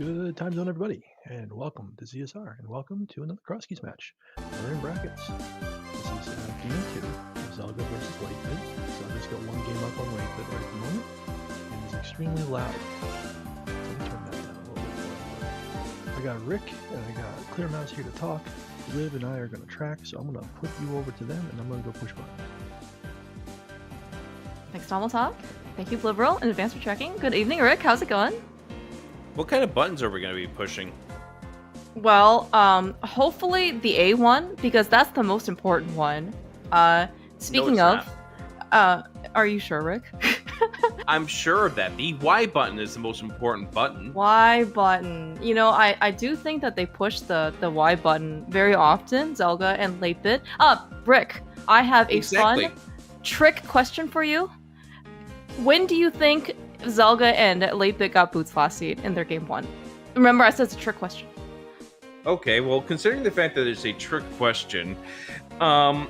Good time zone, everybody, and welcome to ZSR, and welcome to another Crosskeys match. We're in brackets. This is game 2 of Zelda versus latebit. Zelda's got one game up on latebit right at the moment, and is extremely loud. So let me turn that down a little bit more. I got Rick, and I got Clear Mouse here to talk. Liv and I are going to track, so I'm going to put you over to them, and I'm going to go push buttons. Thanks, Tom will talk. Thank you, Liberal, in advance for checking. Good evening, Rick. How's it going? What kind of buttons are we going to be pushing? Well, hopefully the A one, because that's the most important one. Speaking No, of, are you sure, Rick? I'm sure of that. The Y button is the most important button. Y button. You know, I do think that they push the Y button very often, Zelda and latebit. Rick, I have a fun trick question for you. When do you think Zelda and latebit got boots last seed in their game 1? Remember, I said it's a trick question. Okay, well, considering the fact that it's a trick question, I'm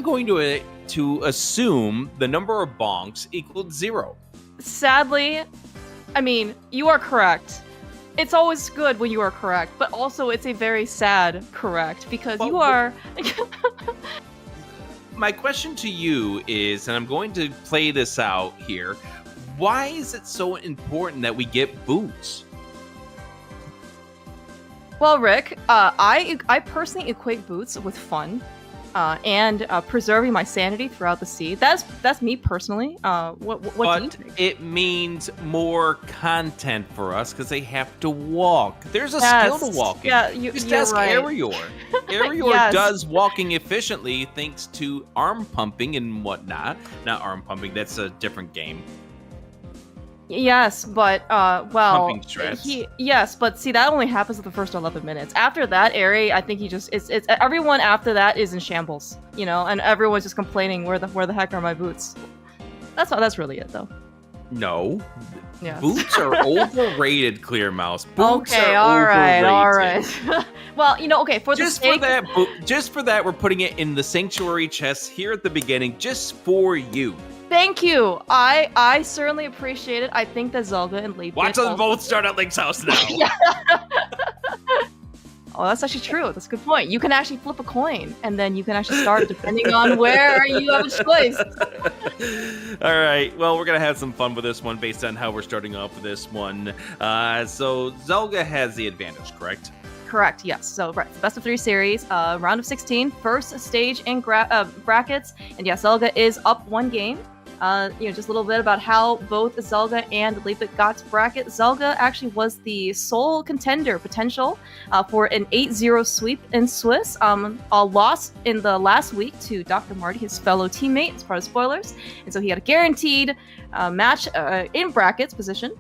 going to assume the number of bonks equaled 0. Sadly, I mean, you are correct. It's always good when you are correct, but also it's a very sad correct, because you are... My question to you is, and I'm going to play this out here, why is it so important that we get boots? Well, Rick, I personally equate boots with fun and preserving my sanity throughout the sea. That's me personally. What do you think? It means more content for us because they have to walk. There's a skill to walking. Yeah, Just you're ask right. Arior. Arior does walking efficiently thanks to arm pumping and whatnot. Not arm pumping, that's a different game. Yes, but well, Pumping strats. Yes, but see, that only happens in the first 11 minutes. After that, Ari, I think it's everyone after that is in shambles, you know, and everyone's just complaining where the heck are my boots? That's really it though. No. Yes. Boots are overrated, Clear Mouse. Boots okay, are all overrated. right. Well, you know, okay, just for that, we're putting it in the sanctuary chest here at the beginning, just for you. Thank you. I certainly appreciate it. I think that Zelda and latebit. Watch them both start at Link's house now. Oh, that's actually true. That's a good point. You can actually flip a coin, and then you can actually start depending on where you have a choice. All right. Well, we're going to have some fun with this one based on how we're starting off with this one. So Zelda has the advantage, correct? Correct, yes. So, right, best of 3 series, round of 16, first stage in brackets, and yeah, Zelda is up 1 game. You know, just a little bit about how both Zelda and latebit got to bracket. Zelda actually was the sole contender potential for an 8-0 sweep in Swiss. A loss in the last week to Dr. Marty, his fellow teammate, as part of spoilers. And so he had a guaranteed match in brackets position.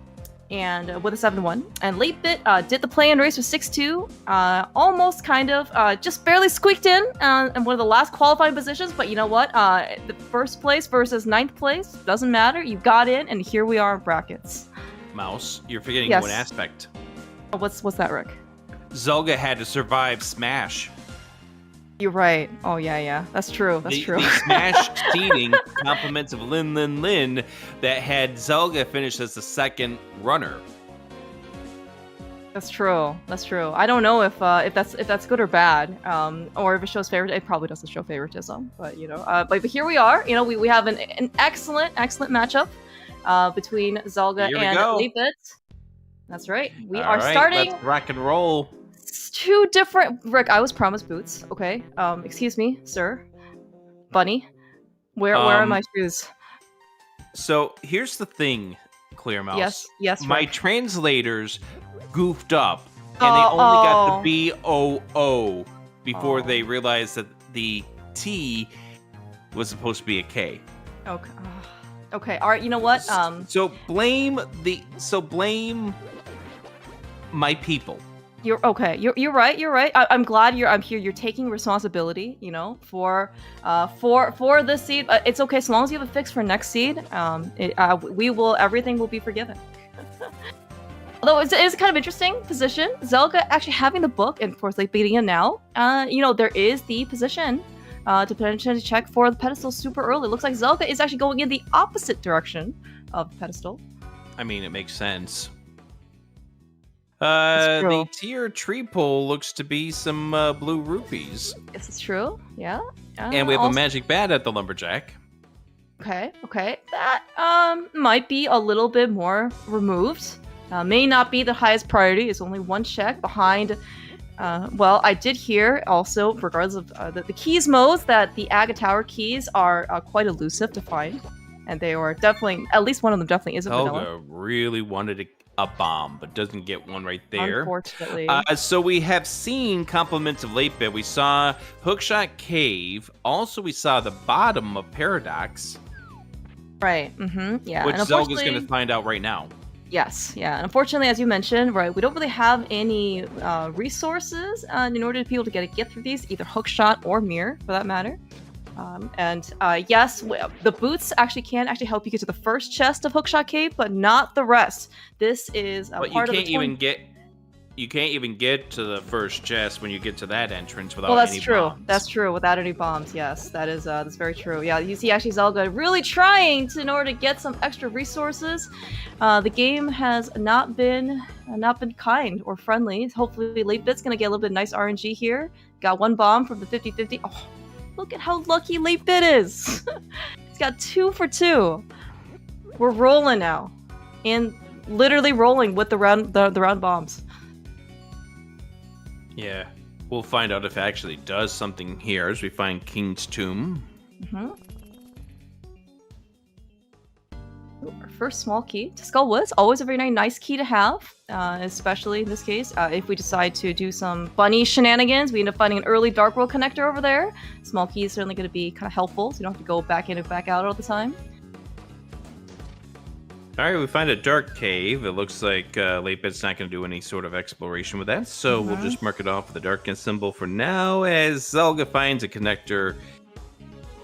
And with a 7-1. And latebit did the play-in race with 6-2. Almost kind of just barely squeaked in one of the last qualifying positions. But you know what? The first place versus 9th place, doesn't matter. You got in, and here we are in brackets. Mouse, you're forgetting one aspect. What's that, Rick? Zelda had to survive Smash. You're right. Oh, yeah. That's true. That's true. The Smash seeding compliments of Lin that had Zelda finish as the second runner. That's true. I don't know if that's good or bad, or if it shows favoritism. It probably doesn't show favoritism, but you know. But here we are. You know, we have an excellent matchup between Zelda and latebit. That's right. We are starting. Let's rock and roll. 2 different... Rick, I was promised boots, okay? Excuse me, sir. Bunny. Where are my shoes? So, here's the thing, Clear Mouse. Yes, Rick. My translators goofed up, and they only got the B-O-O before they realized that the T was supposed to be a K. Okay. Okay, alright, you know what? So, blame my people. You're okay. You're right. I'm glad I'm here. You're taking responsibility, you know, for this seed. It's okay as long as you have a fix for next seed. Everything will be forgiven. Although it is a kind of interesting position. Zelda actually having the book, and of course, like beating it now. You know, there is the position to potentially check for the pedestal super early. It looks like Zelda is actually going in the opposite direction of the pedestal. I mean, it makes sense. The tier tree pole looks to be some blue rupees. This is true. Yeah. And we have a magic bat at the lumberjack. Okay. That might be a little bit more removed. May not be the highest priority. It's only one check behind. Well, I did hear also, regardless of the keys modes, that the Aga Tower keys are quite elusive to find. And they are definitely, at least one of them definitely isn't vanilla. Zelda really wanted a bomb, but doesn't get one right there. Unfortunately. So we have seen compliments of latebit. We saw Hookshot Cave. Also, we saw the bottom of Paradox. Right. Yeah. Which Zelda's going to find out right now. Yes. Yeah. And unfortunately, as you mentioned, right, we don't really have any resources in order to be able to get through these, either hookshot or mirror, for that matter. Yes, the boots can help you get to the first chest of Hookshot Cave, but not the rest. This is but part of the you can't even get to the first chest when you get to that entrance without that's any true. bombs. That's true. Without any bombs, yes, that's very true. Yeah, you see, actually, Zelda really trying in order to get some extra resources. The game has not been kind or friendly. Hopefully, latebit's gonna get a little bit of nice RNG here. Got one bomb from the 50-50. Oh, look at how lucky latebit is. He's got 2 for 2. We're rolling now, and literally rolling with the round bombs. Yeah, we'll find out if it actually does something here as we find King's Tomb. Our first small key to Skull Woods. Always a very nice key to have, especially in this case. If we decide to do some bunny shenanigans, we end up finding an early Dark World connector over there. Small key is certainly going to be kind of helpful, so you don't have to go back in and back out all the time. All right, we find a dark cave. It looks like latebit's not going to do any sort of exploration with that, so we'll just mark it off with the darkness symbol for now as Zelda finds a connector.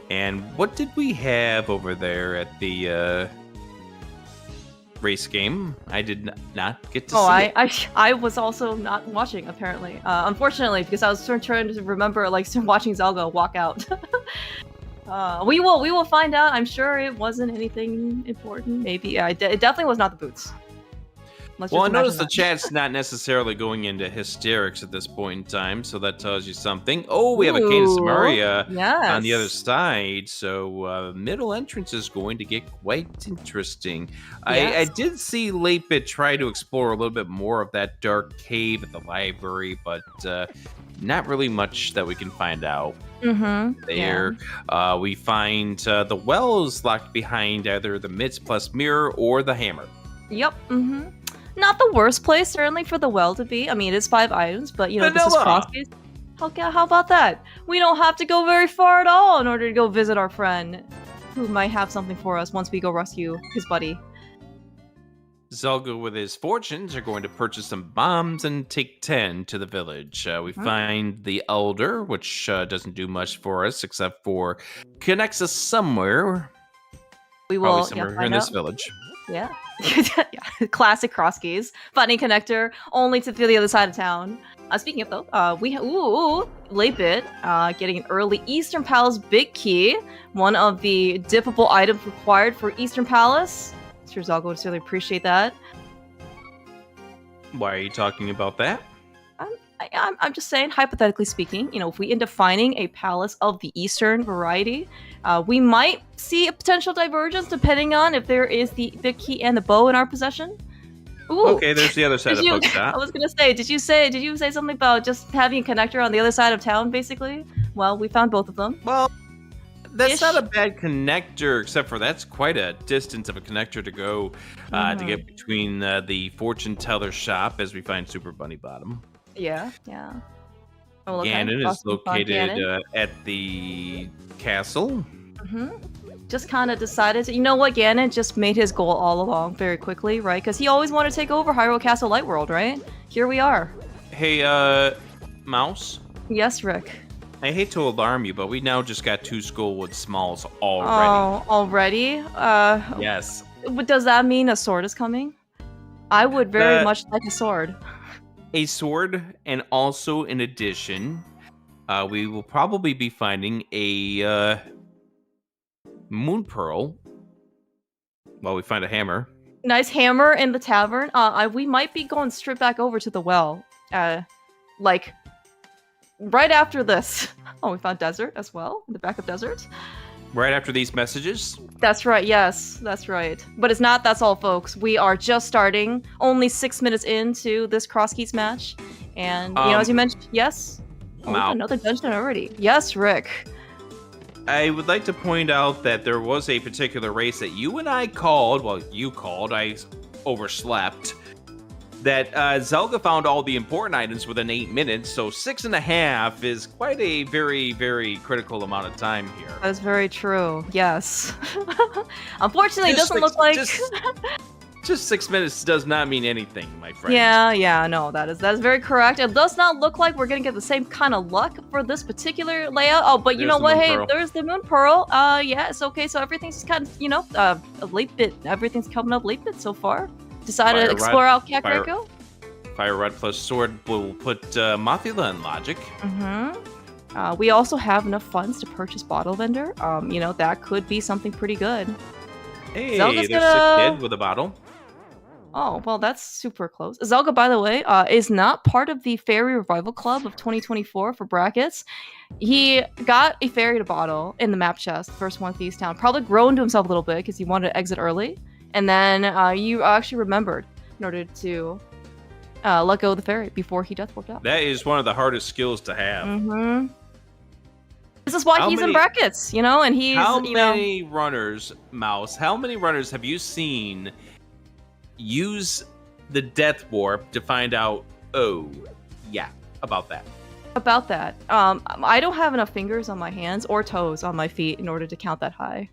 And what did we have over there at the race game? I did not get to see it. I was also not watching, apparently. Unfortunately, because I was trying to remember, watching Zelda walk out. We will find out. I'm sure it wasn't anything important. Maybe it definitely was not the boots. Well, I noticed the chat's not necessarily going into hysterics at this point in time, so that tells you something. Oh, we have a Cadence Samaria on the other side, so middle entrance is going to get quite interesting. Yes. I did see latebit try to explore a little bit more of that dark cave at the library, but not really much that we can find out. There. Yeah. We find the wells locked behind either the mitts plus mirror or the hammer. Yep. Not the worst place, certainly, for the well to be. I mean, it is 5 items, but, this is Crosskeys. How about that? We don't have to go very far at all in order to go visit our friend, who might have something for us once we go rescue his buddy. Zelda, with his fortunes, are going to purchase some bombs and take 10 to the village. We find the Elder, which doesn't do much for us, except for connects us somewhere. We will probably somewhere here in this village. Yeah. Classic Crosskeys. Funny connector, only to the other side of town. Speaking of though, latebit getting an early Eastern Palace big key, one of the dippable items required for Eastern Palace. Sure, Zelda would really appreciate that. Why are you talking about that? I'm just saying, hypothetically speaking, if we end up finding a palace of the Eastern variety, we might see a potential divergence depending on if there is the big key and the bow in our possession. Ooh. Okay, there's the other side of Hookshot. I was gonna say, did you say something about just having a connector on the other side of town, basically? Well, we found both of them. Well, that's not a bad connector, except for that's quite a distance of a connector to go to get between the fortune teller shop as we find Super Bunny Bottom. Yeah. Oh, Ganon is located at the castle. Just kind of decided to, Ganon just made his goal all along very quickly, right? Because he always wanted to take over Hyrule Castle Light World, right? Here we are. Hey, Mouse? Yes, Rick? I hate to alarm you, but we now just got 2 Skullwood Smalls already. Oh, already? Yes. Does that mean a sword is coming? I would very much like a sword. A sword, and also in addition, we will probably be finding a Moon Pearl while we find a hammer. Nice hammer in the tavern. We might be going straight back over to the well. Like, right after this. Oh, we found desert as well, in the back of desert. Right after these messages? That's right, yes, that's right. But it's not that's all, folks. We are just starting, only 6 minutes into this Crosskeys match. And, you know, as you mentioned, yes? Oh, another dungeon already. Yes, Rick. I would like to point out that there was a particular race that you and I called. Well, you called. I overslept. That Zelda found all the important items within 8 minutes, so 6.5 is quite a very, very critical amount of time here. That's very true, yes. Unfortunately, it doesn't look like... Just 6 minutes does not mean anything, my friend. Yeah, no, that is very correct. It does not look like we're gonna get the same kind of luck for this particular layout. Oh, but you know what? Hey, there's the Moon Pearl. Yeah, it's okay. So everything's kind of, you know, a late bit. Everything's coming up late bit so far. Decided to explore out Kakariko. Fire Rod plus Sword will put Mothula in logic. We also have enough funds to purchase Bottle Vendor. You know, that could be something pretty good. Hey, there's a kid with a bottle. Oh, well, that's super close. Zelda, by the way, is not part of the Fairy Revival Club of 2024 for brackets. He got a fairy to bottle in the map chest, first one of Thieves Town. Probably groaned to himself a little bit because he wanted to exit early. And then you actually remembered in order to let go of the fairy before he death warped out. That is one of the hardest skills to have. This is why he's in brackets, you know, and he's, how many runners, Mouse, how many runners have you seen use the death warp to find out, oh, yeah, about that? About that. I don't have enough fingers on my hands or toes on my feet in order to count that high.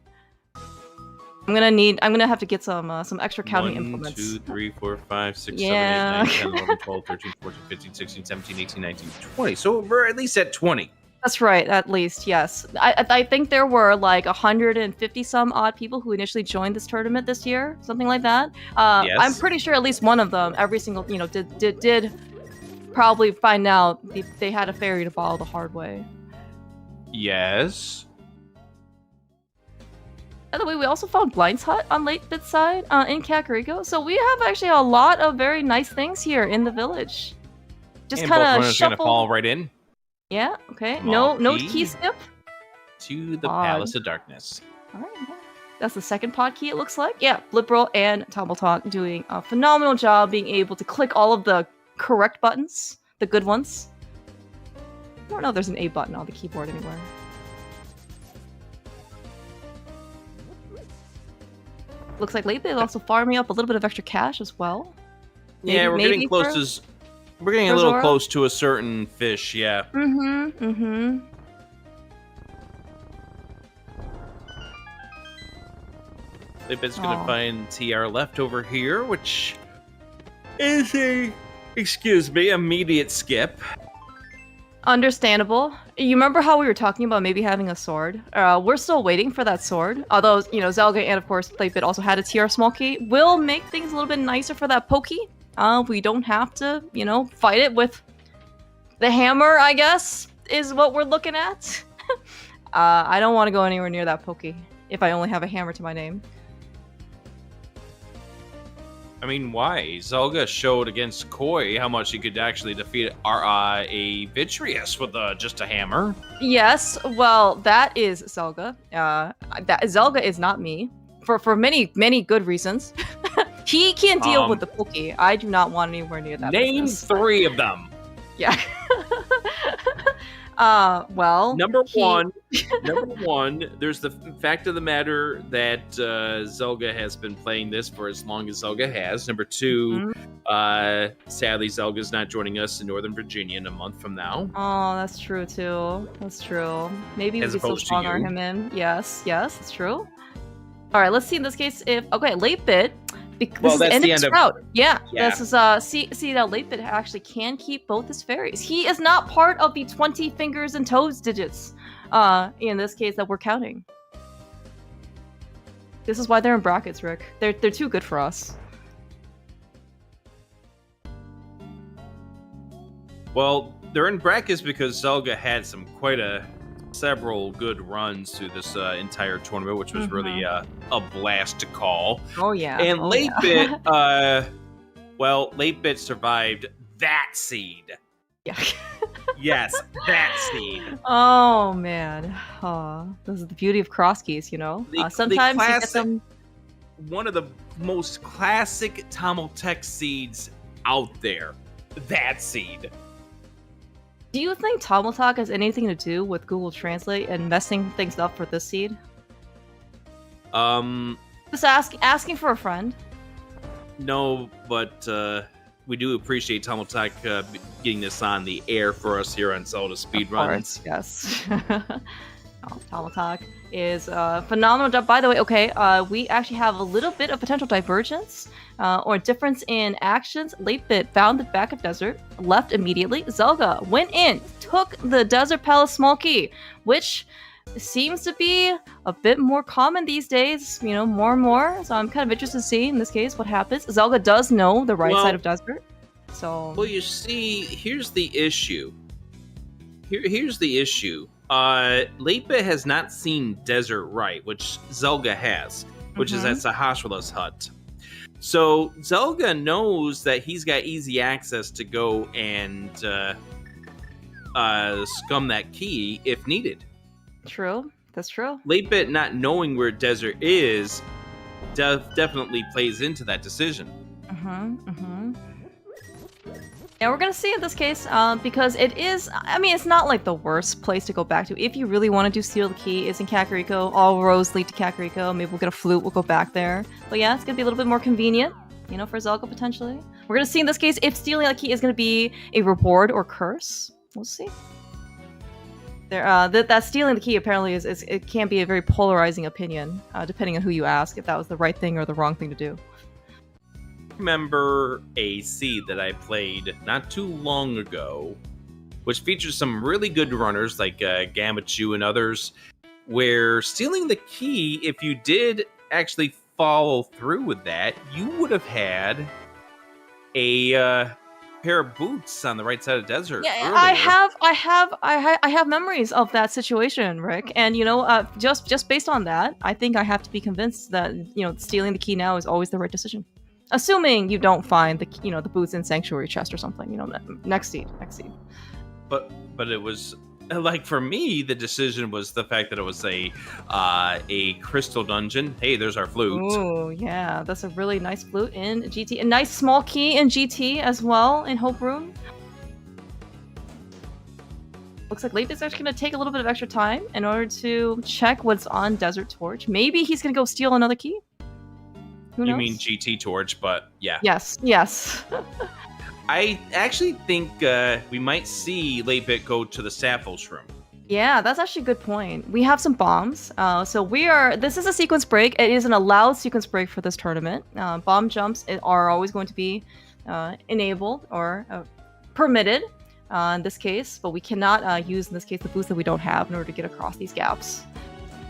I'm gonna have to get some extra counting implements. 1, 2, 3, 4, 5, 6, 7, 8, 9, 10, 11, 12, 13, 14, 15, 16, 17, 18, 19, 20. So we're at least at 20. That's right, at least, yes. I think there were like 150 some odd people who initially joined this tournament this year, something like that. Yes. I'm pretty sure at least one of them, every single, you know, did probably find out they had a fairy to bottle the hard way. Yes. By the way, we also found Blind's Hut on late bit side in Kakariko, so we have actually a lot of very nice things here in the village. Just kind of shuffle. Gonna fall right in. Yeah. Okay. No key skip. To the Palace of Darkness. All right. Yeah. That's the second pod key. It looks like. Yeah. Liberal and Tumble Talk doing a phenomenal job being able to click all of the correct buttons, the good ones. I don't know if there's an A button on the keyboard anywhere. Looks like lately they're also farming up a little bit of extra cash as well. Yeah, we're getting close to... We're getting a little close to a certain fish, yeah. Late bit's gonna find TR left over here, which is a, excuse me, immediate skip. Understandable. You remember how we were talking about maybe having a sword? We're still waiting for that sword. Although, you know, Zelda and of course Latebit also had a TR small key. Will make things a little bit nicer for that pokey. We don't have to, you know, fight it with the hammer, I guess, is what we're looking at. I don't want to go anywhere near that pokey if I only have a hammer to my name. I mean, why? Zelda showed against Koi how much he could actually defeat a Vitreous with just a hammer. Yes, well, that is Zelda. Zelda is not me. For many, many good reasons. He can't deal with the pokey. I do not want anywhere near that. Name business. 3 of them. Yeah. Well. Number one, there's the fact of the matter that Zelda has been playing this for as long as Zelda has. Number 2, sadly, Zelda's not joining us in Northern Virginia in a month from now. Oh, that's true too. That's true. Maybe we can still strong-arm him in. Yes, that's true. All right, let's see in this case if late bit. Because this is the end of route. Yeah, this is see that Latebit actually can keep both his fairies. He is not part of the 20 fingers and toes digits. In this case that we're counting. This is why they're in brackets, Rick. They're too good for us. Well, they're in brackets because Zelda had quite a several good runs through this entire tournament, which was really a blast to call. Oh yeah. And latebit, well, latebit survived that seed. Yeah. Yes, that seed. Oh man. Oh, this is the beauty of Crosskeys, you know. Sometimes you get some. One of the most classic Tamil-Tech seeds out there. That seed. Do you think Tamil-Talk has anything to do with Google Translate and messing things up for this seed? Just asking for a friend. No, but we do appreciate Tamil-Talk getting this on the air for us here on ZeldaSpeedRuns. Yes. Tamil-Talk is a phenomenal job. By the way, okay, we actually have a little bit of potential divergence or difference in actions. latebit found the backup desert, left immediately. Zelda went in, took the Desert Palace small key, which seems to be a bit more common these days, you know, more and more. So I'm kind of interested to see in this case what happens. Zelda does know the right side of desert. So well, you see, here's the issue. Here's the issue. latebit has not seen Desert Right, which Zelda has, which is at Sahasrara's hut. So Zelda knows that he's got easy access to go and scum that key if needed. True, that's true. latebit not knowing where Desert is definitely plays into that decision. Yeah, we're gonna see in this case, because it is, I mean, it's not like the worst place to go back to. If you really want to do Steal the Key, it's in Kakariko. All roads lead to Kakariko. Maybe we'll get a flute, we'll go back there. But yeah, it's gonna be a little bit more convenient, you know, for Zelda potentially. We're gonna see in this case if stealing that key is gonna be a reward or curse. We'll see. That stealing the key apparently it can be a very polarizing opinion, depending on who you ask, if that was the right thing or the wrong thing to do. Remember a seed that I played not too long ago, which features some really good runners like Gamachu and others, where stealing the key, if you did actually follow through with that, you would have had a pair of boots on the right side of the desert. Yeah, earlier. I have memories of that situation, Rick, and you know, just based on that, I think I have to be convinced that, you know, stealing the key now is always the right decision. Assuming you don't find the, you know, the boots in Sanctuary chest or something, you know, next seed. But it was like, for me, the decision was the fact that it was a crystal dungeon. Hey, there's our flute. Oh yeah, that's a really nice flute in GT. A nice small key in GT as well in Hope Room. Looks like latebit's actually going to take a little bit of extra time in order to check what's on Desert Torch. Maybe he's going to go steal another key. Who knows? You mean GT Torch, but yeah. Yes. I actually think we might see latebit go to the Sappho's room. Yeah, that's actually a good point. We have some bombs. So this is a sequence break. It is an allowed sequence break for this tournament. Bomb jumps are always going to be enabled or permitted in this case, but we cannot use, in this case, the boost that we don't have in order to get across these gaps.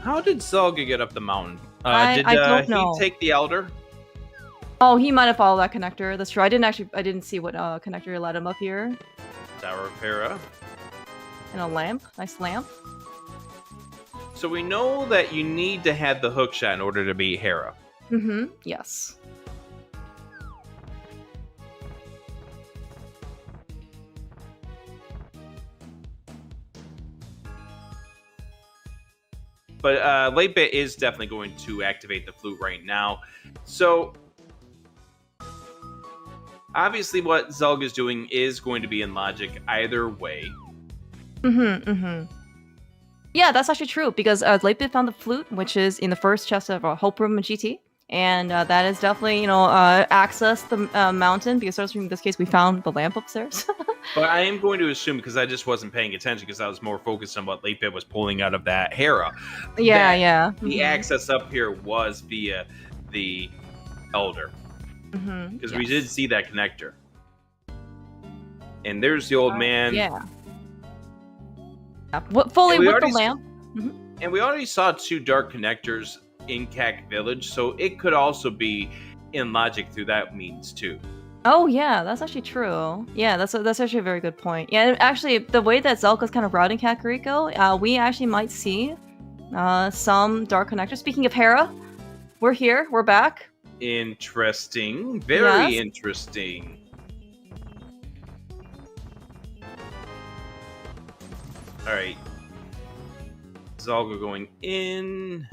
How did Zelda get up the mountain? I don't know. He take the Elder? Oh, he might have followed that connector. That's true. I didn't see what connector led him up here. Tower of Hera. And a lamp. Nice lamp. So we know that you need to have the hook shot in order to beat Hera. Yes. But latebit is definitely going to activate the flute right now. So obviously what Zelga's doing is going to be in logic either way. Yeah, that's actually true, because latebit found the flute, which is in the first chest of Hope Room and GT. And that is definitely, you know, access the mountain, because in this case we found the lamp upstairs. But I am going to assume, because I just wasn't paying attention, because I was more focused on what latebit was pulling out of that Hera. Yeah. The access up here was via the Elder. Because we did see that connector. And there's the old man. Yeah. Fully with the lamp. And we already saw 2 dark connectors in Kak Village, so it could also be in logic through that means too. Oh yeah, that's actually true. Yeah, that's actually a very good point. Yeah, actually, the way that Zelda's kind of routing Kakariko, we actually might see some dark connectors. Speaking of Hera, we're here. We're back. Interesting. Very interesting. All right. Zelda going in.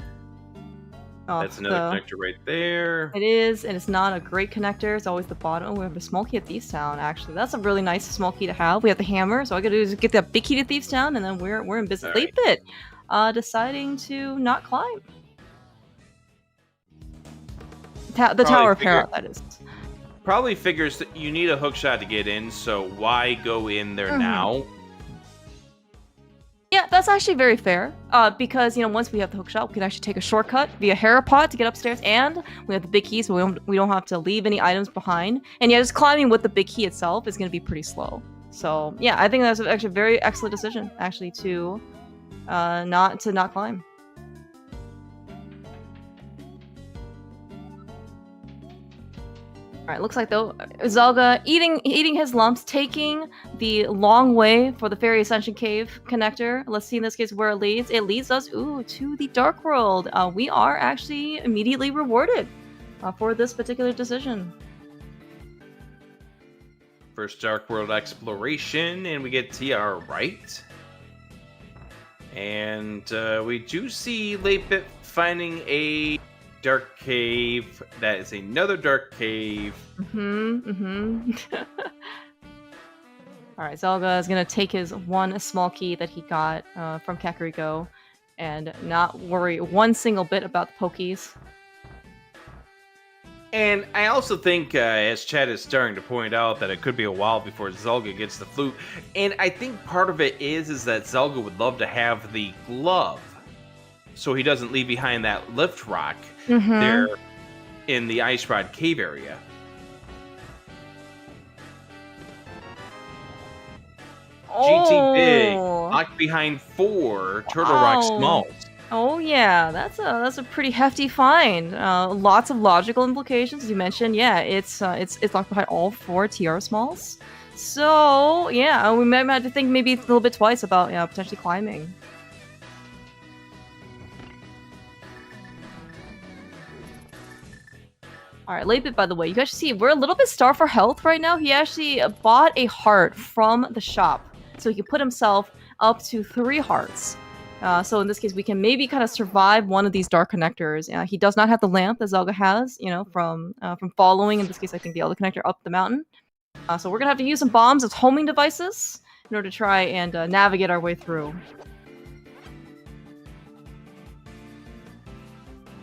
That's another connector right there. It is, and it's not a great connector. It's always the bottom. We have a small key at Thieves Town, actually. That's a really nice small key to have. We have the hammer, so all I gotta do is get that big key to Thieves Town, and then we're in business. Right. latebit, deciding to not climb. The Tower of Hera, that is. Probably figures that you need a hook shot to get in, so why go in there now? Yeah, that's actually very fair. Because once we have the hook shot, we can actually take a shortcut via Hera Pot to get upstairs, and we have the big key, so we don't have to leave any items behind. And yeah, just climbing with the big key itself is going to be pretty slow. So yeah, I think that's actually a very excellent decision, actually, to not climb. Alright, looks like though Zelda eating his lumps, taking the long way for the Fairy Ascension Cave connector. Let's see in this case where it leads. It leads us to the Dark World. We are actually immediately rewarded for this particular decision. First Dark World exploration, and we get TR right. And we do see latebit finding a dark cave. That is another dark cave. Alright, Zelda is gonna take his one small key that he got from Kakariko and not worry one single bit about the pokies. And I also think, as Chad is starting to point out, that it could be a while before Zelda gets the flute. And I think part of it is that Zelda would love to have the glove, so he doesn't leave behind that lift rock there in the Ice Rod Cave area. GT Big, locked behind 4 Turtle Rock Smalls. Oh yeah, that's a pretty hefty find. Lots of logical implications, as you mentioned. Yeah, it's locked behind all 4 TR Smalls. So yeah, we might have to think maybe a little bit twice about potentially climbing. Alright, latebit, by the way, you guys see we're a little bit starved for health right now. He actually bought a heart from the shop, so he can put himself up to 3 hearts. So in this case, we can maybe kind of survive one of these dark connectors. He does not have the lamp that Zelda has, from following, in this case, I think the other connector up the mountain. So we're gonna have to use some bombs as homing devices in order to try and navigate our way through.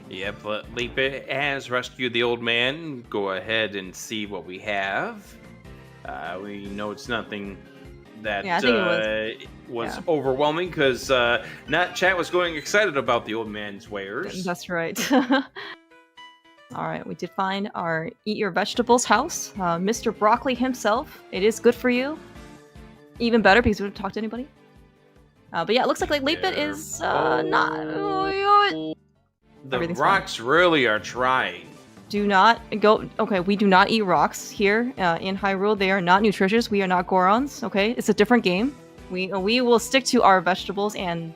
Yep, latebit has rescued the old man. Go ahead and see what we have. We know it's nothing that was overwhelming, because chat was going excited about the old man's wares. That's right. Alright, we did find our Eat Your Vegetables house. Mr. Broccoli himself. It is good for you. Even better because we don't talk to anybody. But yeah, it looks like latebit is not... The rocks really are trying. Do not go... Okay, we do not eat rocks here in Hyrule. They are not nutritious. We are not Gorons, okay? It's a different game. We will stick to our vegetables and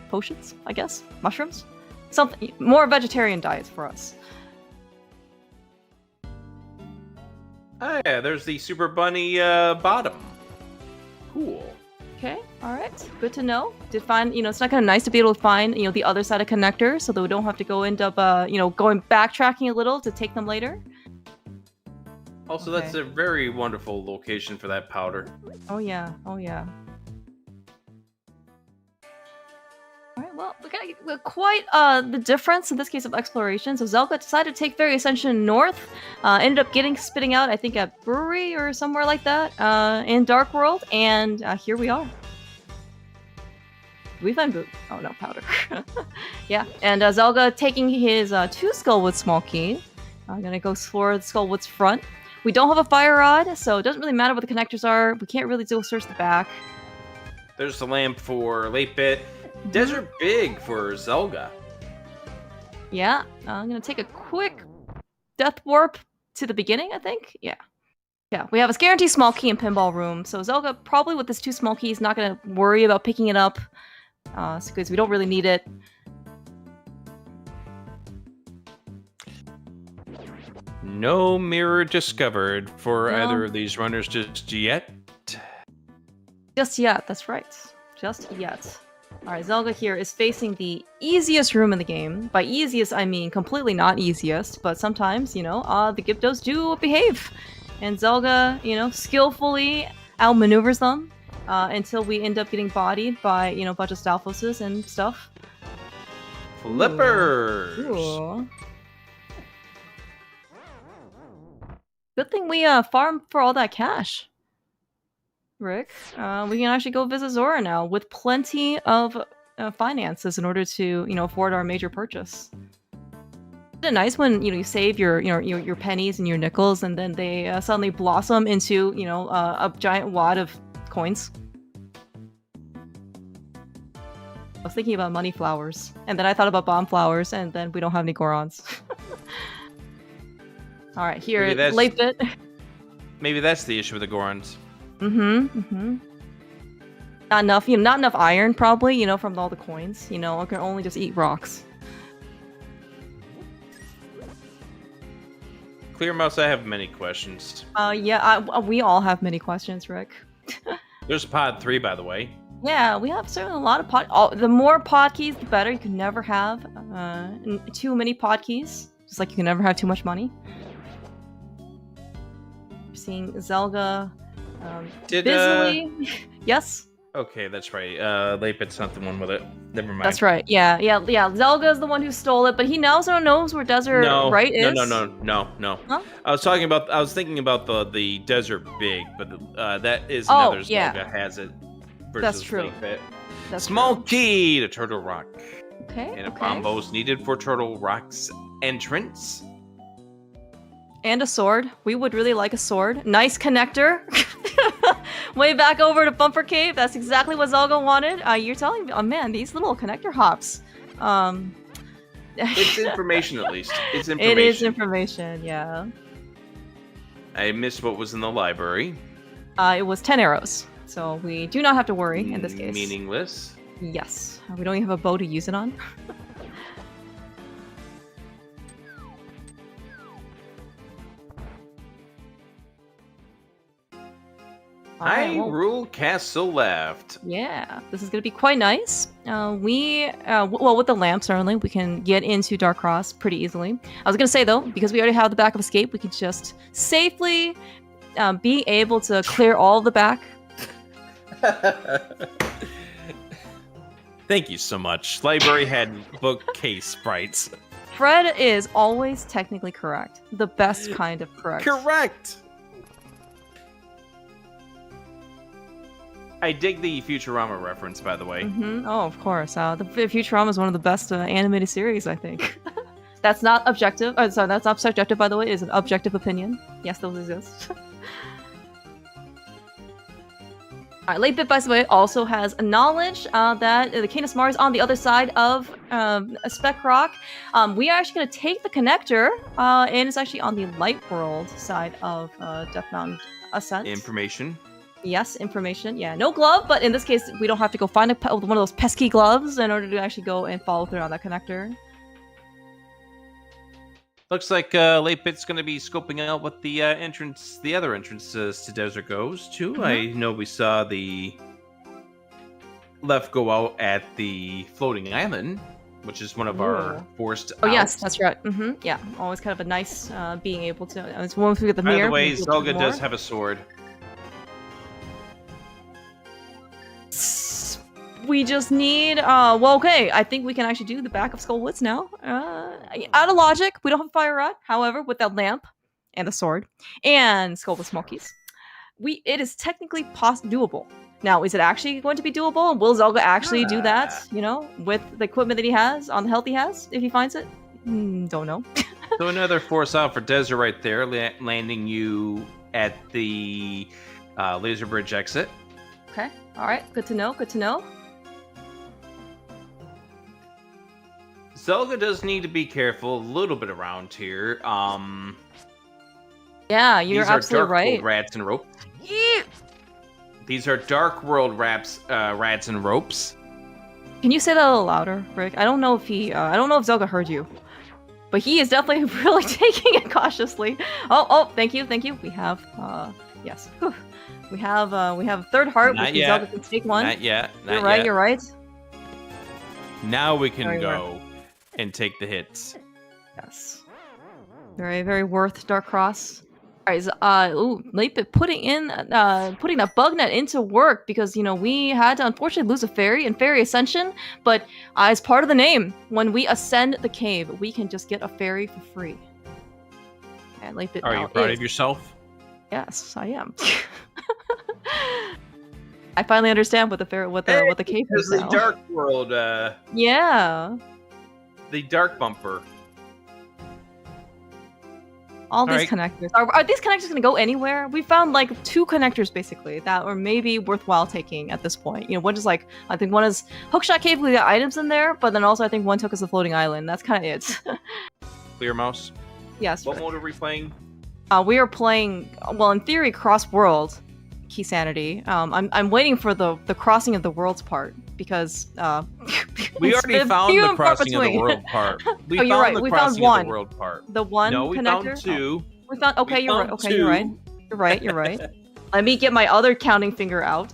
potions, I guess? Mushrooms? Something more vegetarian diets for us. Oh yeah, there's the Super Bunny bottom. Cool. Okay, alright. Good to know. Did find, it's not kind of nice to be able to find, the other side of connectors so that we don't have to end up, going backtracking a little to take them later. Also, that's a very wonderful location for that powder. Oh yeah, oh yeah. Alright, well, we got quite the difference in this case of exploration. So Zelda decided to take Fairy Ascension north, ended up spitting out, I think, at Brewery or somewhere like that, in Dark World, and here we are. We find boot. Oh no, powder. Yeah, and Zelda taking his 2 Skullwood small key. I'm gonna go explore the Skullwood's front. We don't have a fire rod, so it doesn't really matter what the connectors are. We can't really search the back. There's the lamp for latebit. Desert Big for Zelda. Yeah, I'm gonna take a quick death warp to the beginning, I think. Yeah. Yeah, we have a guaranteed small key in Pinball Room, so Zelda probably with this 2 small keys not gonna worry about picking it up, because we don't really need it. No mirror discovered for either of these runners just yet. Just yet, that's right. Just yet. Alright, Zelda here is facing the easiest room in the game. By easiest, I mean completely not easiest, but sometimes, you know, the Gyptos do behave. And Zelda, you know, skillfully outmaneuvers them until we end up getting bodied by, you know, a bunch of Stalfoses and stuff. Flippers! Ooh. Good thing we farmed for all that cash, Rick. We can actually go visit Zora now with plenty of finances in order to, you know, afford our major purchase. Isn't it nice when, you know, you save your pennies and your nickels, and then they suddenly blossom into, you know, a giant wad of coins? I was thinking about money flowers, and then I thought about bomb flowers, and then we don't have any Gorons. All right, here, latebit. Maybe that's the issue with the Gorons. Not enough, you know, not enough iron, probably, you know, from all the coins. You know, I can only just eat rocks. Clear Mouse, I have many questions. Yeah, we all have many questions, Rick. There's pod 3, by the way. Yeah, we have certainly a lot of pod. The more pod keys, the better. You can never have too many pod keys, just like you can never have too much money. Seeing Zelda busily. Yes. Okay, that's right. Latebit's not the one with it. Never mind. That's right. Yeah. Zelga's the one who stole it, but he also knows where Desert Right is. No. Huh? I was thinking about the Desert Big, but that is another Zelda has it. That's true. Latebit. Small key to Turtle Rock. Okay. And a combo is needed for Turtle Rock's entrance. And a sword. We would really like a sword. Nice connector. Way back over to Bumper Cave. That's exactly what Zelda wanted. You're telling me, oh man, these little connector hops. It's information, at least. It's information. It is information, yeah. I missed what was in the library. It was 10 arrows. So we do not have to worry in this case. Meaningless. Yes. We don't even have a bow to use it on. Hyrule Castle left. Yeah, this is going to be quite nice. Well, with the lamp, certainly, we can get into Dark Cross pretty easily. I was going to say, though, because we already have the back of escape, we can just safely be able to clear all of the back. Thank you so much. Library had bookcase sprites. Fred is always technically correct. The best kind of correct. Correct! I dig the Futurama reference, by the way. Oh, of course. The Futurama is one of the best animated series, I think. That's not objective. Sorry, that's not subjective, by the way. It is an objective opinion. Yes, those exist. Alright, Latebit, by the way, also has knowledge that the Canis Mars is on the other side of Spec Rock. We are actually going to take the connector, and it's actually on the Light World side of Death Mountain Ascent. Information. Yes, information. Yeah, no glove, but in this case, we don't have to go find one of those pesky gloves in order to actually go and follow through on that connector. Looks like Latebit's going to be scoping out what the other entrances to Desert goes to. I know we saw the left go out at the floating island, which is one of our forced outs. Yes, that's right. Yeah, always kind of a nice being able to. It's once we get the mirror. By the way, Zelda does have a sword. We just need, well, okay, I think we can actually do the back of Skull Woods now. Out of logic, we don't have a fire rod. However, with that lamp and the sword and Skull with Smokies, it is technically doable. Now, is it actually going to be doable? Will Zelda actually do that, you know, with the equipment that he has, on the health he has, if he finds it? Don't know. So another force out for Desert right there, landing you at the laser bridge exit. Okay, alright, good to know, good to know. Zelda does need to be careful a little bit around here. Yeah, you're absolutely right. These are dark world rats and ropes. Yeah. These are dark world rats and ropes. Can you say that a little louder, Rick? I don't know if Zelga heard you, but he is definitely really taking it cautiously. Oh, thank you. We have, yes. Whew. We have a third heart, which means Zelda can take one. Not yet. You're right. Now we can go and take the hits. Yes. Very, very worth Dark Cross. Alright, latebit putting that bug net into work because, we had to unfortunately lose a fairy in Fairy Ascension, but as part of the name, when we ascend the cave, we can just get a fairy for free. And latebit Are you proud of yourself? Yes, I am. I finally understand what the cave is now. The dark world. Yeah. The dark bumper. All these connectors. Are these connectors going to go anywhere? We found like 2 connectors basically that are maybe worthwhile taking at this point. One is I think one is Hookshot Cave. We got items in there, but then also I think one took us the floating island. That's kind of it. Clear mouse. Yes. What mode are we playing? We are playing, well, in theory, cross world key sanity. I'm waiting for the crossing of the worlds part because we already found the crossing of the world part. We found right. the we crossing found one. Of the world part. The one no, we connector? Found 2. We found okay. You're right. Okay, you're right. You're right. Let me get my other counting finger out.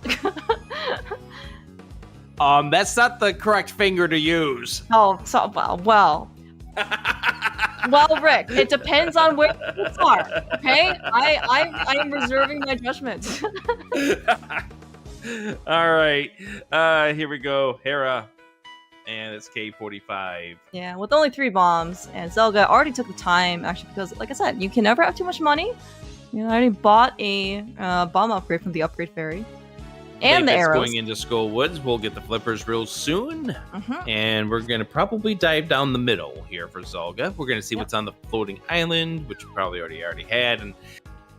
That's not the correct finger to use. Oh, so well. Well, Rick, it depends on where you are. Okay, I am reserving my judgment. All right, here we go, Hera, and it's K45. Yeah, with only 3 bombs, and Zelda already took the time actually because, like I said, you can never have too much money. I already bought a bomb upgrade from the upgrade fairy. And the arrows. Going into Skull Woods, we'll get the flippers real soon, and we're gonna probably dive down the middle here for Zelda. We're gonna see what's on the floating island, which we probably already had, and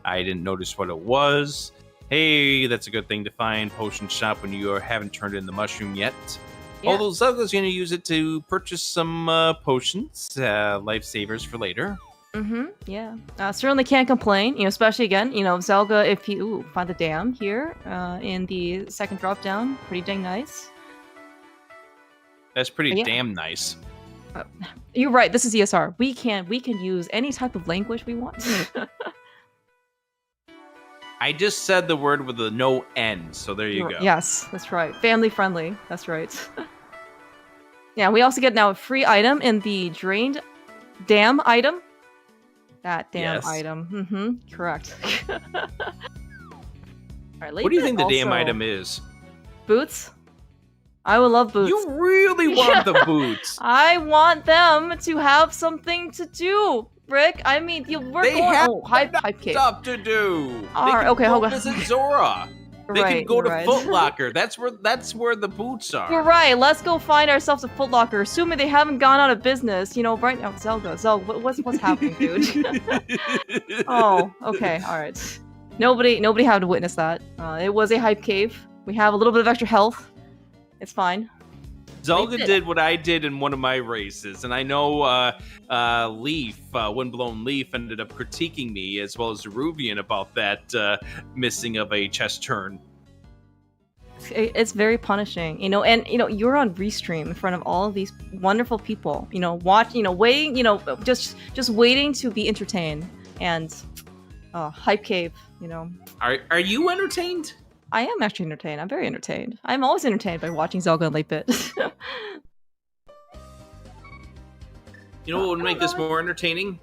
I didn't notice what it was. Hey, that's a good thing to find. Potion shop when you haven't turned in the mushroom yet. Yeah. Although Zelda's gonna use it to purchase some potions, lifesavers for later. Yeah. Certainly can't complain. Especially again, Zelda. If you find the dam here in the second drop down, pretty dang nice. That's pretty damn nice. You're right. This is ESR. We can use any type of language we want. I just said the word with a no N, so there you go. Yes, that's right. Family friendly. That's right. Yeah. We also get now a free item in the drained dam item. That damn item. Correct. All right, what do you think the damn item is? Boots? I would love boots. You really want the boots. I want them to have something to do, Rick. I mean, they have stuff to do. All right, okay, hold on. Visit Zora. They can go to Foot Locker. That's where the boots are. You're right. Let's go find ourselves a Foot Locker, assuming they haven't gone out of business. Right now, Zelda, what's happening, dude? Oh, okay, all right. Nobody had to witness that. It was a hype cave. We have a little bit of extra health. It's fine. Zelda did what I did in one of my races, and I know Windblown Leaf ended up critiquing me, as well as Zeruvian, about that missing of a chest turn. It's very punishing, and you're on Restream in front of all of these wonderful people, waiting, just waiting to be entertained, and hype cave, Are you entertained? I am actually entertained. I'm very entertained. I'm always entertained by watching Zelda and latebit. You know what would make this more entertaining?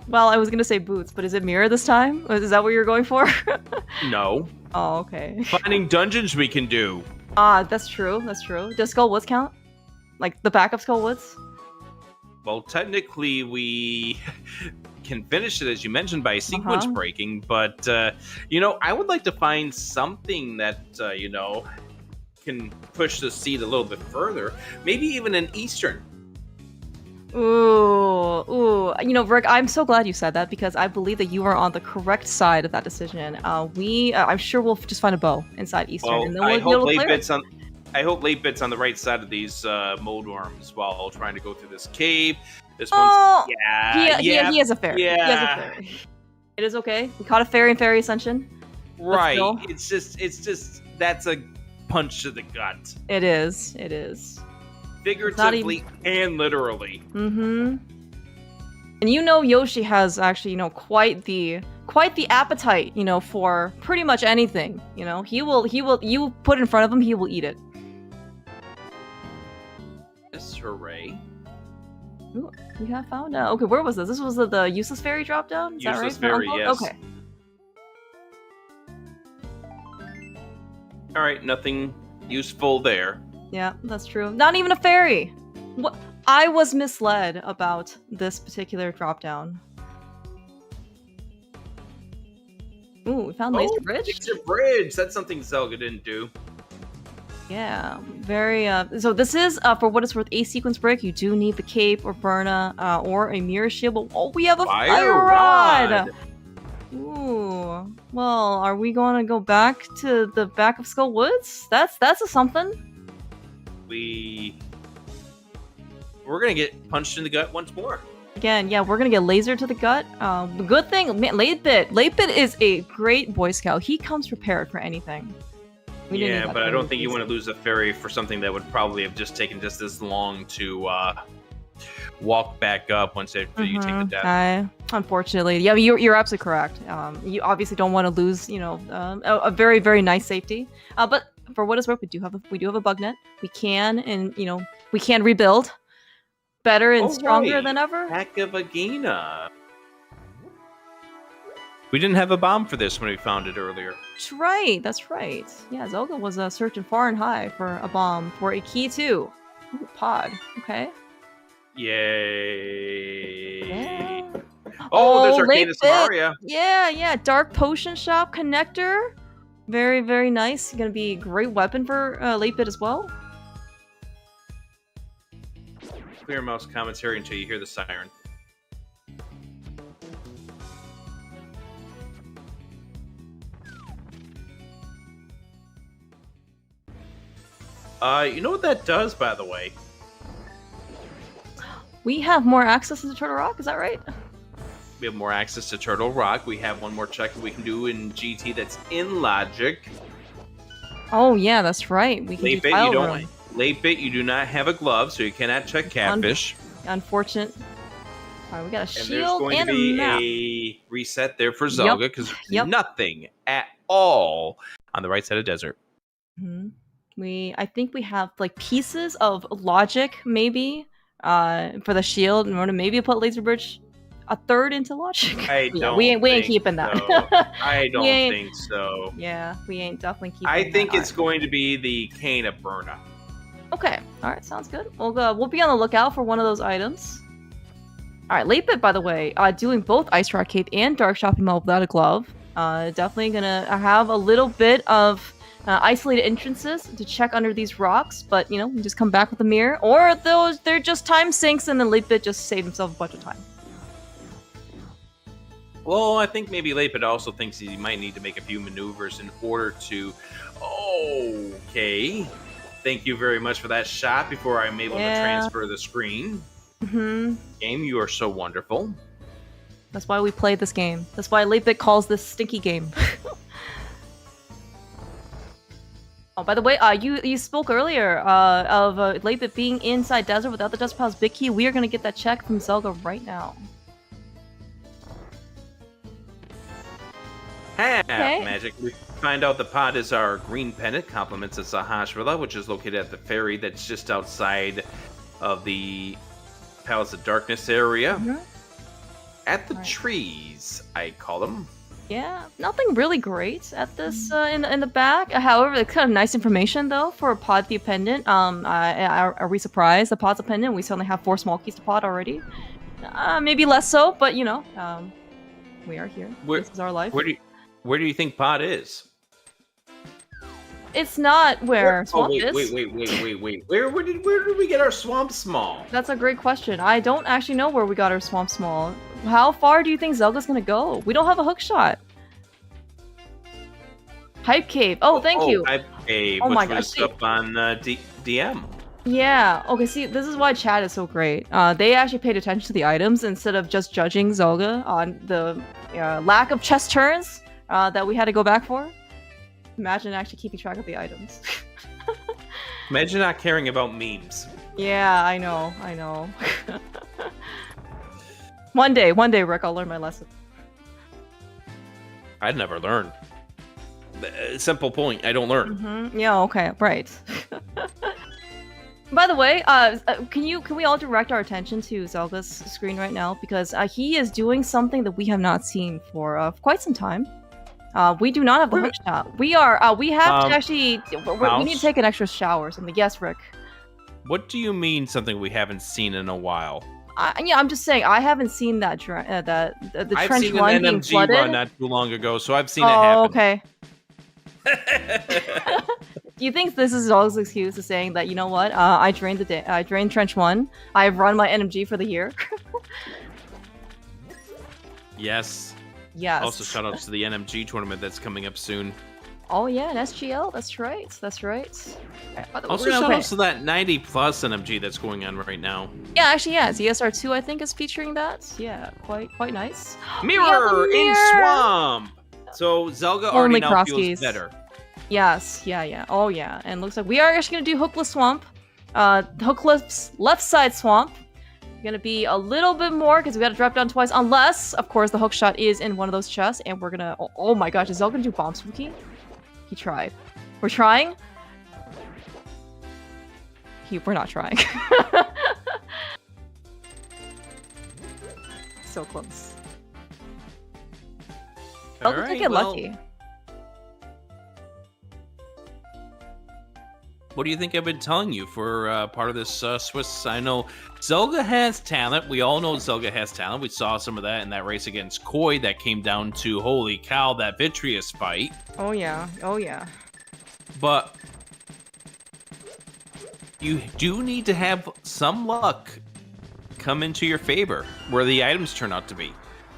Well, I was gonna say boots, but is it mirror this time? Is that what you're going for? No. Oh, okay. Finding dungeons we can do. That's true. That's true. Does Skull Woods count? Like the backup Skull Woods? Well, technically we can finish it, as you mentioned, by sequence breaking, but I would like to find something that can push the seed a little bit further, maybe even an Eastern. Ooh. Rick, I'm so glad you said that because I believe that you are on the correct side of that decision. I'm sure we'll just find a bow inside Eastern, and then I hope latebit's on. I hope 8bit's on the right side of these mold worms while trying to go through this cave. This one's he has a fairy. Yeah. He has a fairy. It is okay. We caught a fairy in Fairy Ascension. Right. It's just that's a punch to the gut. It is. It is. Figuratively and literally. Mm-hmm. And Yoshi has actually, quite the appetite, for pretty much anything. You put it in front of him, he will eat it. Yes, hooray. Ooh, we have found out. Okay, where was this? This was the useless fairy drop down? Is useless that right? Fairy, yes. Okay. Alright, nothing useful there. Yeah, that's true. Not even a fairy! What? I was misled about this particular drop down. Ooh, we found Laser Bridge? Laser Bridge! That's something Zelda didn't do. Yeah, very, so this is, for what it's worth, a sequence break. You do need the cape or Burna, or a mirror shield, but we have a fire rod! Ooh, well, are we gonna go back to the back of Skull Woods? That's a something. We're gonna get punched in the gut once more. Again, yeah, we're gonna get lasered to the gut. The good thing, man, Latebit is a great Boy Scout. He comes prepared for anything. Yeah, but I don't think you want to lose a fairy for something that would probably have just taken just this long to walk back up once after you take the death. Unfortunately, yeah, you're absolutely correct. You obviously don't want to lose, a very, very nice safety. But for what it's worth, we do have a bug net. We can, we can rebuild better and stronger than ever. Heck of a Gina. We didn't have a bomb for this when we found it earlier. That's right. Yeah, Zelda was searching far and high for a bomb for a key too. Ooh, pod. Okay. Yay. Yeah. Oh, there's Arcana Samaria. Yeah. Dark Potion Shop connector. Very, very nice. Gonna be a great weapon for Latebit as well. Clear mouse commentary until you hear the siren. You know what that does, by the way? We have more access to Turtle Rock, is that right? We have more access to Turtle Rock. We have one more check that we can do in GT that's in Logic. Oh yeah, that's right. We can do tile room. Latebit, you do not have a glove, so you cannot check catfish. Unfortunate. All right, we got a shield and there's going to map. be a reset there for Zelda because there's nothing at all on the right side of desert. Mm-hmm. I think we have like pieces of logic maybe for the shield in order to maybe put Laser Bridge a third into logic. We ain't keeping that. So. I don't think so. Yeah, we ain't definitely keeping I think it's going to be the Cane of Burna. Okay, all right, sounds good. We'll be on the lookout for one of those items. All right, Latebit, by the way, doing both Ice Rock Cape and Dark Shopping Mall without a glove. Definitely gonna have a little bit of isolated entrances to check under these rocks, but we just come back with a mirror, or they're just time sinks and then Latebit just saved himself a bunch of time. Well, I think maybe Latebit also thinks he might need to make a few maneuvers in order to. Okay. Thank you very much for that shot before I'm able to transfer the screen. Mm-hmm. Game, you are so wonderful. That's why we play this game. That's why Latebit calls this stinky game. Oh, by the way, you spoke earlier of Latebit being inside desert without the Desert Pile's big key. We are going to get that check from Zelda right now. Magic. We find out the pod is our green pendant, compliments of Sahasrahla, which is located at the ferry that's just outside of the Palace of Darkness area. Mm-hmm. At the trees, I call them. Yeah, nothing really great at this in the back. However, it's kind of nice information though for a pod the pendant. Are we surprised? The pod's a pendant. We certainly have 4 small keys to pod already. Maybe less so, but we are here. This is our life. Where do you think pod is? It's not where swamp is. Wait. Where did we get our swamp small? That's a great question. I don't actually know where we got our swamp small. How far do you think Zelda's gonna go? We don't have a hook shot. Hype Cave. Oh, thank you. Hype Cave, oh which my was gosh. up on DM. Yeah. Okay. See, this is why chat is so great. They actually paid attention to the items instead of just judging Zelda on the lack of chest turns that we had to go back for. Imagine actually keeping track of the items. Imagine not caring about memes. Yeah, I know. One day, Rick, I'll learn my lesson. I'd never learn. Simple point. I don't learn. Mm-hmm. Yeah. Okay. Right. By the way, can we all direct our attention to Zelda's screen right now, because he is doing something that we have not seen for quite some time. We do not have the hook shot. We have to actually. We need to take an extra shower or something. Yes, Rick. What do you mean something we haven't seen in a while? Yeah, I'm just saying I haven't seen that the I've trench seen one an being NMG flooded. run not too long ago, so I've seen it happen. Okay. Do you think this is Zelda's excuse to saying that, you know what? I drained trench 1. I've run my NMG for the year. Yes. Yes. Also, shout outs to the NMG tournament that's coming up soon. Oh yeah, an SGL. That's right. Also, shout outs to that 90 plus NMG that's going on right now. Yeah, actually, yeah. ZSR2 I think is featuring that. Yeah, quite nice. Mirror in Swamp. So Zelda already now feels better. Yes, yeah. Oh yeah, and looks like we are actually gonna do Hookless Swamp. Hookless left side swamp. Gonna be a little bit more because we gotta drop down twice, unless, of course, the hook shot is in one of those chests, and we're gonna. Oh my gosh, is Zelda gonna do bomb spooky? He tried. We're trying. We're not trying. So close. Zelda could get lucky. What do you think I've been telling you for part of this Swiss? I know Zelda has talent. We all know Zelda has talent. We saw some of that in that race against Koi that came down to, holy cow, that Vitreous fight. Oh yeah. But you do need to have some luck come into your favor where the items turn out to be.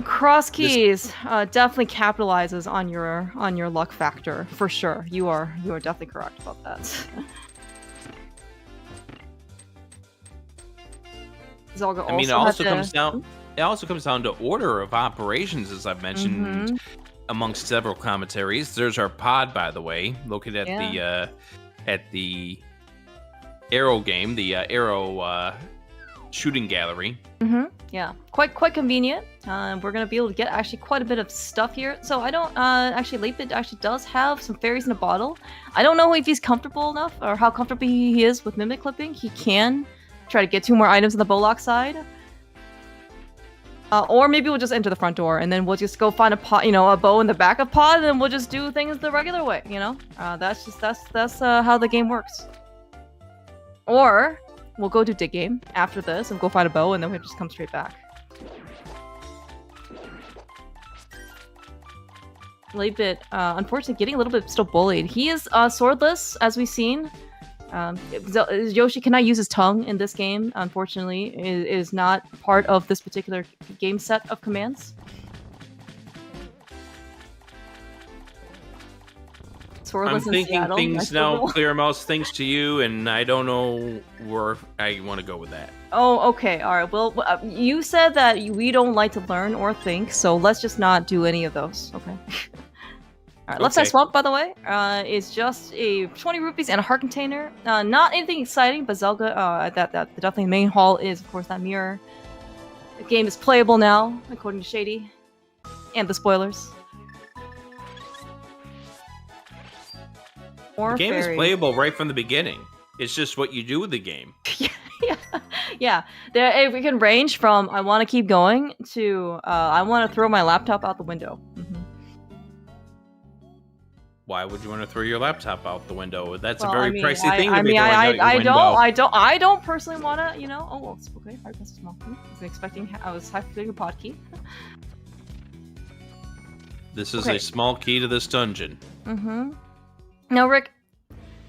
Crosskeys definitely capitalizes on your luck factor for sure. You are definitely correct about that. Zelda also it also comes down to order of operations, as I've mentioned amongst several commentaries. There's our pod, by the way, located at the Arrow game, the Arrow shooting gallery. Yeah, quite convenient. We're gonna be able to get actually quite a bit of stuff here. So I don't actually latebit actually does have some fairies in a bottle. I don't know if he's comfortable enough or how comfortable he is with mimic clipping. He can try to get 2 more items on the bowlock side. Or maybe we'll just enter the front door and then we'll just go find a pot, a bow in the back of pod, and then we'll just do things the regular way. That's how the game works. Or we'll go to dig game after this and go find a bow, and then we'll just come straight back. Latebit, unfortunately, getting a little bit still bullied. He is swordless, as we've seen. Yoshi cannot use his tongue in this game, unfortunately. Is not part of this particular game set of commands. I'm thinking things now, Clear Mouse, thanks to you, and I don't know where I want to go with that. Oh, okay, alright. Well, you said that we don't like to learn or think, so let's just not do any of those, okay? Alright, left side swamp, by the way, is just a 20 rupees and a heart container. Not anything exciting, but Zelda, that definitely the main hall is, of course, that mirror. The game is playable now, according to Shady. And the spoilers. The game is playable right from the beginning. It's just what you do with the game. Yeah. We can range from I want to keep going to I want to throw my laptop out the window. Why would you want to throw your laptop out the window? That's a very pricey thing to be throwing out your window. I don't personally want to, Oh, well, it's okay. I was expecting. I was expecting a pod key. This is a small key to this dungeon. Now, Rick,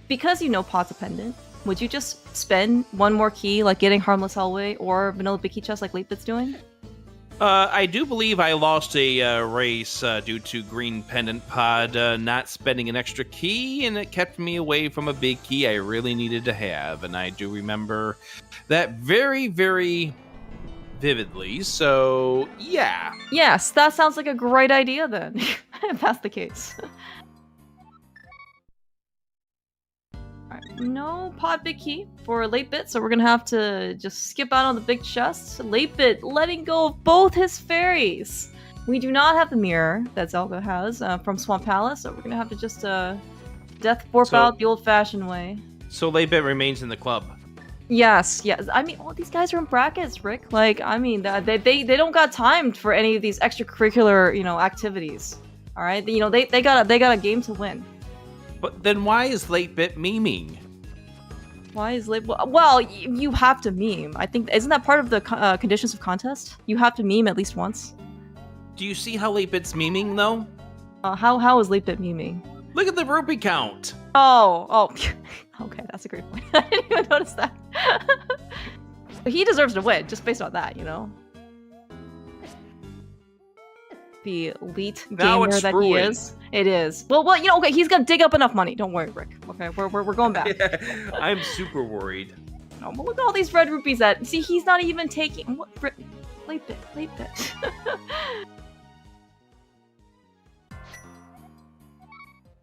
because you know Pod's a pendant, would you just spend 1 more key, like getting Harmless Hellway or Vanilla Bicky Chest like latebit's doing? I do believe I lost a race due to green pendant pod not spending an extra key, and it kept me away from a big key I really needed to have. And I do remember that very, very vividly. So, yeah. Yes, that sounds like a great idea then, if that's the case. Alright, no pod big key for 8-bit, so we're gonna have to just skip out on the big chest. 8-bit letting go of both his fairies. We do not have the mirror that Zelda has from Swamp Palace, so we're gonna have to just death warp out the old-fashioned way. So 8-bit remains in the club. Yes. I mean, all these guys are in brackets, Rick. Like, I mean, they don't got time for any of these extracurricular, activities. All right, they got a game to win. But then why is 8-bit memeing? Why is well, you have to meme. I think, isn't that part of the conditions of contest? You have to meme at least once. Do you see how 8-bit's memeing though? How is 8-bit memeing? Look at the rupee count. Oh. Okay, that's a great point. I didn't even notice that. He deserves to win, just based on that, The elite gamer that he is. It is. Well, okay, he's gonna dig up enough money. Don't worry, Rick. Okay, we're going back. I'm super worried. Oh, but look at all these red rupees that. See, he's not even taking. What? 8-bit.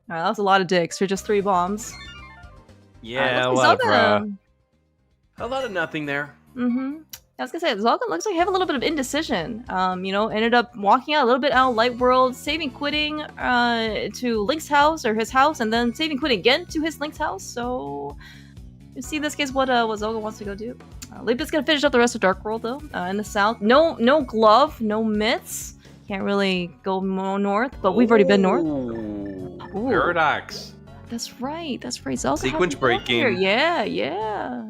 Alright, that was a lot of digs for just 3 bombs. Yeah, a lot of nothing there. Mm-hmm. I was gonna say, Zelda looks like he have a little bit of indecision. Ended up walking out a little bit out of Light World, saving quitting to Link's house, or his house, and then saving quitting again to his Link's house. So, you see in this case what Zelda wants to go do. 8-bit's gonna finish up the rest of Dark World though, in the south. No glove, no mitts. Can't really go north, but we've already been north. Ooh. Paradox. That's right. Zelda sequence breaking. Yeah.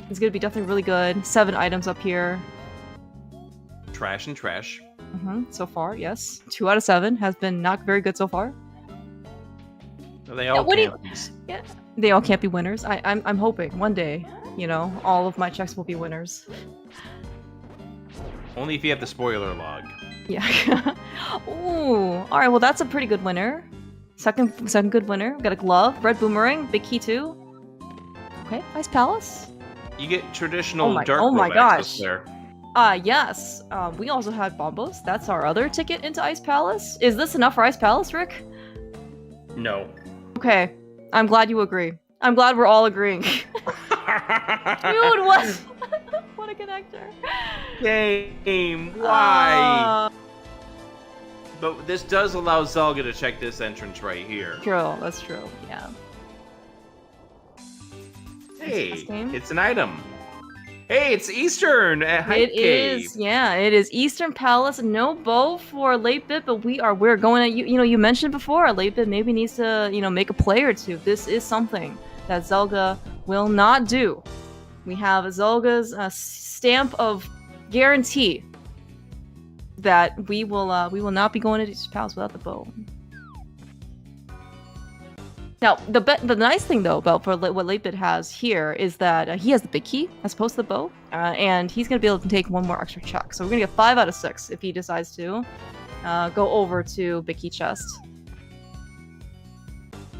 It's gonna be definitely really good. 7 items up here. Trash and trash. So far, yes. 2 out of 7 has been not very good so far. They all can't be. Yeah, they all can't be winners. I'm hoping one day, all of my checks will be winners. Only if you have the spoiler log. Yeah. Ooh. All right. Well, that's a pretty good winner. Second good winner. We got a glove, red boomerang, big key too. Okay. Ice Palace. You get traditional dark Oh my gosh. there. Yes. We also had Bombos. That's our other ticket into Ice Palace. Is this enough for Ice Palace, Rick? No. Okay. I'm glad you agree. I'm glad we're all agreeing. Dude, what? What a connector. Game. Why? But this does allow Zelda to check this entrance right here. True. That's true. Yeah. Hey, it's an item. Hey, it's Eastern at Hype Cave. It is, yeah. It is Eastern Palace. No bow for 8-bit, but we're going at you mentioned before 8-bit maybe needs to make a play or two. This is something that Zelda will not do. We have Zelda's stamp of guarantee that we will not be going to Eastern Palace without the bow. Now, the nice thing though about what 8-bit has here is that he has the big key as opposed to the bow, and he's gonna be able to take 1 more extra check. So we're gonna get 5 out of 6 if he decides to go over to big key chest.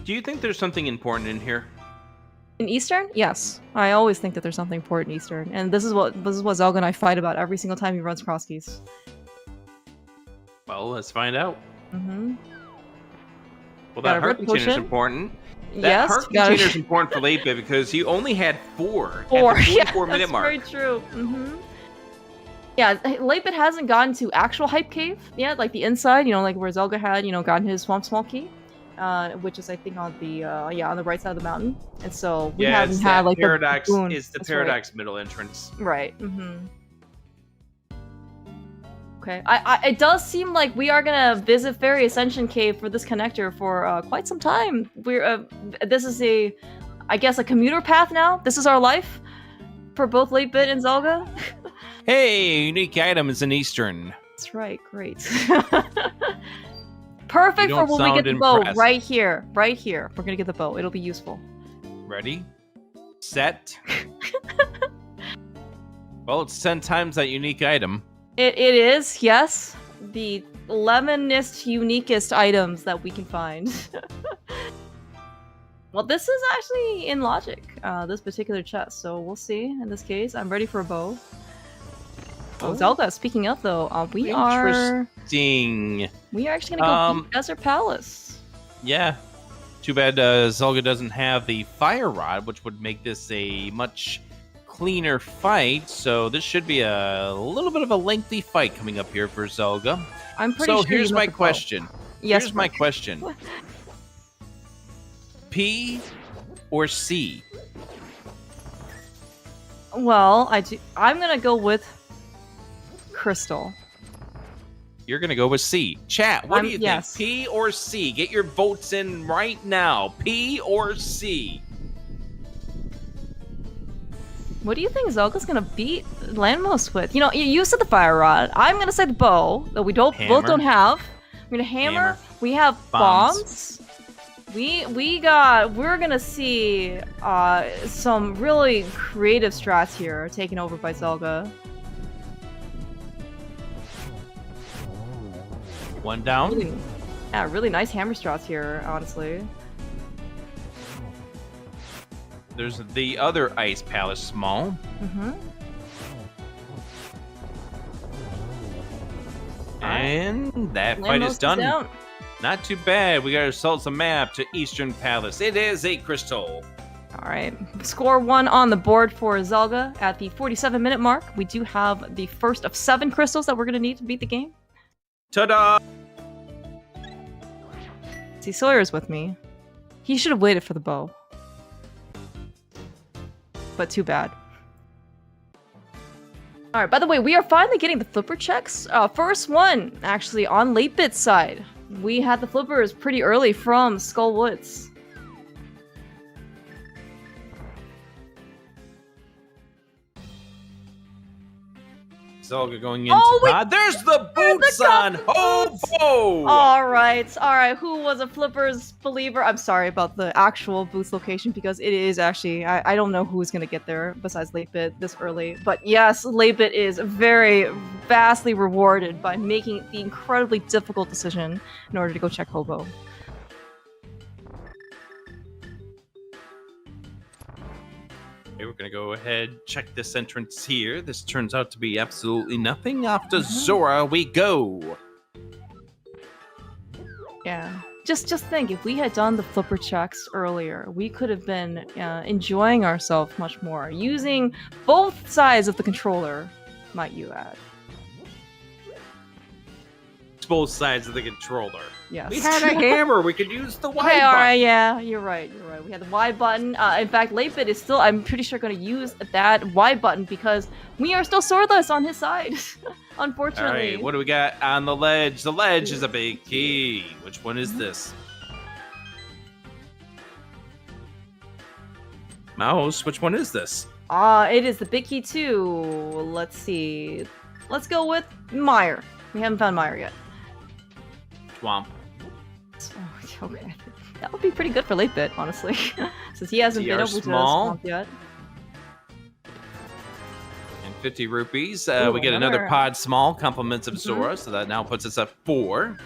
Do you think there's something important in here? In Eastern? Yes. I always think that there's something important in Eastern, and this is what Zelda and I fight about every single time he runs Crosskeys. Well, let's find out. Well, Got that heart container is important. That heart container is important for 8-bit because he only had 4 at the 44-minute mark. That's very true. Yeah, 8-bit hasn't gotten to actual Hype Cave yet, like the inside, like where Zelda had, gotten his Swamp Small Key, which is I think on the on the right side of the mountain, and so we haven't had like Paradox. The it's the Paradox middle entrance. Right. Okay. It does seem like we are gonna visit Fairy Ascension Cave for this connector for quite some time. This is I guess a commuter path now. This is our life for both 8-bit and Zelda. Hey, unique item is an Eastern. That's right. Great. Perfect for when we get the bow. Right here. We're gonna get the bow. It'll be useful. Ready, set. Well, it's 10 times that unique item. It is, yes. The 11th uniquest items that we can find. Well, this is actually in logic, this particular chest, so we'll see. In this case, I'm ready for a bow. Oh, Zelda, speaking of though, we are actually gonna go beat Desert Palace. Yeah. Too bad Zelda doesn't have the fire rod, which would make this a much cleaner fight. So this should be a little bit of a lengthy fight coming up here for Zelda. I'm pretty sure. So here's my question. Yes. Here's my question. P or C? Well, I'm gonna go with Crystal. You're gonna go with C. Chat, what do you think? Yes. P or C? Get your votes in right now. P or C? What do you think Zelda's gonna beat Landmost with? You know, you said the fire rod. I'm gonna say the bow that we both don't have. We're gonna hammer. We have bombs. We're gonna see some really creative strats here taken over by Zelda. One down. Really nice hammer strats here, honestly. There's the other Ice Palace small. And that fight is done. Not too bad. We got ourselves a map to Eastern Palace. It is a crystal. All right. Score 1 on the board for Zelda at the 47-minute mark. We do have the first of 7 crystals that we're going to need to beat the game. Ta-da! See, Sawyer's with me. He should have waited for the bow. But too bad. Alright, by the way, we are finally getting the flipper checks. First one, actually, on latebit's side. We had the flippers pretty early from Skull Woods. Zelda going into there's the boots on Hobo! Alright. Who was a flippers believer? I'm sorry about the actual boots location because it is actually, I don't know who's gonna get there besides latebit this early. But yes, latebit is very vastly rewarded by making the incredibly difficult decision in order to go check Hobo. Okay, we're gonna go ahead, check this entrance here. This turns out to be absolutely nothing. Off to Zora we go. Yeah. Just think, if we had done the flipper checks earlier, we could have been enjoying ourselves much more. Using both sides of the controller, might you add. Both sides of the controller. Yes. We had a hammer. We could use the Y button. Alright, yeah, you're right. We had the Y button. In fact, latebit is still, I'm pretty sure, going to use that Y button because we are still swordless on his side. Unfortunately. Alright, what do we got on the ledge? The ledge is a big key. Which one is this? Mouse, which one is this? It is the big key too. Let's see. Let's go with Meyer. We haven't found Meyer yet. Swamp. Oh, okay. That would be pretty good for latebit, honestly. Since he hasn't been able to swamp yet. And 50 rupees. We get another pod small, compliments of Zora, so that now puts us at 4.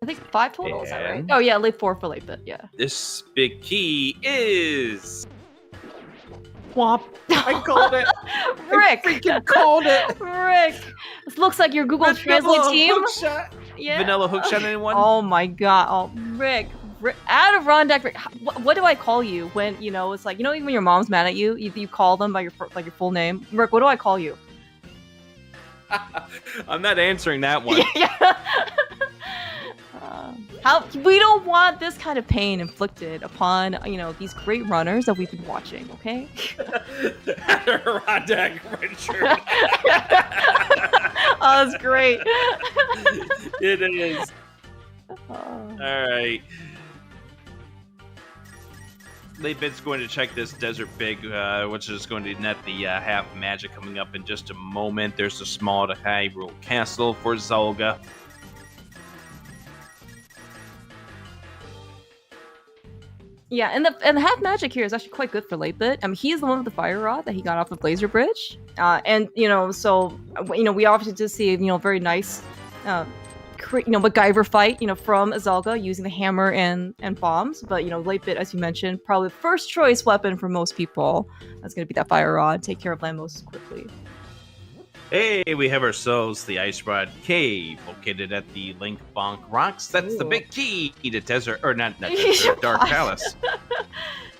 I think 5 total, is that right? Oh yeah, 4 for latebit, yeah. This big key is... Swamp. I called it. Rick! I freaking called it! Rick! This looks like your Google Translate team. Yeah. Vanilla hookshot, anyone? Oh my god. Oh, Rick. Adirondack Rick. What do I call you when, you know, it's like, you know, even when your mom's mad at you, you call them by your full name? Rick, what do I call you? I'm not answering that one. Yeah. We don't want this kind of pain inflicted upon, you know, these great runners that we've been watching, okay? Adirondack Richard. Oh, that's great. It is. Alright. latebit's going to check this Desert Big, which is going to net the half magic coming up in just a moment. There's a small to Hyrule Castle for Zelda. Yeah, and the half magic here is actually quite good for latebit. I mean, he is the one with the fire rod that he got off the Blazer Bridge, and so we obviously did see very nice, MacGyver fight from Zelda using the hammer and bombs. But latebit, as you mentioned, probably the first choice weapon for most people. That's gonna be that fire rod. Take care of Lamos quickly. Hey, we have ourselves the Ice Rod Cave, located at the Link Bonk Rocks. That's the big key to Desert, or not Desert, Dark Palace.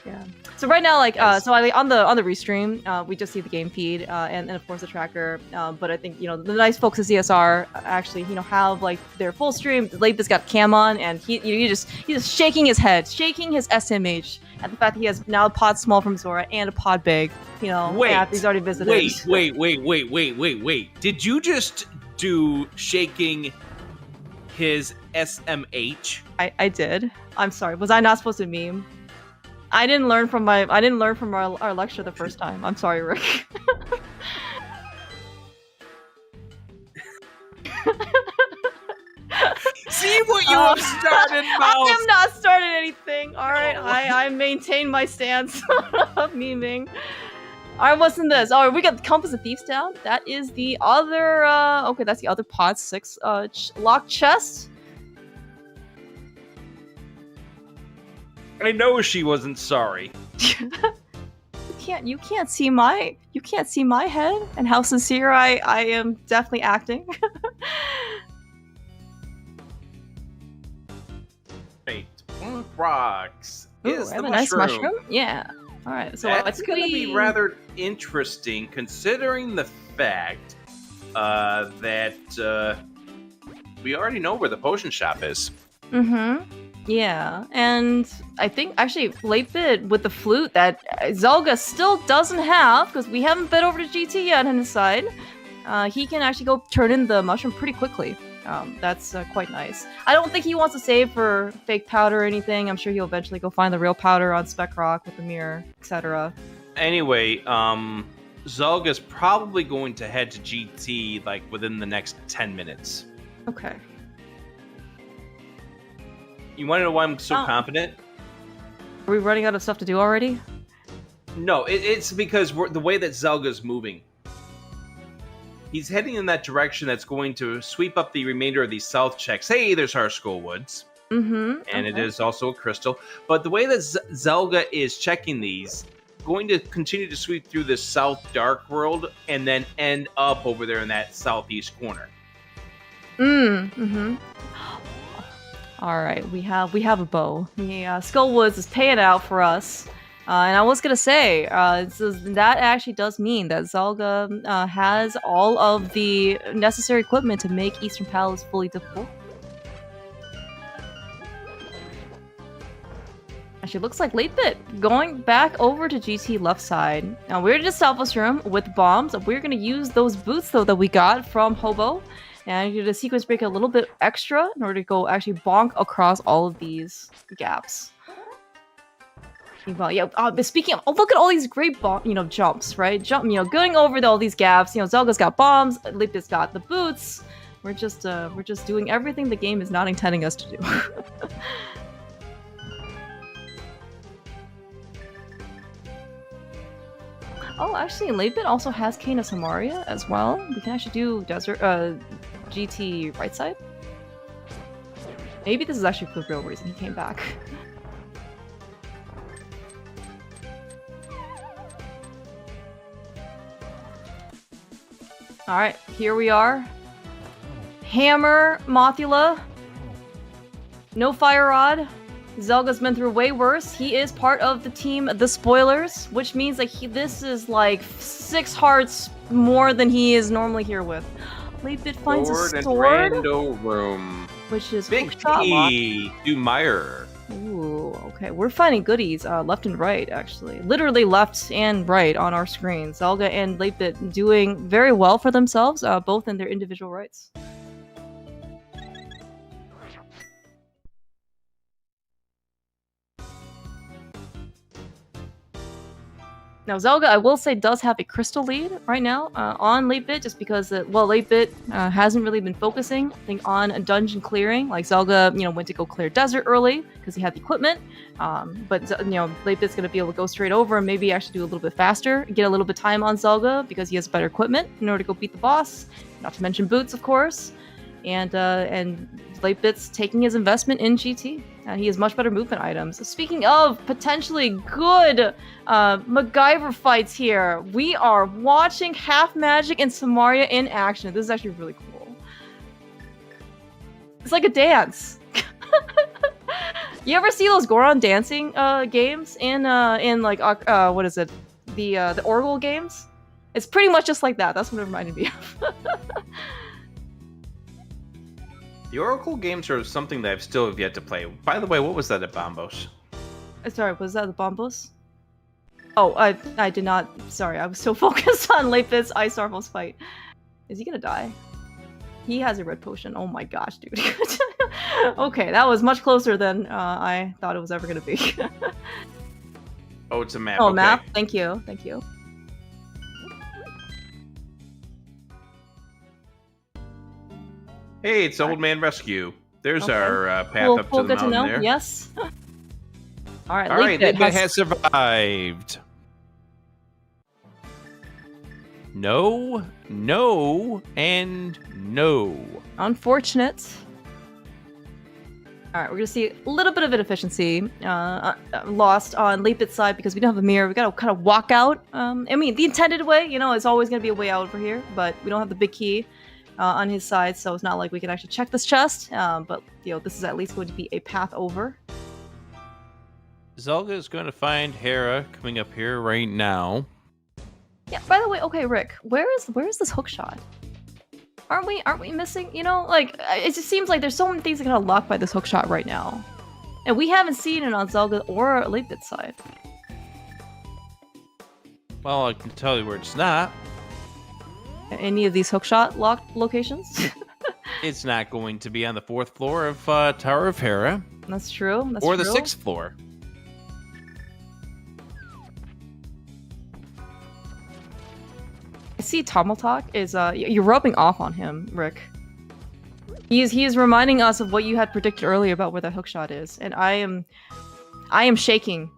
Yeah. So right now, so on the restream, we just see the game feed and of course the tracker. But I think the nice folks at ZSR actually have their full stream. Latebit's got cam on, and he's just shaking his head, shaking his SMH at the fact that he has now a pod small from Zora and a pod big. He's already visited. Wait. Did you just do shaking his SMH? I did. I'm sorry. Was I not supposed to meme? I didn't learn from our lecture the first time. I'm sorry, Rick. See what you have started, Mouse! I have not started anything. All right, I maintain my stance of memeing. All right, what's in this? Oh, we got the Compass of Thieves down. That is the other. Okay, that's the other pod 6 locked chest. I know she wasn't sorry. You can't see my head and how sincere I am definitely acting. Right, rocks. Ooh, I have a nice mushroom. Yeah. All right. So that's going to be rather interesting, considering the fact that we already know where the potion shop is. Mm-hmm. Yeah, and I think actually latebit with the flute that Zelda still doesn't have, because we haven't been over to GT yet on his side. He can actually go turn in the mushroom pretty quickly. That's quite nice. I don't think he wants to save for fake powder or anything. I'm sure he'll eventually go find the real powder on Spec Rock with the mirror, etc. Anyway, Zelga's probably going to head to GT within the next 10 minutes. Okay. You want to know why I'm so confident? Are we running out of stuff to do already? No, it's because the way that Zelga's moving. He's heading in that direction that's going to sweep up the remainder of these south checks. Hey, there's our Skull Woods. Mm-hmm. And it is also a crystal. But the way that Zelda is checking these, going to continue to sweep through this south dark world and then end up over there in that southeast corner. Mm-hmm. All right, we have a bow. The Skull Woods is paying out for us, and I was gonna say that actually does mean that Zelda has all of the necessary equipment to make Eastern Palace fully difficult. Actually, looks like latebit going back over to GT left side. Now we're just Southwest room with bombs. We're gonna use those boots though that we got from Hobo. And you do the sequence break a little bit extra in order to go actually bonk across all of these gaps. Well, yeah. But speaking of, look at all these great jumps, right? Going over all these gaps. Zelda's got bombs. latebit's got the boots. We're just doing everything the game is not intending us to do. Oh, actually, latebit also has Cane of Samaria as well. We can actually do GT right side. Maybe this is actually for the real reason he came back. Alright, here we are. Hammer, Mothula. No Fire Rod. Zelga's been through way worse. He is part of the team The Spoilers, which means this is 6 hearts more than he is normally here with. latebit finds a sword. And rando room. Which is big key to Meyer. Ooh, okay. We're finding goodies left and right, actually. Literally left and right on our screen. Zelda and latebit doing very well for themselves, both in their individual rights. Now, Zelda, I will say, does have a crystal lead right now on latebit, just because, latebit hasn't really been focusing, I think, on dungeon clearing. Like, Zelda, went to go clear desert early because he had the equipment. But latebit's going to be able to go straight over and maybe actually do a little bit faster, get a little bit of time on Zelda because he has better equipment in order to go beat the boss. Not to mention boots, of course. And latebit's taking his investment in GT. He has much better movement items. Speaking of potentially good MacGyver fights here, we are watching Half Magic and Samaria in action. This is actually really cool. It's like a dance. You ever see those Goron dancing games in like what is it? The Oracle games? It's pretty much just like that. That's what it reminded me of. The Oracle games are something that I've still yet to play. By the way, what was that at Bombos? Sorry, was that the Bombos? Oh, I did not. Sorry, I was so focused on latebit's Ice Armos fight. Is he gonna die? He has a red potion. Oh my gosh, dude. Okay, that was much closer than I thought it was ever gonna be. Oh, it's a map. Oh, okay. Map. Thank you. Thank you. Hey, it's Old Man Rescue. There's Okay. our path Cool, up cool, to the good to mountain know. there. Yes. All right, Latebit has survived. No, no, and no. Unfortunate. All right, we're gonna see a little bit of inefficiency lost on latebit's side because we don't have a mirror. We gotta kind of walk out. I mean, the intended way, is always gonna be a way out over here, but we don't have the big key on his side, so it's not like we can actually check this chest. But this is at least going to be a path over. Zelda is going to find Hera coming up here right now. Yeah. By the way, okay, Rick, where is this hook shot? Aren't we missing? It just seems like there's so many things that can unlock by this hook shot right now, and we haven't seen it on Zelda or latebit's side. Well, I can tell you where it's not. Any of these hookshot locked locations? It's not going to be on the 4th floor of Tower of Hera. That's true. That's or true. the 6th floor. I see Tomaltalk is you're rubbing off on him, Rick. He is reminding us of what you had predicted earlier about where that hookshot is, and I am shaking.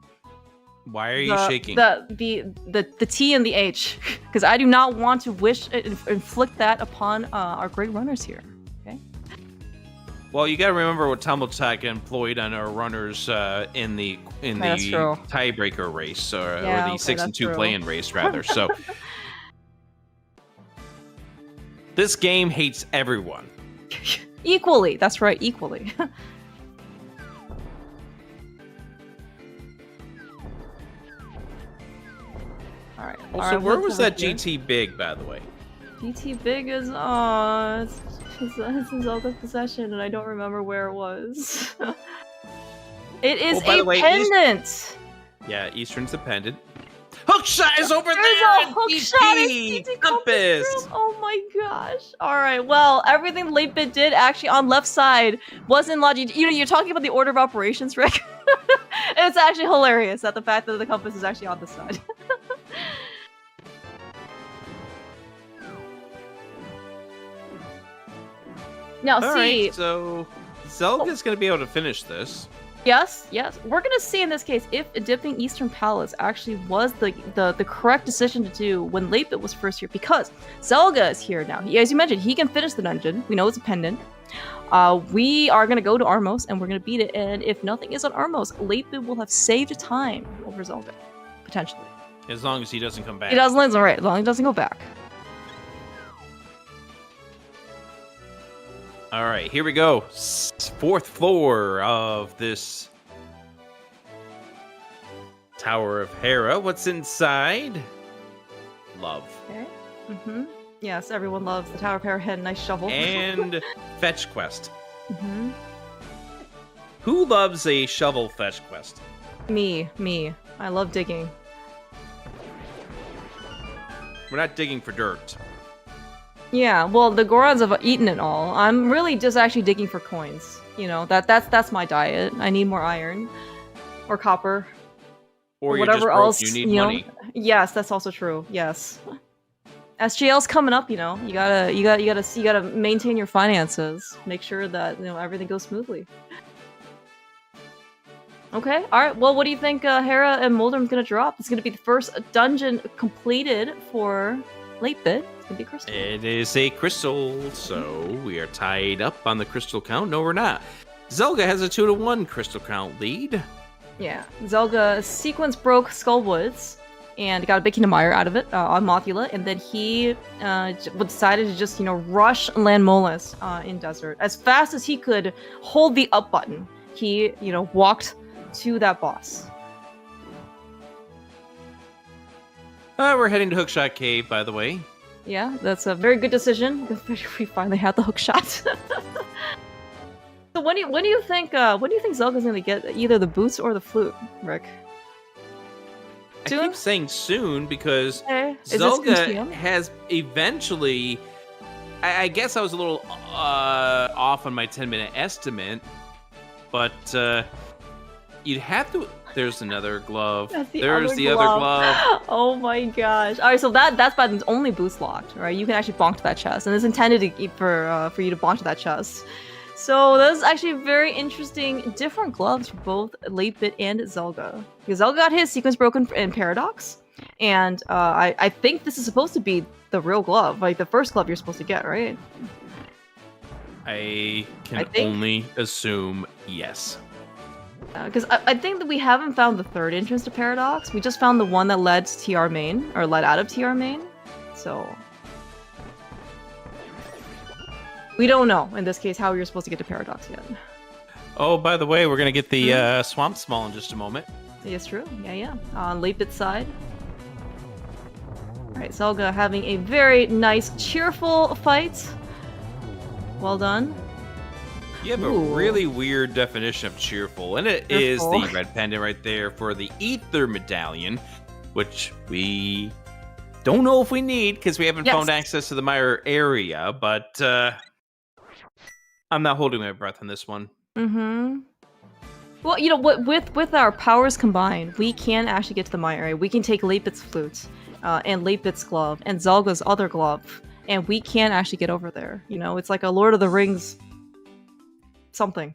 Why are you shaking? The T and the H, because I do not want to inflict that upon our great runners here. Okay. Well, you got to remember what Tomaltalk employed on our runners in the tiebreaker race, or the 6 and 2 play-in race, rather. So this game hates everyone equally. That's right, equally. Alright. Also, where was that GT Big, by the way? GT Big is, it's in Zelda's possession, and I don't remember where it was. It is a pendant! Yeah, Eastern's the pendant. Hookshot is over there! There's a hookshot in GT Compass! Oh my gosh. Alright, well, everything latebit did actually on left side was in logic. You're talking about the order of operations, Rick? It's actually hilarious that the fact that the compass is actually on this side. Now, Alright, so Zelda's going to be able to finish this. Yes. We're going to see in this case if dipping Eastern Palace actually was the correct decision to do when latebit was first here, because Zelda is here now. As you mentioned, he can finish the dungeon. We know it's a pendant. We are going to go to Armos, and we're going to beat it, and if nothing is on Armos, latebit will have saved time over Zelda, potentially. As long as he doesn't come back. He doesn't, right, as long as he doesn't go back. All right, here we go. 4th floor of this Tower of Hera. What's inside? Love. Okay. Mm-hmm. Yes, everyone loves the Tower of Hera. Had a nice shovel. And fetch quest. Mm-hmm. Who loves a shovel fetch quest? Me. I love digging. We're not digging for dirt. Yeah, well, the Gorons have eaten it all. I'm really just actually digging for coins. That's my diet. I need more iron. Or copper. Or whatever you're else, just broke, you need money. Yes, that's also true. Yes. SGL's coming up, you gotta maintain your finances. Make sure that everything goes smoothly. Okay, all right. Well, what do you think Hera and Moldrum's gonna drop? It's gonna be the first dungeon completed for latebit. It's gonna be crystal. It is a crystal, so we are tied up on the crystal count. No, we're not. Zelda has a 2-to-1 crystal count lead. Yeah, Zelda sequence broke Skullwoods and got a big Kingdom Mire out of it on Mothula, and then he decided to just rush Landmolas in Desert as fast as he could. Hold the up button. He walked to that boss. We're heading to Hookshot Cave, by the way. Yeah, that's a very good decision. We finally had the hookshot. So when do you think Zelda's gonna get either the boots or the flute, Rick? Soon? I keep saying soon because okay. Zelda has eventually. I guess I was a little off on my 10-minute estimate, but you'd have to. There's another glove. There's the other glove. Oh my gosh! All right, so that button's only boost locked, right? You can actually bonk to that chest, and it's intended for you to bonk to that chest. So that's actually very interesting. Different gloves for both 8-bit and Zelda. Because Zelda got his sequence broken in Paradox, and I think this is supposed to be the real glove, like the first glove you're supposed to get, right? I can only assume yes. Because I think that we haven't found the third entrance to Paradox. We just found the one that led to TR main, or led out of TR main. So we don't know, in this case, how you're supposed to get to Paradox yet. Oh, by the way, we're going to get the Swamp Small in just a moment. Yes, true. Yeah. On 8-bit side. Alright, Zelda having a very nice, cheerful fight. Well done. You have a really weird definition of cheerful, and it is the red pendant right there for the Ether Medallion, which we don't know if we need because we haven't found access to the Mire area, but I'm not holding my breath on this one. Mm-hmm. Well, with our powers combined, we can actually get to the Mire area. We can take 8-bit's flute, and 8-bit's glove, and Zelda's other glove, and we can actually get over there. It's like a Lord of the Rings something.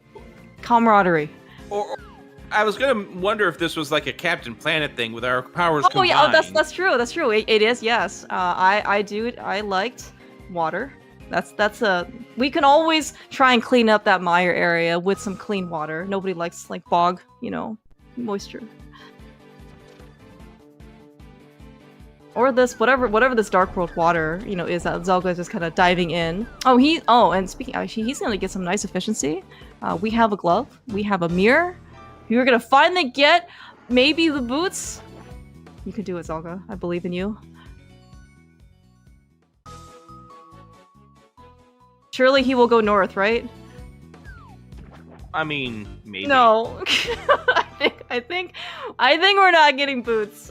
Camaraderie. Or I was gonna wonder if this was like a Captain Planet thing with our powers combined. Oh yeah, that's true. That's true. It is, yes. I liked water. That's a. We can always try and clean up that Mire area with some clean water. Nobody likes like bog, moisture. Or this whatever this Dark World water, is that Zelda is just kind of diving in. And speaking, he's gonna get some nice efficiency. We have a glove. We have a mirror. You're gonna finally get maybe the boots. You can do it, Zelda. I believe in you. Surely he will go north, right? I mean, maybe. No. I think we're not getting boots.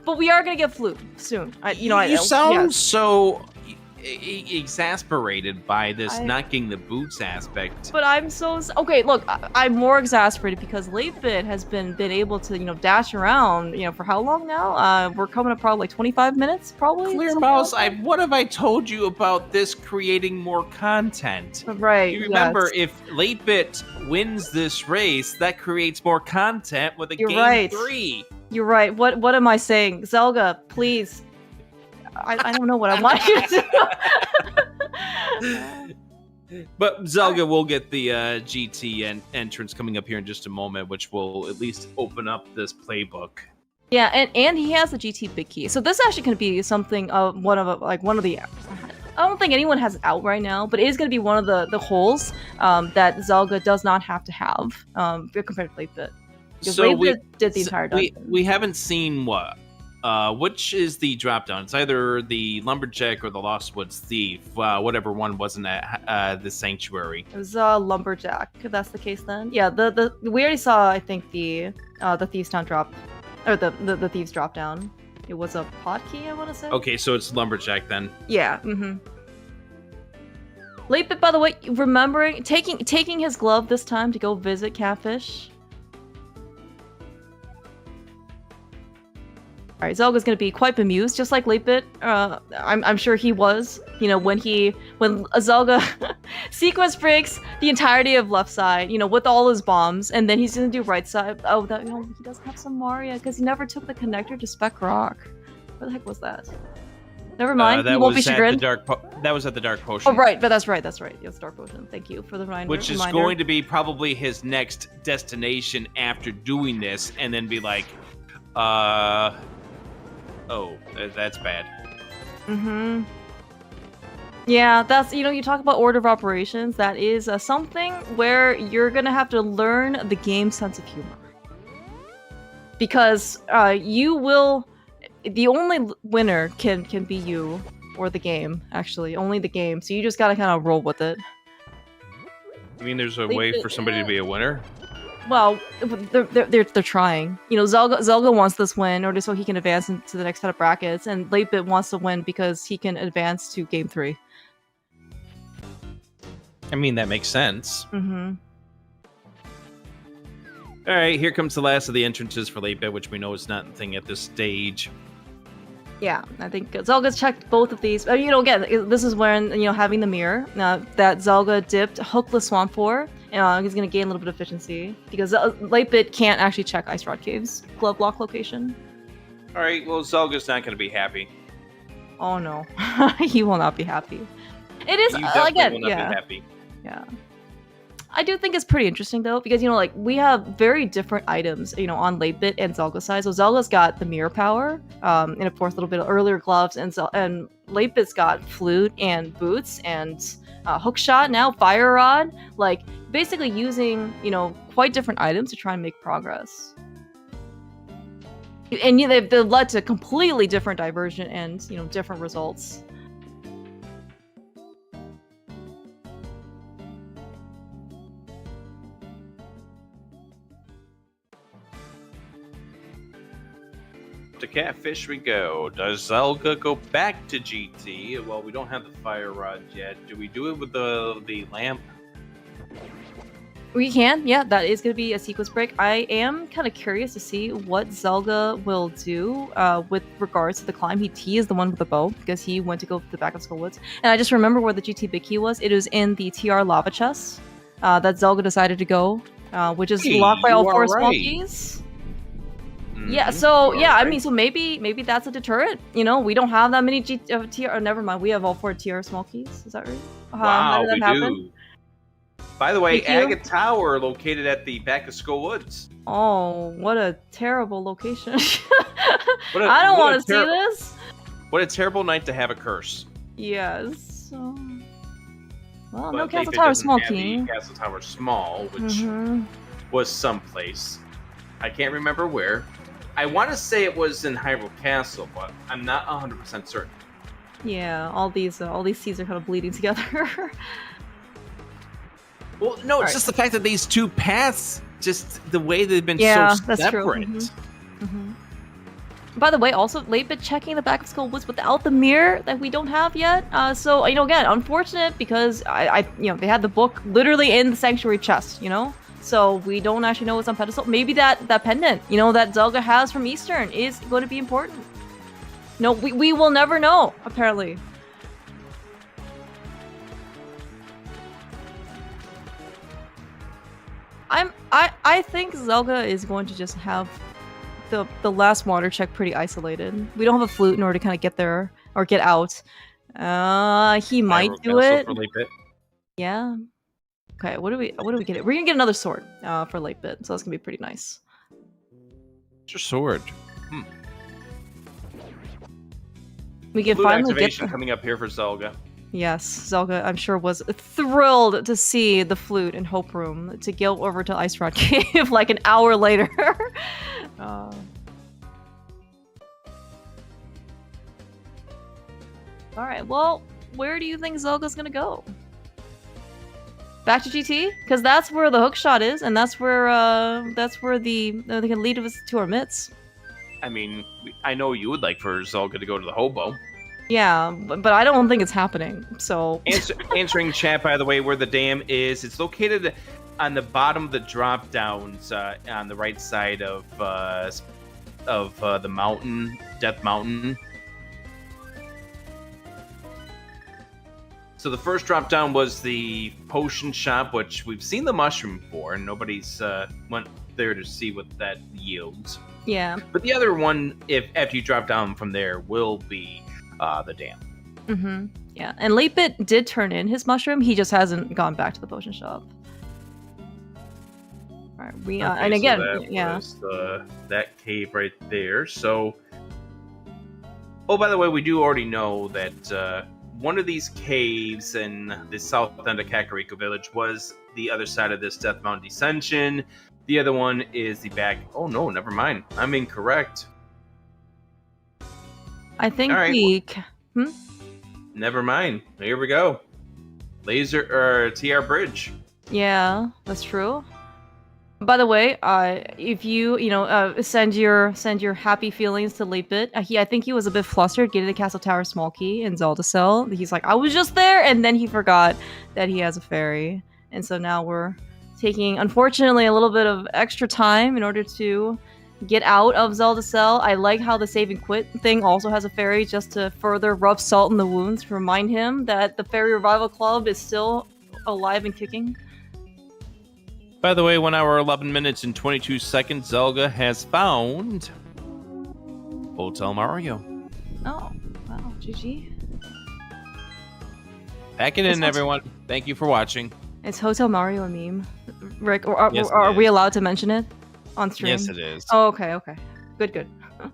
But we are gonna get flute soon. You sound so exasperated by this not getting the boots aspect. But I'm so okay. Look, I'm more exasperated because 8-bit has been able to dash around for how long now? We're coming up probably like 25 minutes, probably. Clear Mouse, what have I told you about this creating more content? Right. You remember if 8-bit wins this race, that creates more content with game 3. You're right. What am I saying? Zelda, please. I don't know what I want you to do. But Zelda will get the GT entrance coming up here in just a moment, which will at least open up this playbook. Yeah, and he has the GT big key. So this actually going to be something one of the. I don't think anyone has it out right now, but it is going to be one of the holes that Zelda does not have to have compared to 8-bit. So we did the entire dungeon. We haven't seen which is the drop down. It's either the Lumberjack or the Lost Woods Thief. Whatever one wasn't at the Sanctuary. It was Lumberjack. If that's the case, then yeah. We already saw. I think the Thieves Town drop, or the Thieves drop down. It was a pod key, I want to say. Okay, so it's Lumberjack then. Yeah. Mm-hmm. 8-bit, by the way, remembering taking his glove this time to go visit Catfish. All right, Zelga's gonna be quite bemused, just like latebit. I'm sure he was. You know, when Zelga sequence breaks the entirety of left side, you know, with all his bombs, and then he's gonna do right side. Oh, that he doesn't have some Maria because he never took the connector to Spec Rock. Where the heck was that? Never mind. He won't be chagrined. That was at the Dark Potion. Oh, right, but that's right. Yes, Dark Potion. Thank you for the reminder. Which is going to be probably his next destination after doing this, and then be like, oh, that's bad. Mm-hmm. Yeah, that's, you know, you talk about order of operations. That is something where you're gonna have to learn the game's sense of humor. Because you will... The only winner can be you, or the game, actually. Only the game, so you just gotta kind of roll with it. You mean there's a way for somebody to be a winner? Well, they're trying. You know, Zelda wants this win, or just so he can advance into the next set of brackets, and latebit wants to win because he can advance to Game 3. I mean, that makes sense. Mm-hmm. Alright, here comes the last of the entrances for latebit, which we know is not a thing at this stage. Yeah, I think Zelga's checked both of these. You know, again, this is when, you know, having the mirror that Zelga dipped Hookless Swamp for, he's going to gain a little bit of efficiency because latebit can't actually check Ice Rod Cave's glove block location. Alright, well, Zelga's not going to be happy. Oh no, he will not be happy. It is, again, will not be happy. Yeah. I do think it's pretty interesting though, because, you know, like, we have very different items, you know, on latebit and Zelga's side. So Zelga's got the mirror power, and of course a little bit of earlier gloves, and latebit's got flute and boots and hook shot, now fire rod, like basically using, you know, quite different items to try and make progress. And they've led to completely different divergent and, you know, different results. To Catfish we go. Does Zelga go back to GT? Well, we don't have the fire rod yet. Do we do it with the lamp? We can, yeah, that is going to be a sequence break. I am kind of curious to see what Zelga will do with regards to the climb. He is the one with the bow, because he went to go to the back of Skull Woods. And I just remember where the GT Big Key was. It was in the TR lava chest that Zelga decided to go, which is locked by all four small keys. Yeah, so yeah, I mean, so maybe that's a deterrent. You know, we don't have that many TR. Oh, never mind, we have all 4 TR small keys. Is that right? Wow, we do. By the way, Agate Tower located at the back of Skull Woods. Oh, what a terrible location! I don't want to see this. What a terrible night to have a curse. Yes. Well, no Castle Tower small key. Castle Tower small, which was someplace. I can't remember where. I want to say it was in Hyrule Castle, but I'm not 100% certain. Yeah, all these seas are kind of bleeding together. Well, no, it's just the fact that these two paths, just the way they've been so that's separate. True. By the way, also latebit checking the back of Skull Woods without the mirror that we don't have yet. So, you know, again, unfortunate because you know, they had the book literally in the sanctuary chest, you know. So we don't actually know what's on pedestal. Maybe that pendant, you know, that Zelga has from Eastern is going to be important. No, we will never know, apparently. I think Zelga is going to just have the last water check pretty isolated. We don't have a flute in order to kind of get there or get out. He might do it. Yeah. Okay, what do we get? We're gonna get another sword for latebit, so that's gonna be pretty nice. What's your sword? We can finally activation get coming up here for Zelga. Yes, Zelga, I'm sure, was thrilled to see the flute in Hope Room to go over to Ice Rod Cave like an hour later. Alright, well, where do you think Zelga's gonna go? Back to GT? Because that's where the hookshot is, and that's where they can lead us to our mitts. I mean, I know you would like for Zelga to go to the hobo. Yeah, but I don't think it's happening, so... Answering chat, by the way, where the dam is, it's located on the bottom of the drop-downs on the right side of the mountain Death Mountain. So the first drop down was the potion shop, which we've seen the mushroom for, and nobody's went there to see what that yields. Yeah. But the other one, if after you drop down from there, will be the dam. Mm-hmm. Yeah, and latebit did turn in his mushroom. He just hasn't gone back to the potion shop. All right, and again, so that yeah, was, that cave right there. So, oh, by the way, we do already know that one of these caves in the south end of Kakariko Village was the other side of this Death Mountain Descension. The other one is the back. Oh no, never mind. I'm incorrect. I think Never mind. Here we go. TR Bridge. Yeah, that's true. By the way, if you send your happy feelings to latebit. I think he was a bit flustered getting the Castle Tower small key in Zelda Cell. He's like, I was just there, and then he forgot that he has a fairy, and so now we're taking, unfortunately, a little bit of extra time in order to get out of Zelda Cell. I like how the save and quit thing also has a fairy, just to further rub salt in the wounds, to remind him that the Fairy Revival Club is still alive and kicking. By the way, 1 hour, 11 minutes, and 22 seconds, Zelda has found Hotel Mario. Oh, wow, GG. Pack it in, everyone. Thank you for watching. Is Hotel Mario a meme, Rick? Or are we allowed to mention it on stream? Yes, it is. Oh, okay. Good. All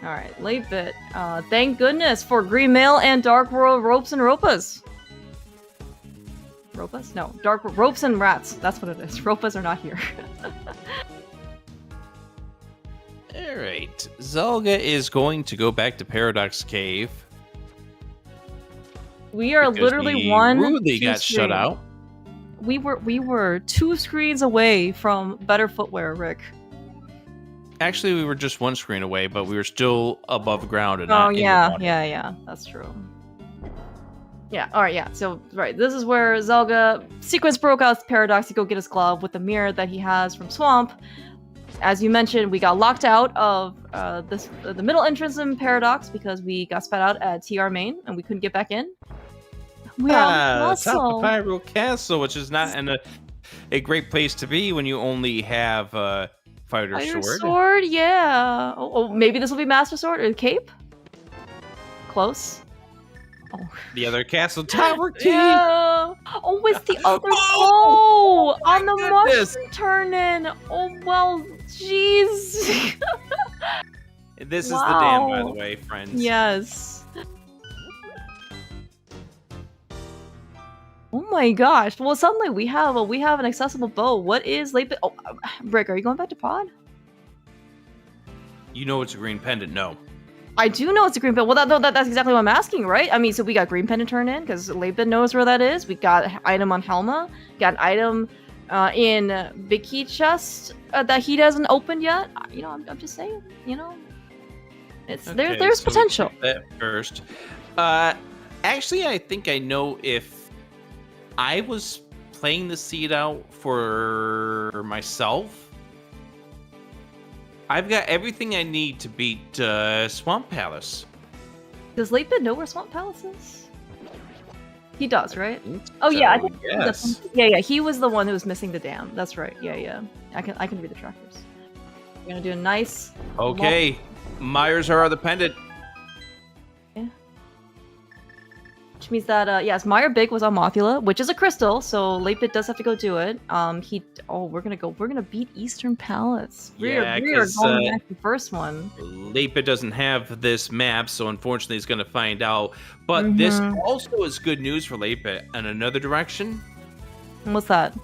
right, latebit. Thank goodness for Green Mail and Dark World Ropes and Ropas. Ropas? No, Ropes and Rats. That's what it is. Ropas are not here. All right, Zelda is going to go back to Paradox Cave. We are literally rudely got shut out. We were 2 screens away from better footwear, Rick. Actually, we were just 1 screen away, but we were still above ground and not in the water. Yeah, that's true. Yeah, alright, yeah. So, right, this is where Zelda sequence broke out Paradox to go get his glove with the mirror that he has from Swamp. As you mentioned, we got locked out of the middle entrance in Paradox because we got spat out at TR Main and we couldn't get back in. Top of Hyrule Castle, which is not a great place to be when you only have Fighter Sword. Yeah. Oh, maybe this will be Master Sword or Cape? Close. Oh. The other castle tower key. Yeah. Oh, it's the other. Oh, on the mushroom turn in. Oh well, jeez. This is the dam, by the way, friends. Yes. Oh my gosh. Well, suddenly we have an accessible bow. What is latebit? Oh, Rick, are you going back to pod? You know it's a green pendant. No. I do know it's a green pendant. Well, that's exactly what I'm asking, right? I mean, so we got green pendant turn in because latebit knows where that is. We got an item on Helma. Got an item in Big Key chest that he hasn't opened yet. You know, I'm just saying. You know, it's okay, there's potential. That first. Actually, I think I know if I was playing the seed out for myself. I've got everything I need to beat Swamp Palace. Does latebit know where Swamp Palace is? He does, right? Oh, yeah, I think yes. Yeah, he was the one who was missing the dam. That's right. Yeah. I can read the trackers. We're gonna do a nice. Okay, Myers are the pendant. Yeah. Which means that yes, Meyer Big was on Mothula, which is a crystal, so latebit does have to go do it. We're gonna beat Eastern Palace. We're going back to the first one. latebit doesn't have this map, so unfortunately he's gonna find out. But this also is good news for latebit in another direction. What's that?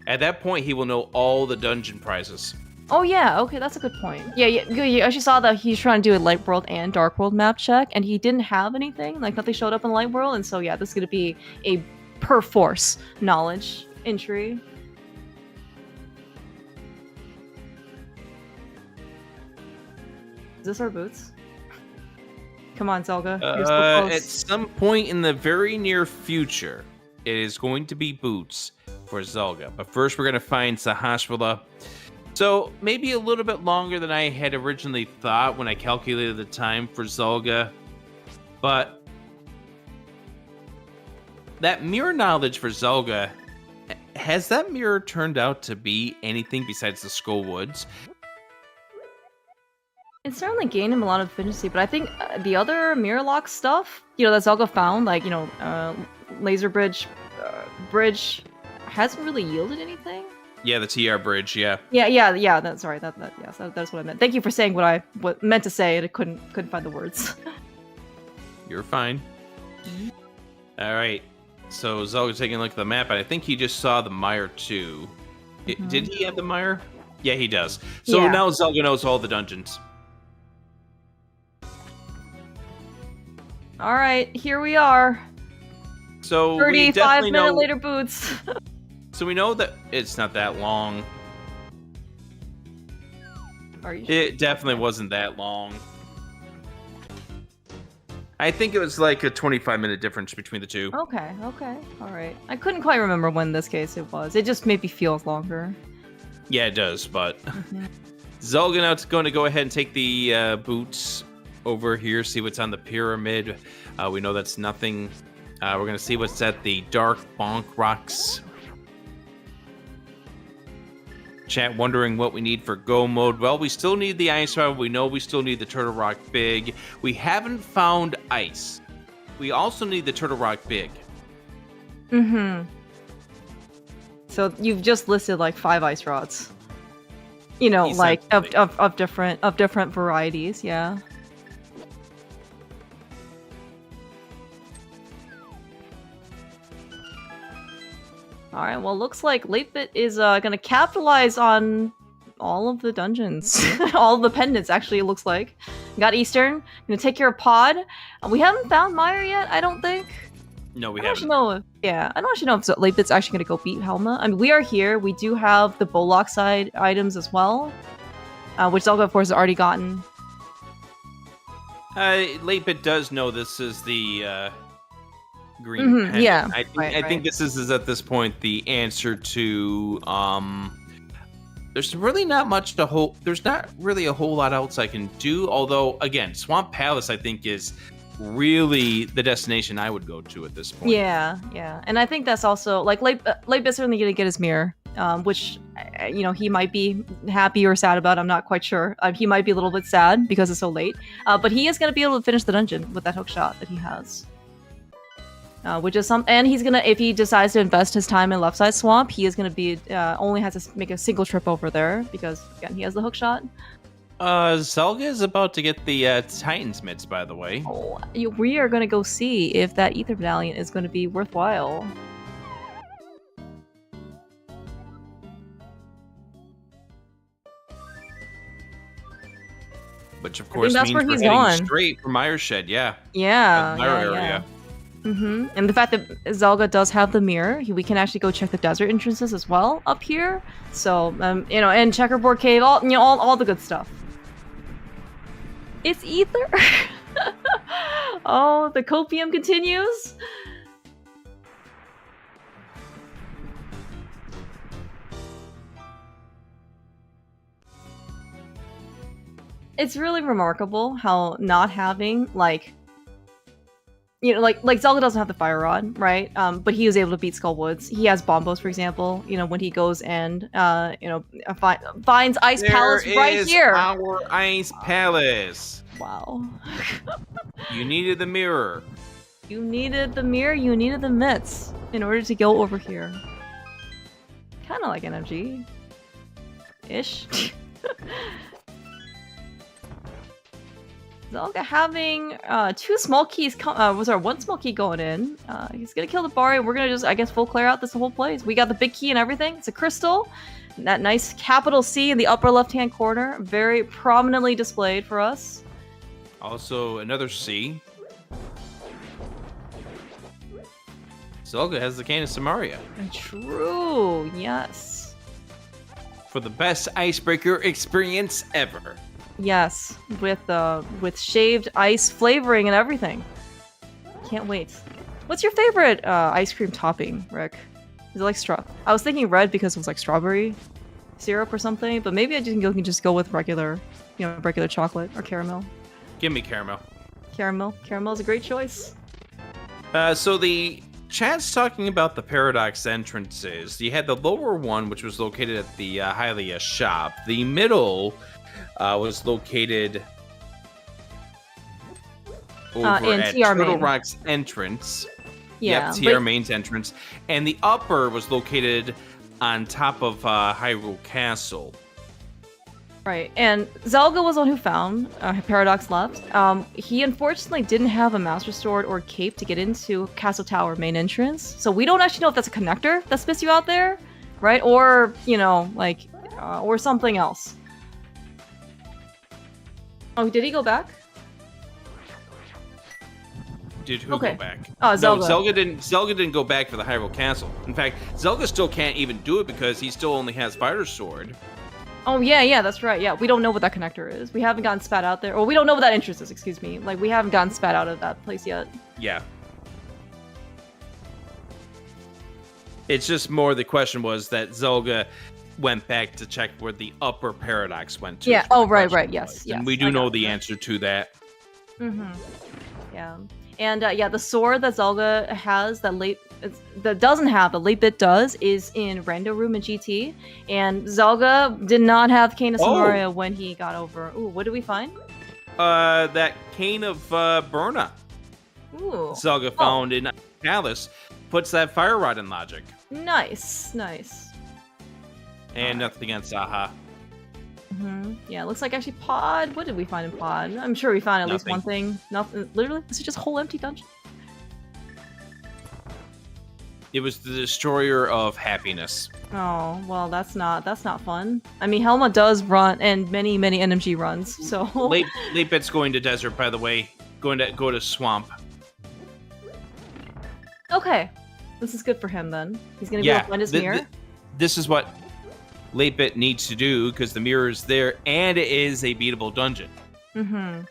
At that point, he will know all the dungeon prizes. Oh yeah, okay, that's a good point. Yeah, you actually saw that he's trying to do a Light World and Dark World map check, and he didn't have anything, like nothing showed up in Light World, and so yeah, this is gonna be a per force knowledge entry. Is this our boots? Come on, Zelda. You're so close. At some point in the very near future, it is going to be boots for Zelda. But first, we're gonna find Sahasrahla. So maybe a little bit longer than I had originally thought when I calculated the time for Zelda. But that mirror knowledge for Zelda, has that mirror turned out to be anything besides the Skull Woods? It certainly gained him a lot of efficiency, but I think the other mirror lock stuff, that Zelda found, like, laser bridge, hasn't really yielded anything. Yeah, the TR bridge, yeah. Yeah, that's what I meant. Thank you for saying what I meant to say, and I couldn't find the words. You're fine. All right, so Zelda's taking a look at the map, and I think he just saw the mire too. Did he have the mire? Yeah, he does. So now Zelda knows all the dungeons. All right, here we are. So 35-minute later boots. So we know that it's not that long. Are you sure? It definitely wasn't that long. I think it was like a 25-minute difference between the two. Okay, all right. I couldn't quite remember when this case it was. It just maybe feels longer. Yeah, it does, but Zelda now is going to go ahead and take the boots over here, see what's on the pyramid. We know that's nothing. We're going to see what's at the Dark Bonk Rocks. Chat wondering what we need for go mode. Well, we still need the ice round. We know we still need the Turtle Rock Big. We haven't found ice. We also need the Turtle Rock Big. So you've just listed like 5 ice rods. Like of different varieties, yeah. All right, well, looks like latebit is going to capitalize on all of the dungeons. All of the pendants, actually, it looks like. Got Eastern. Going to take care of Pod. We haven't found Mire yet, I don't think. No, we haven't. I don't actually know if latebit's actually going to go beat Helma. I mean, we are here. We do have the Bullock side items as well, which Zelda, of course, has already gotten. Latebit does know this is the... green pen. Yeah, I think this is at this point the answer to there's really not much there's not really a whole lot else I can do, although again Swamp Palace I think is really the destination I would go to at this point. Yeah, and I think that's also like Latebit's certainly gonna get his mirror, which he might be happy or sad about. I'm not quite sure. He might be a little bit sad because it's so late, but he is gonna be able to finish the dungeon with that hook shot that he has. Which is and he's gonna, if he decides to invest his time in Left Side Swamp, he is gonna be only has to make a single trip over there because again he has the hook shot. Zelda is about to get the Titan's mitts, by the way. Oh, we are gonna go see if that Ether Medallion is gonna be worthwhile. Which of course means we're heading straight for Mireshed, yeah. Yeah. Area. And the fact that Zelda does have the mirror, we can actually go check the desert entrances as well up here. So, and Checkerboard Cave, all the good stuff. It's Ether. Oh, the copium continues. It's really remarkable how not having like Zelda doesn't have the fire rod, right? But he was able to beat Skull Woods. He has bombos, for example. When he goes and finds Ice Palace right here. Our Ice Palace. Wow. You needed the mirror. You needed the mirror. You needed the mitts in order to go over here. Kind of like NMG. Ish. Zelda having 2 small keys one small key going in. He's gonna kill the Bari. We're gonna just, I guess, full clear out this whole place. We got the big key and everything. It's a crystal. And that nice capital C in the upper left-hand corner. Very prominently displayed for us. Also, another C. Zelda has the Cane of Samaria. True, yes. For the best icebreaker experience ever. Yes, with shaved ice flavoring and everything. Can't wait. What's your favorite ice cream topping, Rick? Is it like I was thinking red because it was like strawberry syrup or something, but maybe I can just go with regular, regular chocolate or caramel. Give me caramel. Caramel is a great choice. So the chat's talking about the Paradox entrances. You had the lower one, which was located at the Hylia shop. The middle was located over at Turtle Rock's entrance. Yeah, TR Main's entrance. And the upper was located on top of Hyrule Castle. Right, and Zelga was the one who found Paradox left. He unfortunately didn't have a Master Sword or cape to get into Castle Tower main entrance, so we don't actually know if that's a connector that spits you out there, right? Or, or something else. Oh, did he go back? Did who go back? Oh, Zelda. No, Zelda didn't go back for the Hyrule Castle. In fact, Zelda still can't even do it because he still only has Fighter Sword. Oh, yeah, that's right. Yeah, we don't know what that connector is. We haven't gotten spat out there. Or we don't know what that entrance is, excuse me. Like, we haven't gotten spat out of that place yet. Yeah. It's just more the question was that Zelda went back to check where the upper Paradox went to. Yeah, oh, right, yes. And we do know the answer to that. Mm-hmm. Yeah. And, the sword that Zelda has that doesn't have, the latebit does, is in Rando Room in GT. And Zelda did not have Cane of Samaria when he got over. Ooh, what did we find? That Cane of Burna. Ooh. Zelda found in Palace puts that fire rod in logic. Nice. And nothing against Aha. Mm-hmm. Yeah, it looks like actually Pod. What did we find in Pod? I'm sure we found at least one thing. Nothing. Literally, this is just a whole empty dungeon. It was the destroyer of happiness. Oh, well, that's not fun. I mean, Helma does run, and many NMG runs, so... Late Bit's going to desert, by the way. Going to go to swamp. Okay. This is good for him, then. He's gonna be able to find his mirror. This is what Late Bit needs to do, because the mirror is there, and it is a beatable dungeon. Mm-hmm.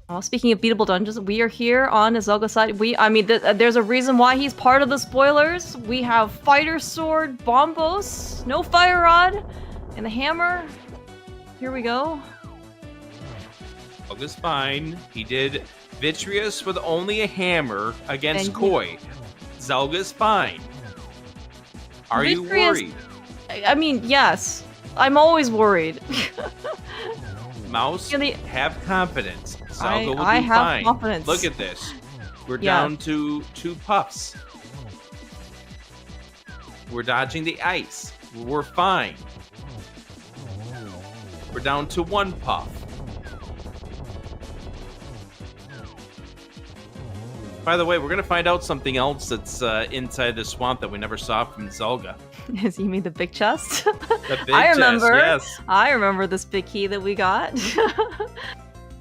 Well, speaking of beatable dungeons, we are here on Zelga's side. There's a reason why he's part of the spoilers. We have Fighter Sword, Bombos, no Fire Rod, and the hammer. Here we go. Zelga's fine. He did Vitreous with only a hammer against Koi. Zelga's fine. Are you worried? I mean, yes. I'm always worried. Mouse, have confidence. Zelda will be I have fine. Confidence. Look at this. We're down to 2 puffs. We're dodging the ice. We're fine. We're down to 1 puff. By the way, we're going to find out something else that's inside the swamp that we never saw from Zelda. You mean the big chest? The big I remember. Chest, yes. I remember this big key that we got.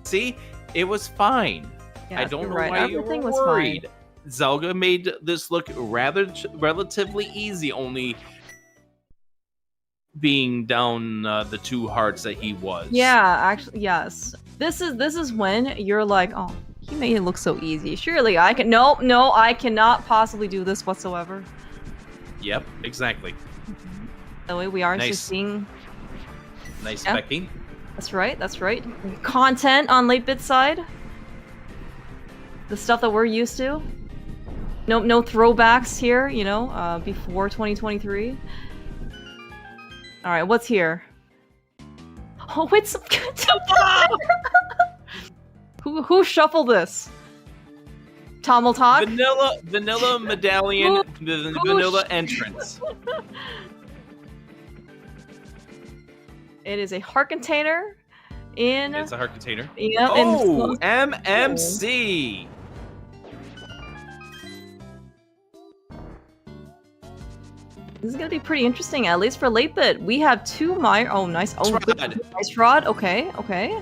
See? It was fine. Yes, I don't know why you were was worried. Fine. Zelda made this look relatively easy, only being down the 2 hearts that he was. Yeah, actually, yes. This is when you're like, oh, he made it look so easy. Surely I can. No, I cannot possibly do this whatsoever. Yep, exactly. The way we are seeing. Nice specking. That's right. Content on Late Bit side. The stuff that we're used to. No throwbacks here, before 2023. All right, what's here? Oh, it's who shuffled this? Tommel Talk? Vanilla medallion, vanilla entrance. It is a heart container in... It's a heart container. Yeah. Oh, MMC! This is gonna be pretty interesting, at least for Late Bit. We have 2 Oh, nice. Oh, nice rod. Okay.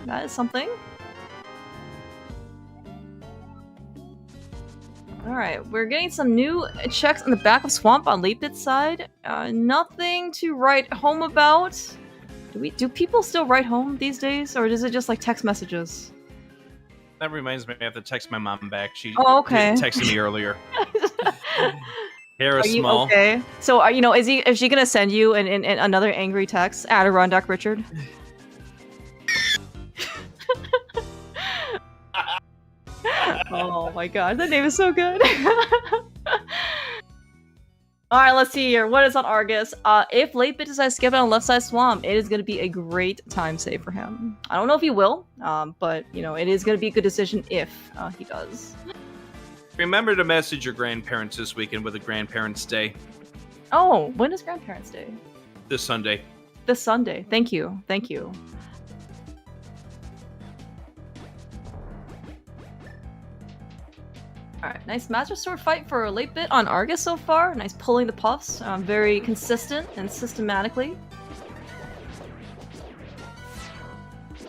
That is something. Alright, we're getting some new checks on the back of Swamp on Late Bit's side. Nothing to write home about. Do people still write home these days, or is it just like text messages? That reminds me, I have to text my mom back. She texted me earlier. Hair is small. Okay. So, is she gonna send you an another angry text? Adirondack Richard. Oh my god, that name is so good. Alright, let's see here. What is on Argus? If latebit decides to skip it on left side swamp, it is going to be a great time save for him. I don't know if he will, but, it is going to be a good decision if he does. Remember to message your grandparents this weekend with a Grandparents' Day. Oh, when is Grandparents' Day? This Sunday. This Sunday. Thank you. Thank you. Alright, nice Master Sword fight for a late bit on Argus so far. Nice pulling the puffs. Very consistent and systematically.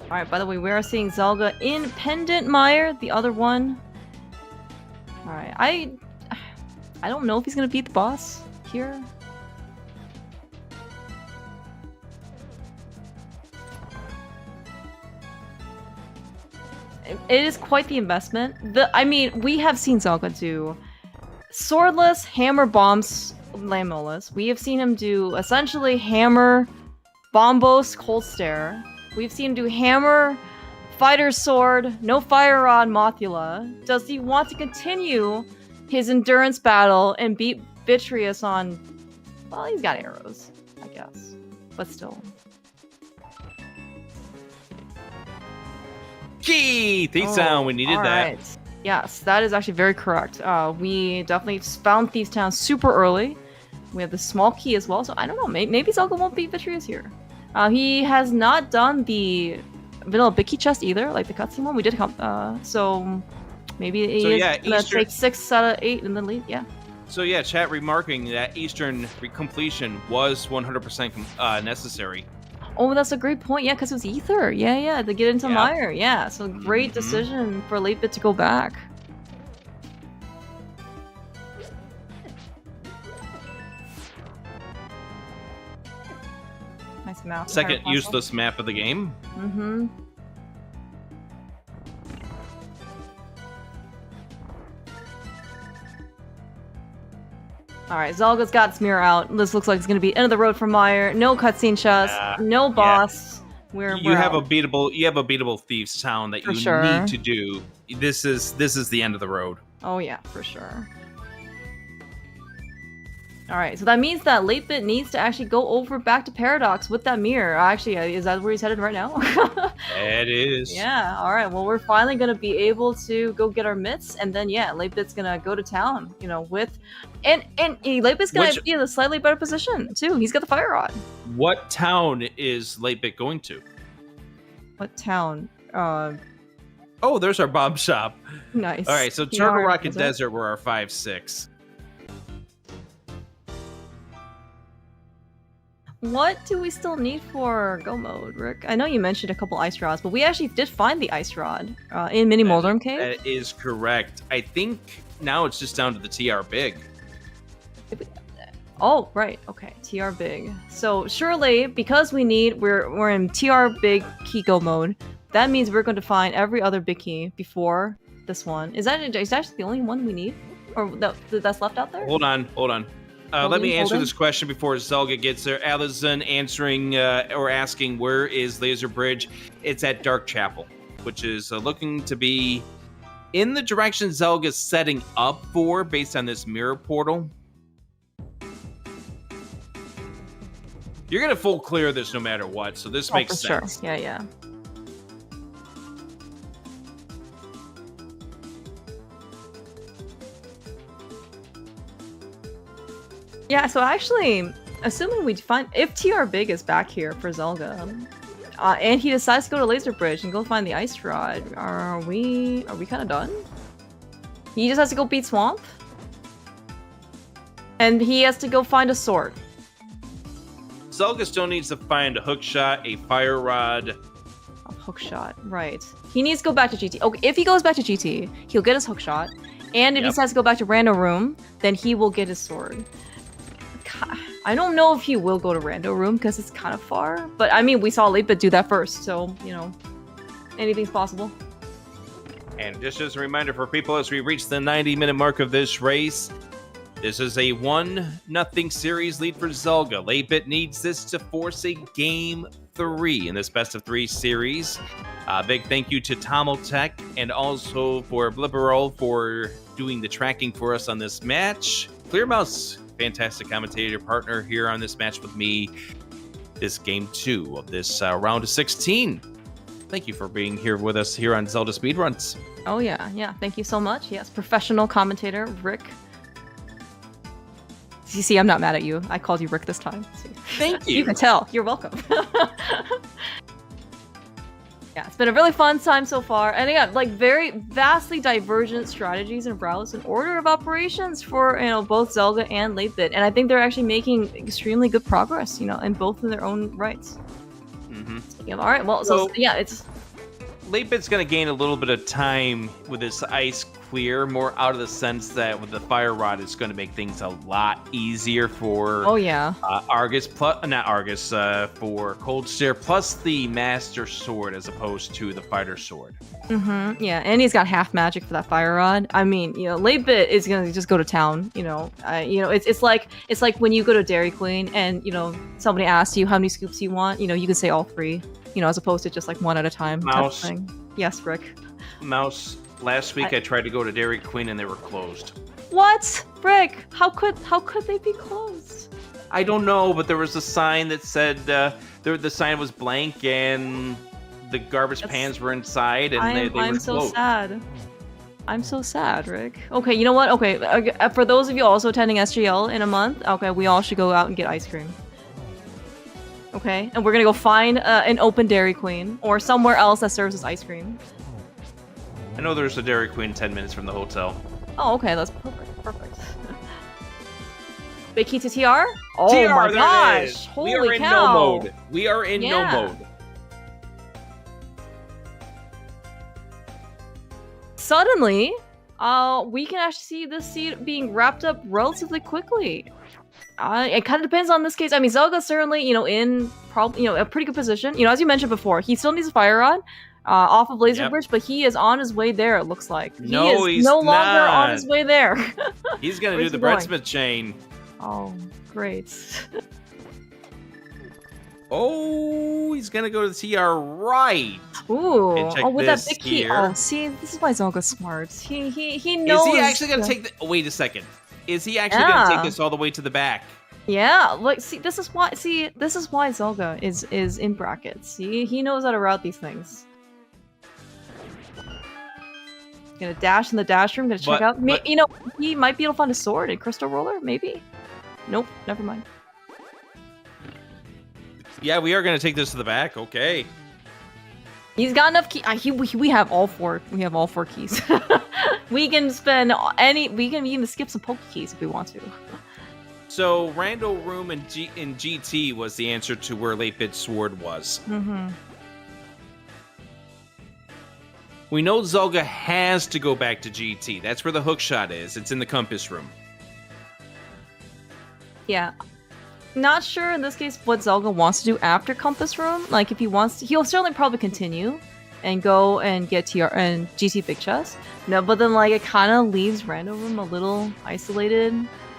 Alright, by the way, we are seeing Zelda in Pendant Mire, the other one. Alright, I don't know if he's gonna beat the boss here. It is quite the investment. I mean, we have seen Zelda do swordless, hammer bombs, Lamolus. We have seen him do essentially hammer, bombos, cold stare. We've seen him do hammer, fighter sword, no fire rod, Mothula. Does he want to continue his endurance battle and beat Vitreous on... Well, he's got arrows, I guess. But still. Key! Thief Town, we needed that. Yes, that is actually very correct. We definitely found Thief Town super early. We have the small key as well, so I don't know. Maybe Zelda won't beat Vitreous here. He has not done the vanilla big key chest either, like the cutscene one. We did come, so maybe he is gonna take 6 out of 8 and then leave. Yeah. So yeah, chat remarking that Eastern completion was 100% necessary. Oh, that's a great point. Yeah, because it was Ether. Yeah, to get into Mire. Yeah, so great decision for late bit to go back. Nice map. Second useless map of the game. Mm-hmm. Alright, Zelga's got its mirror out. This looks like it's gonna be end of the road for Mire. No cutscene chest, no boss. You have a beatable Thieves Town that you need to do. This is the end of the road. Oh yeah, for sure. Alright, so that means that late bit needs to actually go over back to Paradox with that mirror. Actually, is that where he's headed right now? It is. Yeah, alright, well we're finally gonna be able to go get our mitts, and then yeah, late bit's gonna go to town, with and late bit's gonna be in a slightly better position too. He's got the fire rod. What town is late bit going to? What town? Oh, there's our bomb shop. Nice. Alright, so Turtle Rock and Desert were our 5-6. What do we still need for go mode, Rick? I know you mentioned a couple ice rods, but we actually did find the ice rod in Mini Moldrum Cave. That is correct. I think now it's just down to the TR Big. Oh, right. Okay, TR Big. So surely, because we're in TR Big key go mode, that means we're going to find every other big key before this one. Is that actually the only one we need, or that's left out there? Hold on. Let me answer this question before Zelda gets there. Allison answering or asking, where is Laser Bridge? It's at Dark Chapel, which is looking to be in the direction Zelda's setting up for based on this mirror portal. You're going to full clear this no matter what, so this makes sense. Sure. Yeah. Yeah, so actually, assuming we find... If TR Big is back here for Zelda, and he decides to go to Laser Bridge and go find the Ice Rod, are we kind of done? He just has to go beat Swamp? And he has to go find a sword. Zelda still needs to find a hook shot, a fire rod. A hook shot, right. He needs to go back to GT. Okay, if he goes back to GT, he'll get his hook shot. And if he decides to go back to Rando Room, then he will get his sword. I don't know if he will go to Rando Room because it's kind of far, but I mean, we saw Latebit do that first, so, anything's possible. And just as a reminder for people, as we reach the 90-minute mark of this race, This is a 1-0 series lead for Zelda. latebit needs this to force a Game 3 in this best-of-3 series. Big thank you to ALttPR and also for Blibberol for doing the tracking for us on this match. Clear Mouse, fantastic commentator partner here on this match with me. This Game 2 of this round of 16. Thank you for being here with us here on Zelda Speedruns. Oh, yeah. Thank you so much. Yes, professional commentator, Rick. You see, I'm not mad at you. I called you Rick this time. Thank you. You can tell. You're welcome. Yeah, it's been a really fun time so far. And again, like very vastly divergent strategies and routes and order of operations for, both Zelda and latebit. And I think they're actually making extremely good progress, in both in their own rights. Mm-hmm. All right, well, so yeah, it's... latebit's going to gain a little bit of time with this ice clear, more out of the sense that with the fire rod, it's going to make things a lot easier for Argus, for Cold Stare, plus the Master Sword as opposed to the Fighter Sword. Mm-hmm. Yeah, and he's got half magic for that fire rod. I mean, latebit is going to just go to town. It's like when you go to Dairy Queen and somebody asks you how many scoops you want. You can say all 3. As opposed to just like one at a time. Mouse. Type of thing. Yes, Rick. Mouse. Last week I tried to go to Dairy Queen and they were closed. What? Rick, how could they be closed? I don't know, but there was a sign that said the sign was blank and the garbage pans were inside and they were closed. I'm so sad. I'm so sad, Rick. Okay, you know what? Okay, for those of you also attending SGL in a month, okay, we all should go out and get ice cream. Okay, and we're gonna go find an open Dairy Queen or somewhere else that serves us ice cream. I know there's a Dairy Queen 10 minutes from the hotel. Oh, okay, that's perfect. Big key to TR? Oh TR, my gosh! Holy cow! We are in no mode. We are in no mode. Suddenly, we can actually see this seed being wrapped up relatively quickly. It kind of depends on this case. I mean, Zelda's certainly, in probably, a pretty good position. as you mentioned before, he still needs a fire rod off of Laser Bridge, but he is on his way there, it looks like. He's no longer on his way there. He's going to do the breadsmith chain. Oh, great. Oh, he's going to go to the TR right. Ooh, with that big key. Oh, see, this is why Zelda's smart. He knows. Is he actually going to take the... Wait a second. Is he actually going to take this all the way to the back? Yeah, like, this is why Zelda is in brackets. He knows how to route these things. Gonna dash in the dash room, gonna check out. He might be able to find a sword and crystal roller, maybe? Nope, never mind. Yeah, we are gonna take this to the back, okay. He's got enough key. We have all 4. We have all 4 keys. We can spend we can even skip some poke keys if we want to. So, Rando Room in GT was the answer to where latebit's sword was. Mm-hmm. We know Zelda has to go back to GT. That's where the hookshot is. It's in the compass room. Yeah. Not sure in this case what Zelda wants to do after compass room. Like, if he wants to, he'll certainly probably continue and go and get TR and GT big chest. No, but then like it kind of leaves Rando Room a little isolated.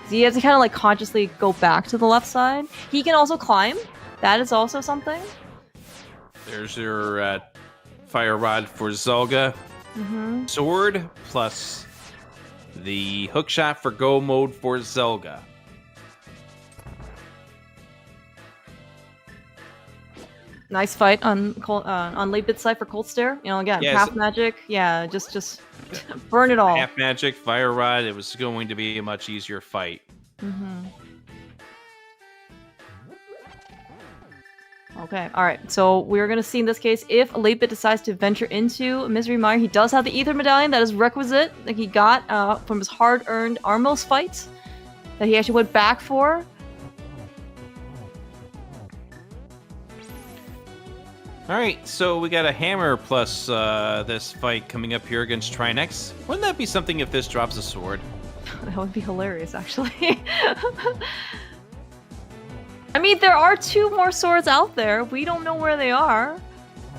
So he has to kind of like consciously go back to the left side. He can also climb. That is also something. There's your fire rod for Zelda. Mm-hmm. Sword plus the hookshot for go mode for Zelda. Nice fight on latebit side for Cold Stare. Again, half magic. Yeah, just burn it all. Half magic, fire rod. It was going to be a much easier fight. Mm-hmm. Okay, all right. So we're gonna see in this case if latebit decides to venture into Misery Mire. He does have the Ether Medallion that is requisite that he got from his hard-earned Armos fight that he actually went back for. Alright, so we got a hammer plus this fight coming up here against Trinex. Wouldn't that be something if this drops a sword? That would be hilarious, actually. I mean, there are 2 more swords out there. We don't know where they are.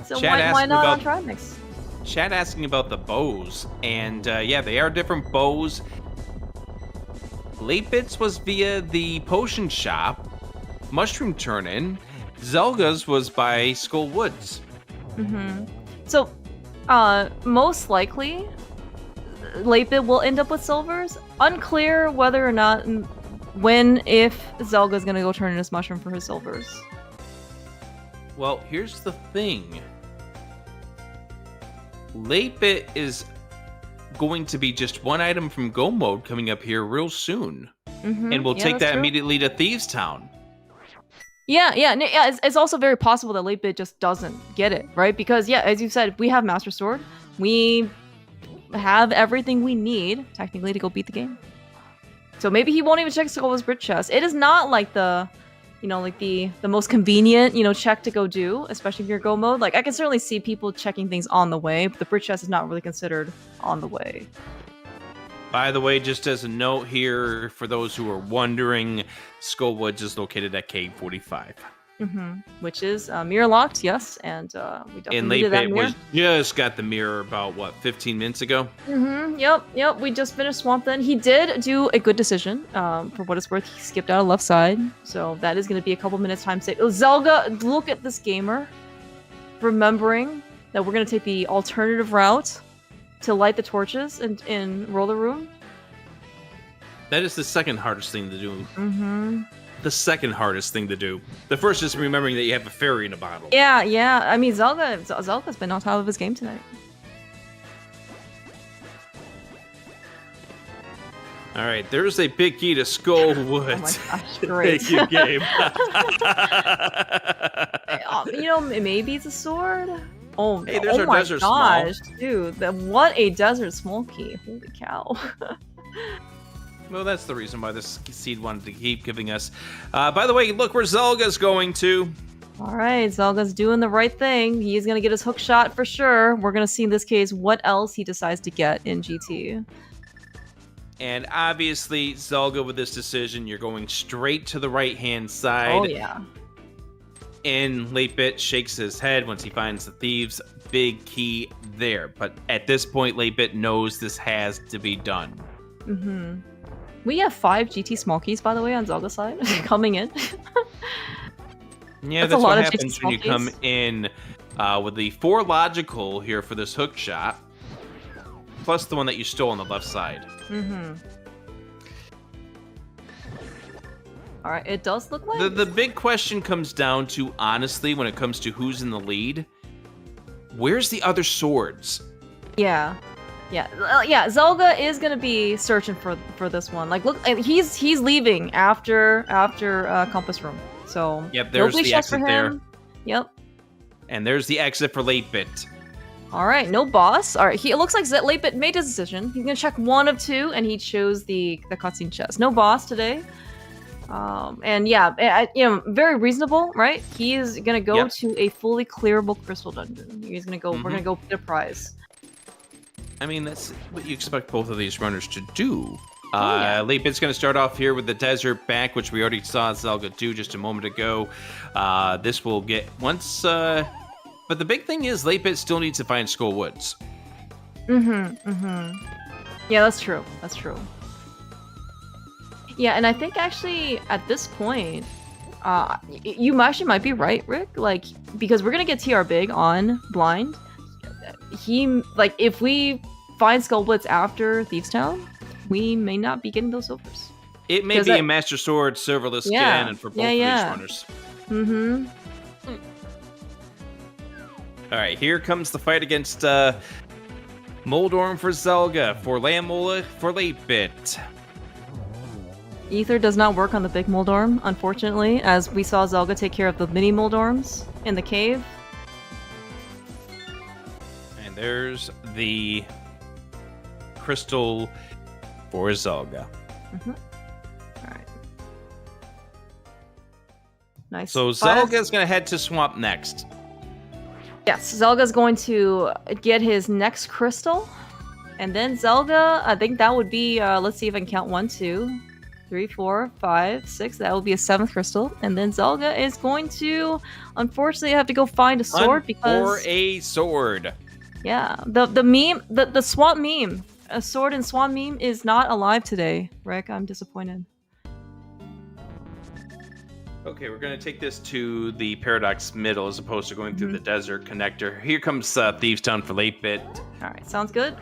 So why not on Trinex? Chat asking about the bows. And yeah, they are different bows. Latebit's was via the potion shop, mushroom turn-in. Zelga's was by Skull Woods. So, most likely, latebit will end up with silvers. Unclear whether or not, if Zelga's gonna go turn in his mushroom for his silvers. Well, here's the thing. Latebit is going to be just one item from Go Mode coming up here real soon. And we'll take that immediately to Thieves Town. Yeah. It's also very possible that latebit just doesn't get it, right? Because, as you said, we have Master Sword. We have everything we need, technically, to go beat the game. So maybe he won't even check Skull's Brit chest. It is not like the most convenient, check to go do, especially if you're Go Mode. Like, I can certainly see people checking things on the way, but the Brit chest is not really considered on the way. By the way, just as a note here, for those who are wondering, Skull Woods is located at Cave 45. Which is mirror locked, yes, and we definitely needed that mirror. Just got the mirror about 15 minutes ago. Yep. We just finished Swamp. Then he did do a good decision. For what it's worth, he skipped out of left side, so that is going to be a couple minutes time save. Oh, Zelda, look at this gamer, remembering that we're going to take the alternative route to light the torches in Roller Room. That is the second hardest thing to do. The second hardest thing to do. The first is remembering that you have a fairy in a bottle. Yeah. I mean, Zelda's been on top of his game tonight. All right, there's a big key to Skull Woods. Oh my gosh, great. Thank you, game. Maybe it's a sword. Oh, hey, there's our my desert gosh, small. Dude, what a desert small key. Holy cow. Well, that's the reason why this seed wanted to keep giving us. By the way, look where Zelga's going to. All right, Zelga's doing the right thing. He's going to get his hook shot for sure. We're going to see in this case what else he decides to get in GT. And obviously, Zelda, with this decision, you're going straight to the right-hand side. Oh, yeah. And Latebit shakes his head once he finds the thieves' big key there. But at this point, Latebit knows this has to be done. We have 5 GT small keys, by the way, on Zelda's side, coming in. Yeah, that's what happens when you come in with the 4 logical here for this hook shot, plus the one that you stole on the left side. All right, it does look like... The big question comes down to, honestly, when it comes to who's in the lead, where's the other swords? Yeah, Zelda is gonna be searching for this one. Like, look, he's leaving after Compass Room. So yep, there's the exit there. Yep. And there's the exit for Latebit. All right, no boss. All right, it looks like Latebit made his decision. He's gonna check one of 2, and he chose the cutscene chest. No boss today. And yeah, very reasonable, right? He is gonna go to a fully clearable crystal dungeon. He's gonna go. We're gonna go get a prize. I mean, that's what you expect both of these runners to do. Latebit's going to start off here with the desert back, which we already saw Zelda do just a moment ago. This will get once... but the big thing is Latebit still needs to find Skull Woods. Yeah, that's true. Yeah, and I think actually at this point, you actually might be right, Rick. Like, because we're going to get TR Big on blind. If we find Skull Woods after Thieves Town, we may not be getting those silvers. It may be a Master Sword serverless Ganon for both of these runners. All right, here comes the fight against Moldorm for Zelda, for Lamola for Latebit. Ether does not work on the big Moldorm, unfortunately, as we saw Zelda take care of the mini Moldorms in the cave. And there's the crystal for Zelda. Alright. Nice. So Zelda's going to head to Swamp next. Yes, Zelda's going to get his next crystal. And then Zelda, I think that would be, let's see if I can count 1, 2, 3, 4, 5, 6. That will be a 7th crystal. And then Zelda is going to, unfortunately, have to go find a sword for a sword. Yeah, the meme, the swamp meme. a sword and swan meme is not alive today, Rick. I'm disappointed. Okay, we're going to take this to the Paradox middle as opposed to going through the desert connector. Here comes Thieves Town for 8-bit. All right, sounds good.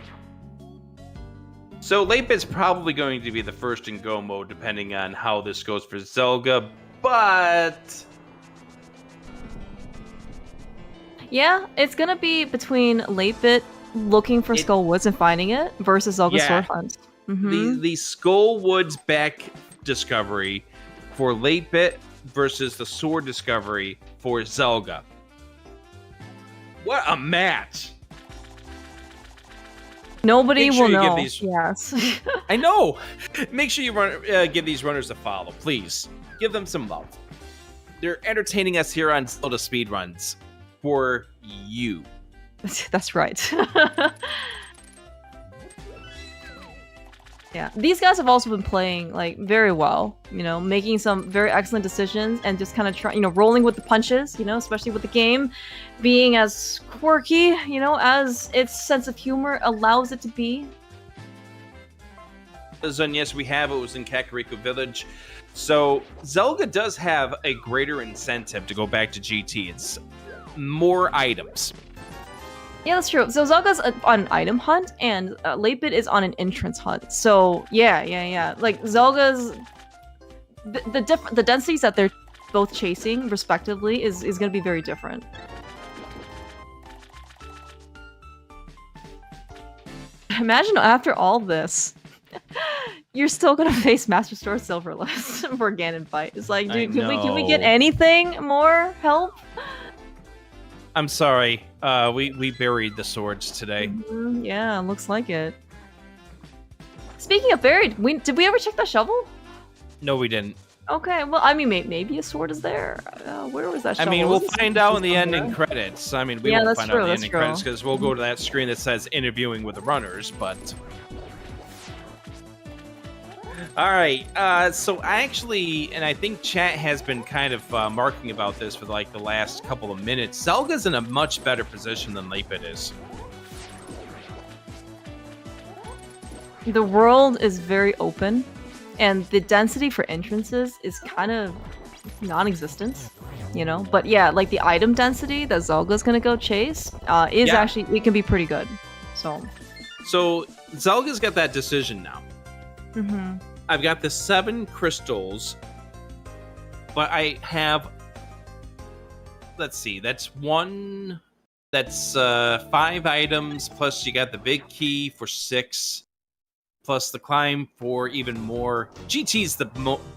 So 8-bit's probably going to be the first in go mode, depending on how this goes for Zelda, but... Yeah, it's going to be between 8-bit looking for Skull Woods and finding it versus Zelda Sword Hunt. The Skull Woods back discovery for 8-bit versus the sword discovery for Zelda. What a match! Nobody will know. Yes. I know! Make sure you give these runners a follow, please. Give them some love. They're entertaining us here on ZeldaSpeedRuns for you. That's right. Yeah, these guys have also been playing like very well, you know, making some very excellent decisions and just kind of trying, you know, rolling with the punches, you know, especially with the game being as quirky, you know, as its sense of humor allows it to be. And yes, we have. It was in Kakariko Village. So Zelda does have a greater incentive to go back to GT. It's more items. Yeah, that's true. So Zelda's on an item hunt, and 8-bit is on an entrance hunt. So yeah. Like Zelda's the densities that they're both chasing, respectively, is going to be very different. Imagine after all this, you're still going to face Master Sword Silverless for a Ganon fight. It's like, dude, can we get anything more help? I'm sorry. We buried the swords today. Yeah, looks like it. Speaking of buried, did we ever check the shovel? No, we didn't. Okay, well, I mean, maybe a sword is there. Where was that shovel? I mean, we'll find out in the ending credits. I mean, we won't find out in the ending credits because we'll go to that screen that says interviewing with the runners, but... All right, so I actually, and I think chat has been kind of marking about this for like the last couple of minutes. Zelda's in a much better position than 8-bit is. The world is very open, and the density for entrances is kind of non-existent, you know? But yeah, like the item density that Zelda's gonna go chase is actually, it can be pretty good, so. So Zelda's got that decision now. Mm-hmm. I've got the 7 crystals, but I have, let's see, that's 5 items, plus you got the big key for 6, plus the climb for even more. GT is the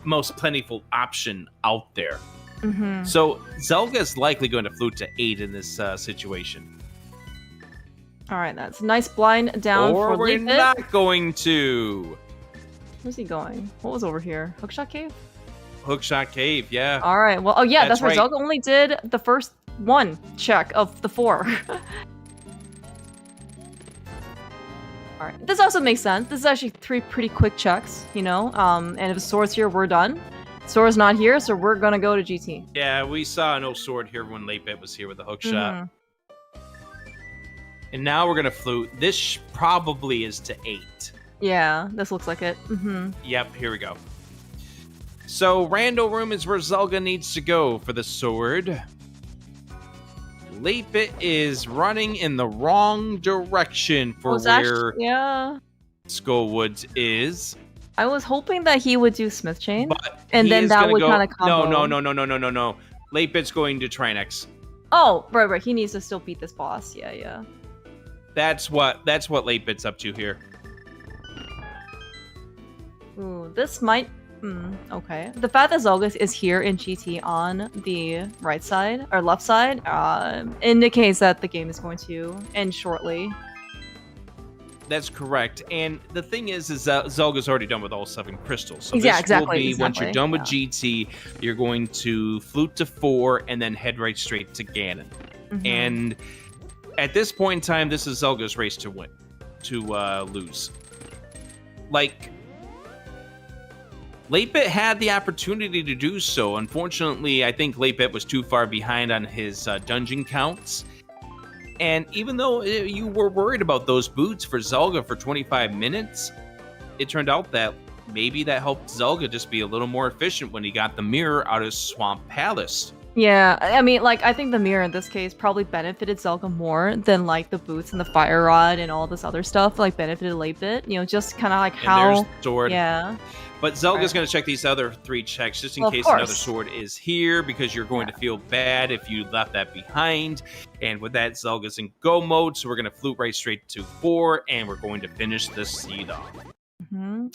most plentiful option out there. Mm-hmm. So Zelda is likely going to flute to 8 in this situation. All right, that's a nice blind down for 8-bit. Or we're not going to. Where's he going? What was over here? Hookshot Cave? Hookshot Cave, yeah. All right. Well, oh yeah, that's right. Zelda only did the first one check of the 4. All right. This also makes sense. This is actually 3 pretty quick checks, you know. And if Sora's here, we're done. Sora's not here, so we're gonna go to GT. Yeah, we saw no sword here when 8-bit was here with the hookshot. And now we're gonna flute. This probably is to 8. Yeah, this looks like it. Yep, here we go. So, Rando Room is where Zelda needs to go for the sword. 8-bit is running in the wrong direction for where Skullwoods is. I was hoping that he would do Smith Chain, and then that would kind of combo. No. 8-bit's going to Trinex. Oh, right. He needs to still beat this boss. Yeah. That's what 8-bit's up to here. Ooh, this might... okay. The fact that Zelda is here in GT on the right side, or left side, indicates that the game is going to end shortly. That's correct. And the thing is that Zelda's already done with all 7 crystals. So yeah, this will be, once you're done with GT, you're going to flute to 4 and then head right straight to Ganon. And at this point in time, this is Zelda's race to win, to lose. Like... 8-bit had the opportunity to do so. Unfortunately, I think 8-bit was too far behind on his dungeon counts. And even though you were worried about those boots for Zelda for 25 minutes, it turned out that maybe that helped Zelda just be a little more efficient when he got the mirror out of Swamp Palace. Yeah, I mean, like, I think the mirror in this case probably benefited Zelda more than, like, the boots and the fire rod and all this other stuff, like, benefited latebit. You know, just kind of like how... And there's sword. Yeah. But Zelda's going to check these other 3 checks just in case another sword is here, because you're going to feel bad if you left that behind. And with that, Zelda's in go mode, so we're going to flute right straight to 4, and we're going to finish this seed off.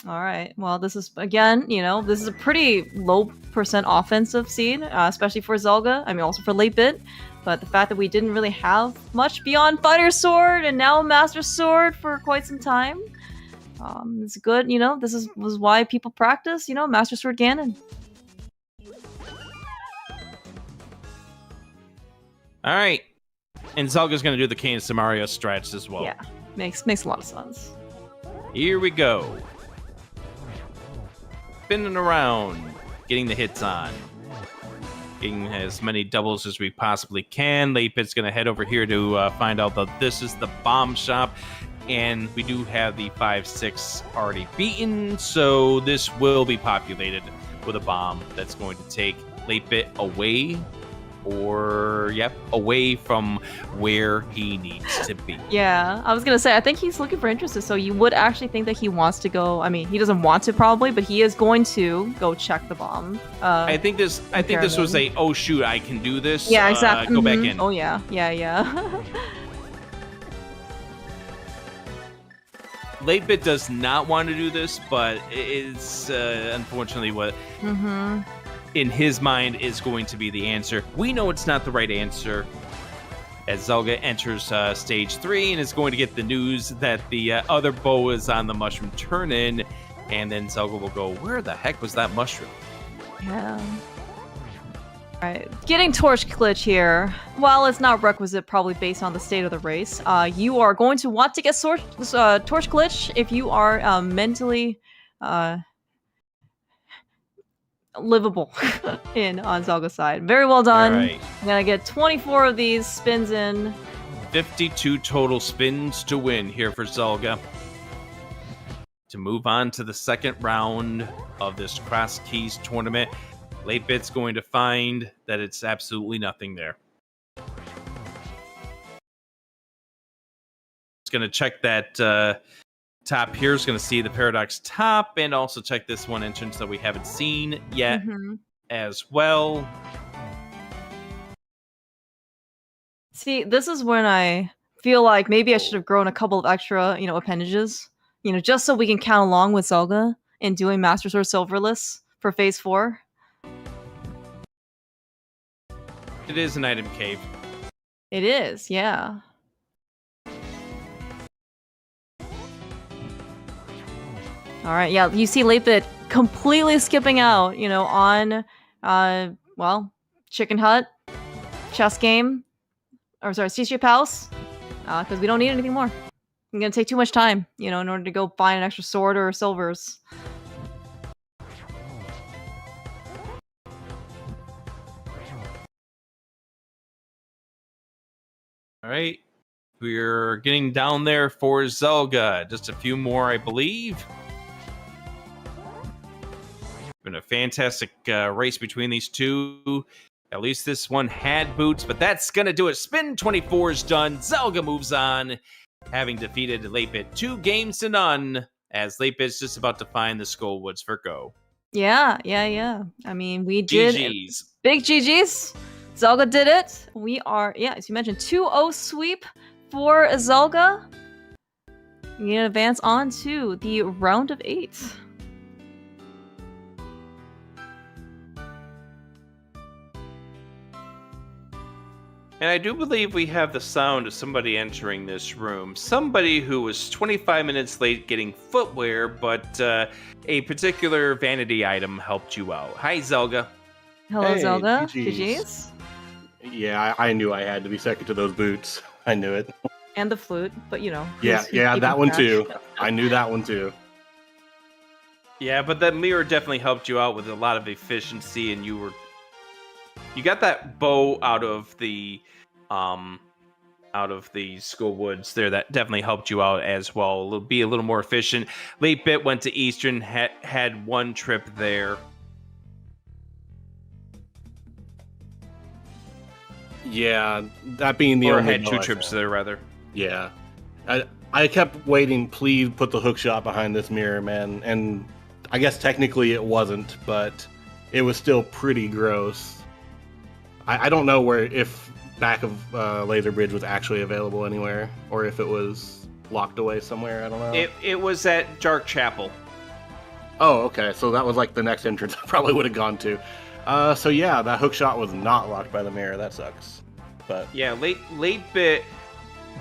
All right. Well, this is, again, you know, this is a pretty low percent offensive seed, especially for Zelda. I mean, also for latebit. But the fact that we didn't really have much beyond Fighter Sword and now Master Sword for quite some time, it's good. You know, this was why people practice, you know, Master Sword Ganon. All right. And Zelda's going to do the Kane Samaria stretch as well. Yeah, makes a lot of sense. Here we go. Spinning around, getting the hits on. Getting as many doubles as we possibly can. latebit's going to head over here to find out that this is the bomb shop. And we do have the 5-6 already beaten, so this will be populated with a bomb that's going to take latebit away. Or, away from where he needs to be. Yeah, I was gonna say, I think he's looking for entrances, so you would actually think that he wants to go. I mean, he doesn't want to probably, but he is going to go check the bomb. I think this was a, oh shoot, I can do this. Yeah, exactly. Go back in. Oh yeah. latebit does not want to do this, but it's unfortunately what... in his mind is going to be the answer. We know it's not the right answer as Zelda enters stage 3 and is going to get the news that the other bow is on the mushroom turn-in, and then Zelda will go, where the heck was that mushroom? Yeah. Alright, getting Torch Glitch here. While it's not requisite, probably based on the state of the race, you are going to want to get Torch Glitch if you are mentally... livable on Zelda's side. Very well done. Right. I'm gonna get 24 of these spins in. 52 total spins to win here for Zelda. To move on to the second round of this Crosskeys Tournament, latebit's going to find that it's absolutely nothing there. It's going to check that top here, is going to see the Paradox top, and also check this one entrance that we haven't seen yet as well. See, this is when I feel like maybe I should have grown a couple of extra, appendages, just so we can count along with Zelda in doing Master Sword Silverless for Phase 4. It is an item cave. It is, yeah. Alright, yeah, you see latebit completely skipping out, on, Chicken Hut, Chess Game, or sorry, Sea Palace, because we don't need anything more. I'm gonna take too much time, in order to go find an extra sword or silvers. Alright, we're getting down there for Zelda. Just a few more, I believe. Been a fantastic race between these two. At least this one had boots, but that's gonna do it. Spin 24 is done. Zelda moves on, having defeated latebit 2 games to none, as latebit's just about to find the Skullwoods for go. Yeah. I mean, we did GGs. Big GGs. Zelda did it. We are, as you mentioned, 2-0 sweep for Zelda. We can advance on to the round of 8. And I do believe we have the sound of somebody entering this room. Somebody who was 25 minutes late getting footwear, but a particular vanity item helped you out. Hi, Zelda. Hello, hey, Zelda. GGs. Yeah, I knew I had to be second to those boots. I knew it. And the flute, but Yeah, that one too. I knew that one too. Yeah, but that mirror definitely helped you out with a lot of efficiency, and you got that bow out of the out of the Skull Woods there that definitely helped you out as well. It'll be a little more efficient. latebit went to Eastern, had one trip there. Yeah, that being the only had two trips there, rather. Yeah. I kept waiting, please put the hook shot behind this mirror, man. And I guess technically it wasn't, but it was still pretty gross. I don't know if back of Laser Bridge was actually available anywhere, or if it was locked away somewhere. I don't know. It was at Dark Chapel. Oh, okay. So that was like the next entrance I probably would have gone to. So yeah, that hook shot was not locked by the mirror. That sucks. But yeah, latebit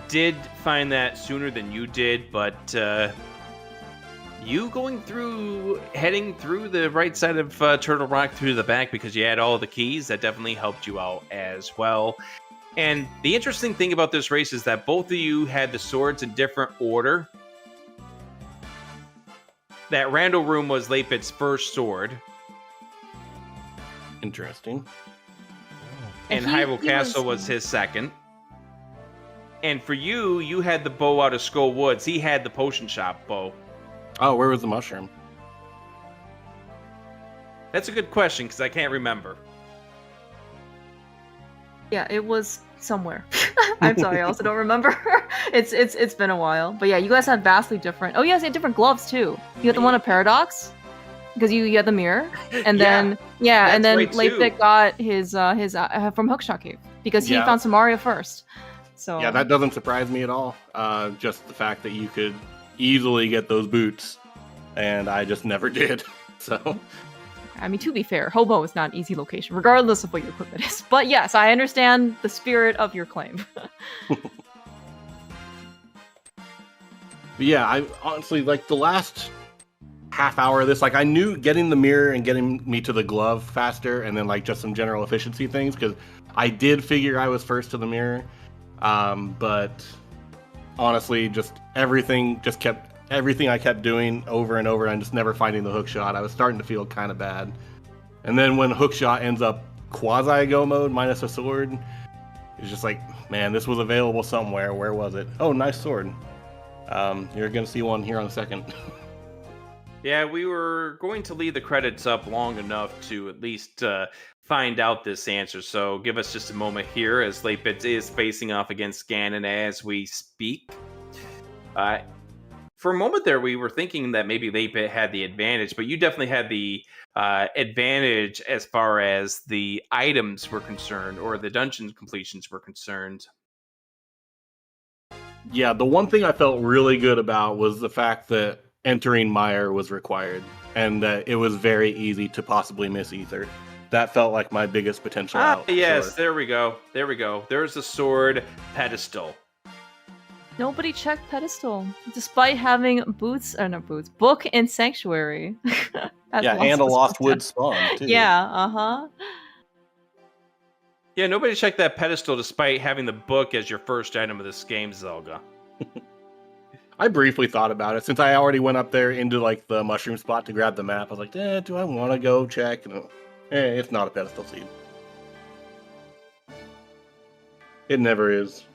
did find that sooner than you did, but you heading through the right side of Turtle Rock through the back because you had all the keys, that definitely helped you out as well. And the interesting thing about this race is that both of you had the swords in different order. That Randall Room was latebit's first sword. Interesting. And Hyrule Castle was his second. And for you, you had the bow out of Skull Woods. He had the potion shop bow. Oh, where was the mushroom? That's a good question, because I can't remember. Yeah, it was somewhere. I'm sorry, I also don't remember. It's been a while. But yeah, you guys had vastly different... Oh, you guys had different gloves, too. You had the one of Paradox, because you had the mirror. And then... Yeah, and then latebit got his from Hookshot Cave, because he found Samaria first. So yeah, that doesn't surprise me at all. Just the fact that you could easily get those boots, and I just never did. So, I mean, to be fair, Hobo is not an easy location, regardless of what your equipment is. But yes, I understand the spirit of your claim. Yeah, I honestly, like, the last half hour of this, like, I knew getting the mirror and getting me to the glove faster, and then, like, just some general efficiency things, because I did figure I was first to the mirror. But honestly, just everything I kept doing over and over, and just never finding the hook shot. I was starting to feel kind of bad. And then when hook shot ends up quasi-go mode minus a sword, it's just like, man, this was available somewhere. Where was it? Oh, nice sword. You're gonna see one here in a second. Yeah, we were going to leave the credits up long enough to at least find out this answer. So give us just a moment here as latebit is facing off against Ganon as we speak. For a moment there, we were thinking that maybe latebit had the advantage, but you definitely had the advantage as far as the items were concerned, or the dungeon completions were concerned. Yeah, the one thing I felt really good about was the fact that entering Mire was required, and that it was very easy to possibly miss Ether. That felt like my biggest potential out. Yes, sure. There we go. There's the sword pedestal. Nobody checked pedestal, despite having book and sanctuary. Yeah, and a lost wood spawn, too. Yeah, Yeah, nobody checked that pedestal despite having the book as your first item of this game, Zelda. I briefly thought about it, since I already went up there into, like, the mushroom spot to grab the map. I was like, do I want to go check? And, it's not a pedestal seed. It never is.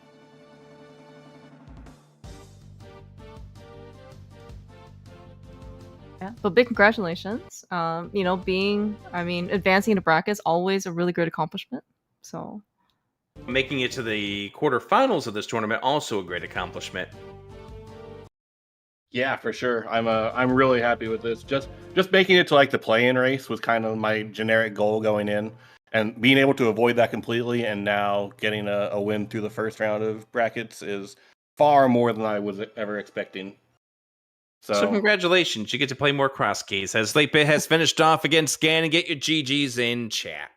Yeah, but big congratulations. Advancing into brackets, always a really great accomplishment. So, making it to the quarterfinals of this tournament, also a great accomplishment. Yeah, for sure. I'm really happy with this. Just making it to, like, the play-in race was kind of my generic goal going in, and being able to avoid that completely, and now getting a win through the first round of brackets is far more than I was ever expecting. So congratulations, you get to play more Crosskeys as latebit has finished off against Ganon. Get your GGs in chat.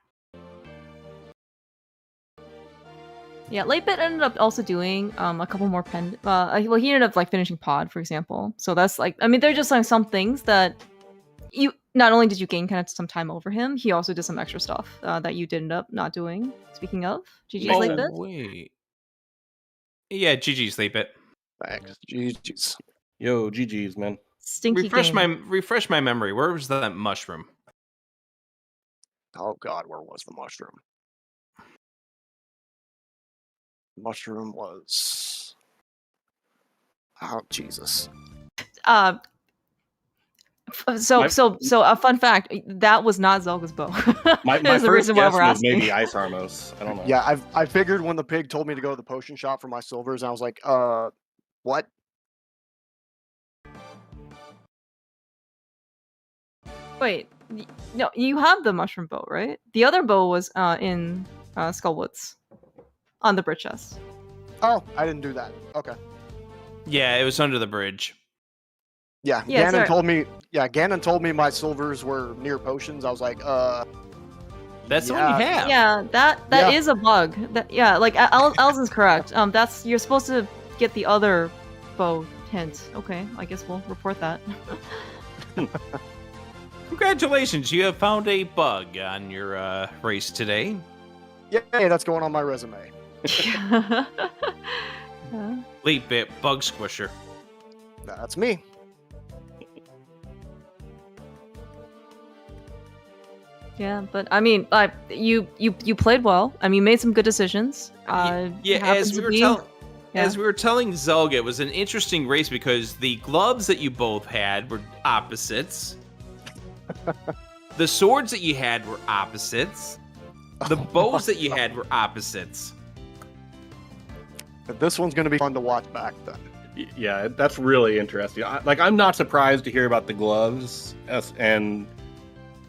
Yeah, latebit ended up also doing a couple more he ended up, like, finishing pod, for example. So that's, like, they're just, like, some things that you not only did you gain kind of some time over him, he also did some extra stuff that you did end up not doing. Speaking of, GG's latebit. Wait. Yeah, GG's latebit. Thanks. GG's. Yo, GG's, man. Stinky refresh my memory. Where was that mushroom? Oh God, where was the mushroom? Mushroom was... Oh, Jesus. So a fun fact, that was not Zelga's bow. My the first reason why guess we're was asking. maybe Ice Armos. I don't know. Yeah, I figured when the pig told me to go to the potion shop for my silvers, and I was like, what? Wait, no, you have the mushroom bow, right? The other bow was in Skullwoods on the bridge chest. Oh, I didn't do that. Okay. Yeah, it was under the bridge. Yeah, Yeah, Ganon told me. Yeah, Ganon told me my silvers were near potions. I was like, That's the one you have. Yeah, that is a bug. Like Elzin's correct. You're supposed to get the other bow hint. Okay, I guess we'll report that. Congratulations, you have found a bug on your race today. Yay, that's going on my resume. Latebit bug squisher. That's me. Yeah, but I mean, you played well. I mean, you made some good decisions. As we were telling Zelga, it was an interesting race because the gloves that you both had were opposites. The swords that you had were opposites. The bows that you had were opposites. But this one's going to be fun to watch back then. Yeah, that's really interesting. I'm not surprised to hear about the gloves, and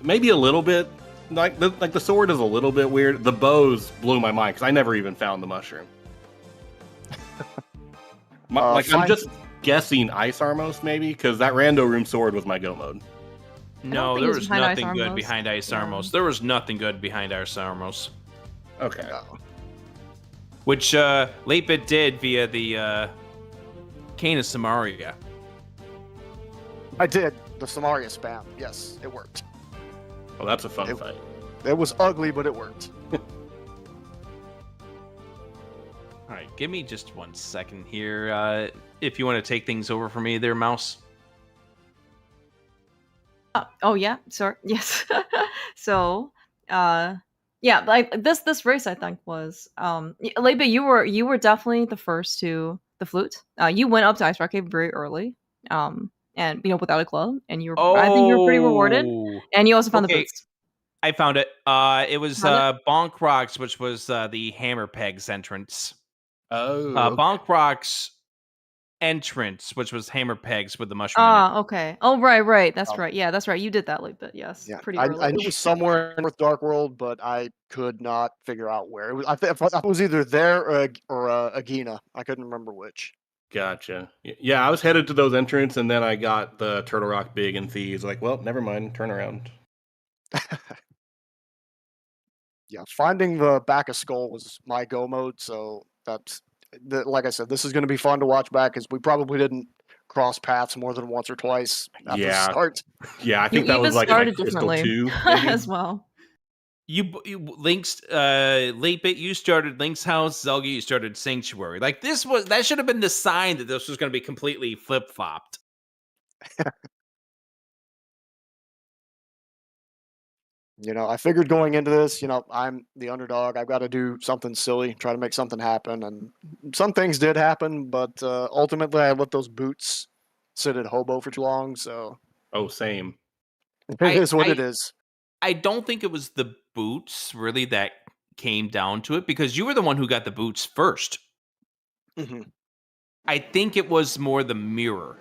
maybe a little bit. Like the sword is a little bit weird. The bows blew my mind because I never even found the mushroom. I'm just guessing Ice Armos maybe because that rando room sword was my go mode. No, there was nothing good behind Ice Armos. There was nothing good behind Ice Armos. Okay. Which Latebit did via the Cane of Samaria. I did. The Samaria spam. Yes, it worked. Well, that's a fun fight. It was ugly, but it worked. All right, give me just 1 second here. If you want to take things over for me there, Mouse. Oh yeah, sorry. Yes. So, yeah, like this race I think was Latebit, you were definitely the first to the flute. You went up to Ice Rock Cave very early. And without a glove, and I think you were pretty rewarded. And you also found the boots. I found it. It was Bonk Rocks, which was the Hammer Pegs entrance. Oh. Bonk Rocks entrance, which was Hammer Pegs with the mushroom. Okay. Oh, right. That's right. Yeah, that's right. You did that Latebit. Yes. Yeah. Pretty early. I knew it was somewhere in North Dark World, but I could not figure out where. It was. I thought it was either there or Agina. I couldn't remember which. Gotcha. Yeah, I was headed to those entrants, and then I got the Turtle Rock Big and Thieves. Like, well, never mind. Turn around. Yeah, finding the back of Skull was my go mode, so that's like I said, this is going to be fun to watch back because we probably didn't cross paths more than once or twice after the start. Yeah, I think that was like Crystal 2 as well. You Link's Latebit, you started Link's house. Zelga, you started Sanctuary. Like that should have been the sign that this was going to be completely flip flopped. I figured going into this, I'm the underdog. I've got to do something silly, try to make something happen, and some things did happen. But ultimately, I let those boots sit at hobo for too long. So same. It is what it is. I don't think it was the boots really that came down to it because you were the one who got the boots first. Mm-hmm. I think it was more the mirror.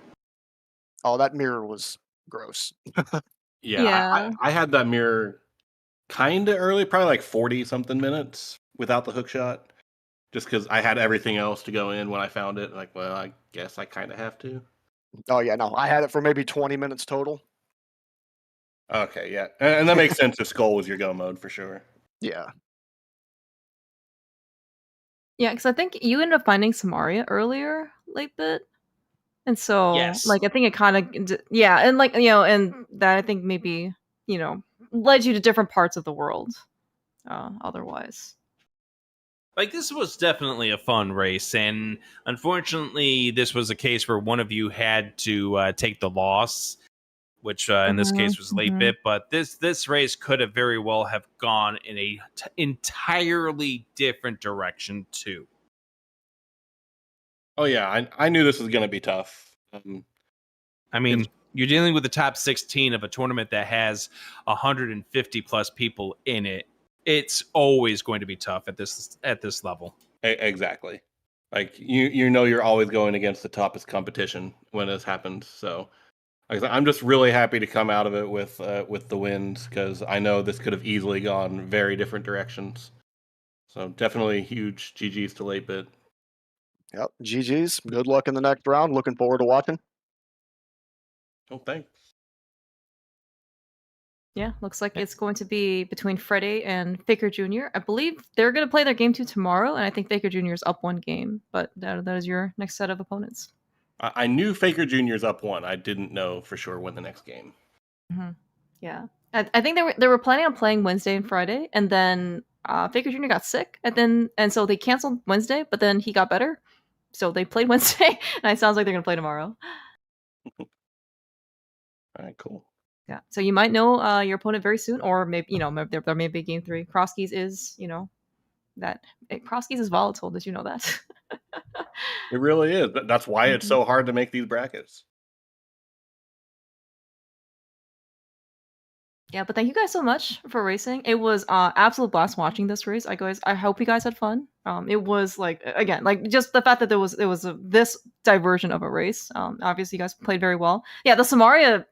Oh, that mirror was gross. Yeah. I had that mirror kind of early, probably like 40-something minutes without the hook shot. Just because I had everything else to go in when I found it. Like, well, I guess I kind of have to. Oh, yeah, no. I had it for maybe 20 minutes total. Okay, yeah. And that makes sense if Skull was your go mode for sure. Yeah. Yeah, because I think you ended up finding Samaria earlier, Latebit. And so, yes. I think it kind of, and and that I think maybe, led you to different parts of the world otherwise. This was definitely a fun race, and unfortunately, this was a case where one of you had to take the loss, which in this case was Latebit, but this race could have very well have gone in a entirely different direction too. Oh yeah, I knew this was going to be tough. I mean, you're dealing with the top 16 of a tournament that has 150 plus people in it. It's always going to be tough at this level. Exactly. Like you know you're always going against the toughest competition when this happens. So like I said, I'm just really happy to come out of it with the wins, because I know this could have easily gone very different directions. So definitely huge GGs to latebit. Yep, GGs. Good luck in the next round. Looking forward to watching. Oh, thanks. Yeah, looks like it's going to be between Freddie and Faker Jr. I believe they're going to play their game 2 tomorrow, and I think Faker Jr. is up 1 game, but that is your next set of opponents. I knew Faker Jr.'s up 1. I didn't know for sure when the next game. Mm-hmm. Yeah, I think they were planning on playing Wednesday and Friday, and then Faker Jr. got sick, and so they canceled Wednesday, but then he got better, so they played Wednesday, and it sounds like they're going to play tomorrow. All right, cool. Yeah, so you might know your opponent very soon, or maybe there may be game 3. Crosskeys is Crosskeys is volatile. Did you know that? It really is. That's why it's so hard to make these brackets. Yeah, but thank you guys so much for racing. It was absolute blast watching this race. I hope you guys had fun. It was just the fact that there was this diversion of a race. Obviously you guys played very well. Yeah, the Samaria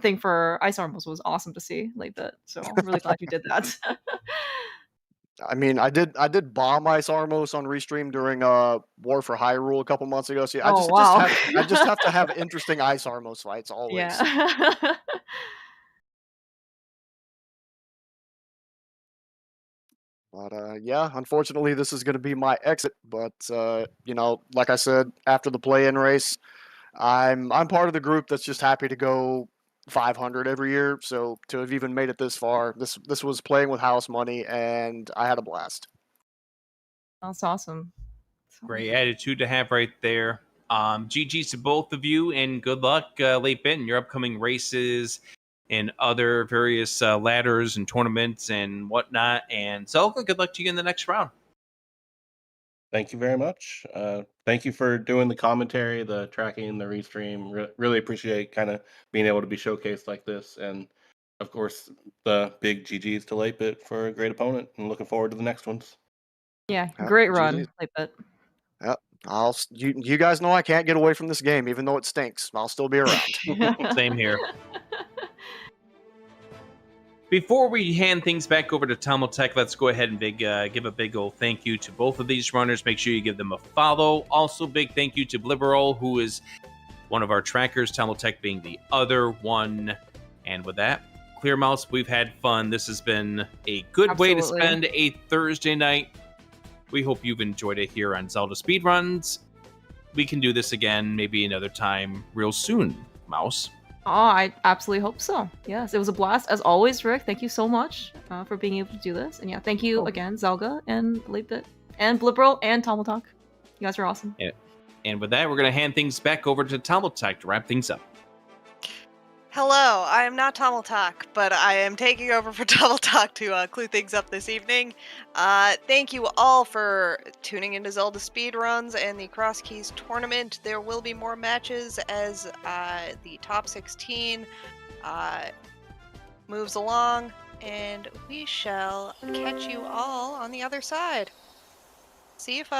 thing for Ice Armors was awesome to see, latebit. So I'm really glad you did that. I mean, I did bomb Ice Armos on Restream during War for Hyrule a couple months ago. So yeah, I just have to have interesting Ice Armos fights always. Yeah. But yeah, unfortunately, this is going to be my exit. But like I said, after the play-in race, I'm part of the group that's just happy to go 500 every year. So to have even made it this far, this was playing with house money, and I had a blast. That's awesome. Great attitude to have right there. GG's to both of you, and good luck, latebit, in your upcoming races and other various ladders and tournaments and whatnot. And Zelda, good luck to you in the next round. Thank you very much. Thank you for doing the commentary, the tracking, the restream. Really appreciate kind of being able to be showcased like this. And of course, the big GGs to latebit for a great opponent, and looking forward to the next ones. Yeah, great run, latebit. Yep. You guys know I can't get away from this game, even though it stinks. I'll still be around. Same here. Before we hand things back over to Tech, let's go ahead and give a big old thank you to both of these runners. Make sure you give them a follow. Also, big thank you to Bliberol, who is one of our trackers, Tech being the other one. And with that, Clear Mouse, we've had fun. This has been a good way to spend a Thursday night. We hope you've enjoyed it here on Zelda Speedruns. We can do this again maybe another time real soon, Mouse. Oh, I absolutely hope so. Yes, it was a blast. As always, Rick, thank you so much for being able to do this. And yeah, thank you again, Zelga and latebit and Bliberol and Talk. You guys are awesome. Yeah. And with that, we're going to hand things back over to Tech to wrap things up. Hello, I am not Talk, but I am taking over for Talk to clue things up this evening. Thank you all for tuning into Zelda Speedruns and the Crosskeys Tournament. There will be more matches as the top 16 moves along, and we shall catch you all on the other side. See you, folks.